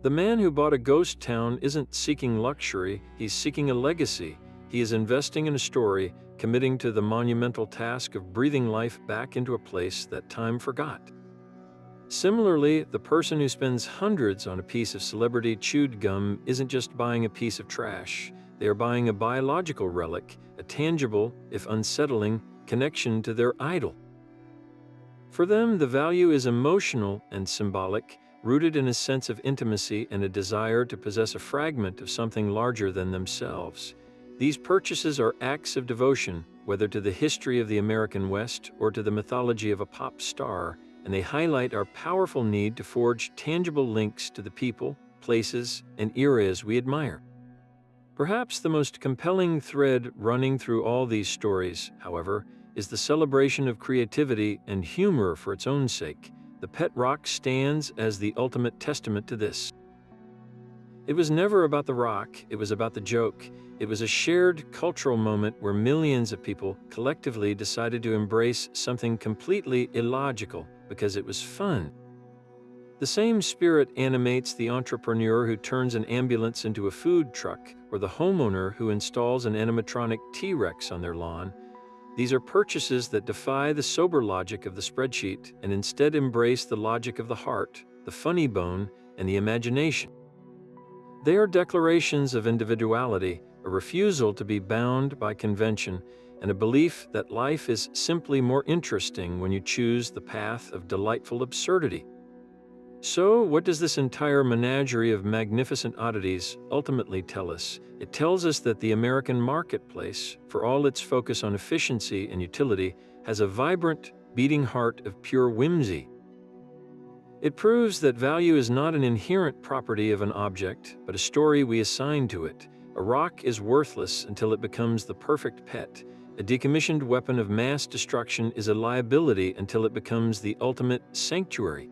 The man who bought a ghost town isn't seeking luxury, he's seeking a legacy. He is investing in a story, committing to the monumental task of breathing life back into a place that time forgot. Similarly, the person who spends hundreds on a piece of celebrity chewed gum isn't just buying a piece of trash. They are buying a biological relic, a tangible, if unsettling, connection to their idol. For them, the value is emotional and symbolic, rooted in a sense of intimacy and a desire to possess a fragment of something larger than themselves. These purchases are acts of devotion, whether to the history of the American West or to the mythology of a pop star, and they highlight our powerful need to forge tangible links to the people, places, and eras we admire. Perhaps the most compelling thread running through all these stories, however, is the celebration of creativity and humor for its own sake. The pet rock stands as the ultimate testament to this. It was never about the rock, it was about the joke. It was a shared cultural moment where millions of people collectively decided to embrace something completely illogical because it was fun. The same spirit animates the entrepreneur who turns an ambulance into a food truck, or the homeowner who installs an animatronic T-Rex on their lawn. These are purchases that defy the sober logic of the spreadsheet and instead embrace the logic of the heart, the funny bone, and the imagination. They are declarations of individuality, a refusal to be bound by convention, and a belief that life is simply more interesting when you choose the path of delightful absurdity. So, what does this entire menagerie of magnificent oddities ultimately tell us? It tells us that the American marketplace, for all its focus on efficiency and utility, has a vibrant, beating heart of pure whimsy. It proves that value is not an inherent property of an object, but a story we assign to it. A rock is worthless until it becomes the perfect pet. A decommissioned weapon of mass destruction is a liability until it becomes the ultimate sanctuary.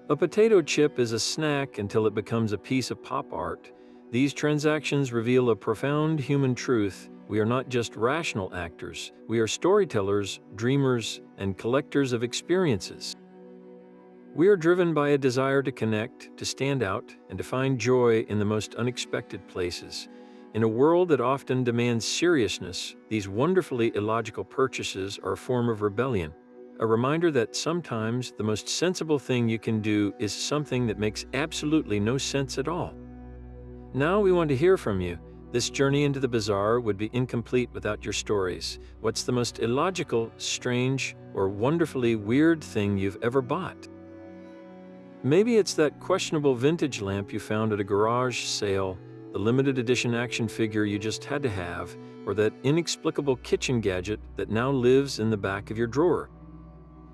A potato chip is a snack until it becomes a piece of pop art. These transactions reveal a profound human truth. We are not just rational actors, we are storytellers, dreamers, and collectors of experiences. We are driven by a desire to connect, to stand out, and to find joy in the most unexpected places. In a world that often demands seriousness, these wonderfully illogical purchases are a form of rebellion. A reminder that sometimes the most sensible thing you can do is something that makes absolutely no sense at all. Now we want to hear from you. This journey into the bizarre would be incomplete without your stories. What's the most illogical, strange, or wonderfully weird thing you've ever bought? Maybe it's that questionable vintage lamp you found at a garage sale, the limited edition action figure you just had to have, or that inexplicable kitchen gadget that now lives in the back of your drawer.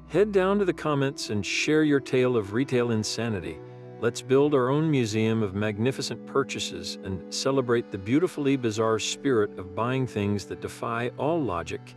Head down to the comments and share your tale of retail insanity. Let's build our own museum of magnificent purchases and celebrate the beautifully bizarre spirit of buying things that defy all logic.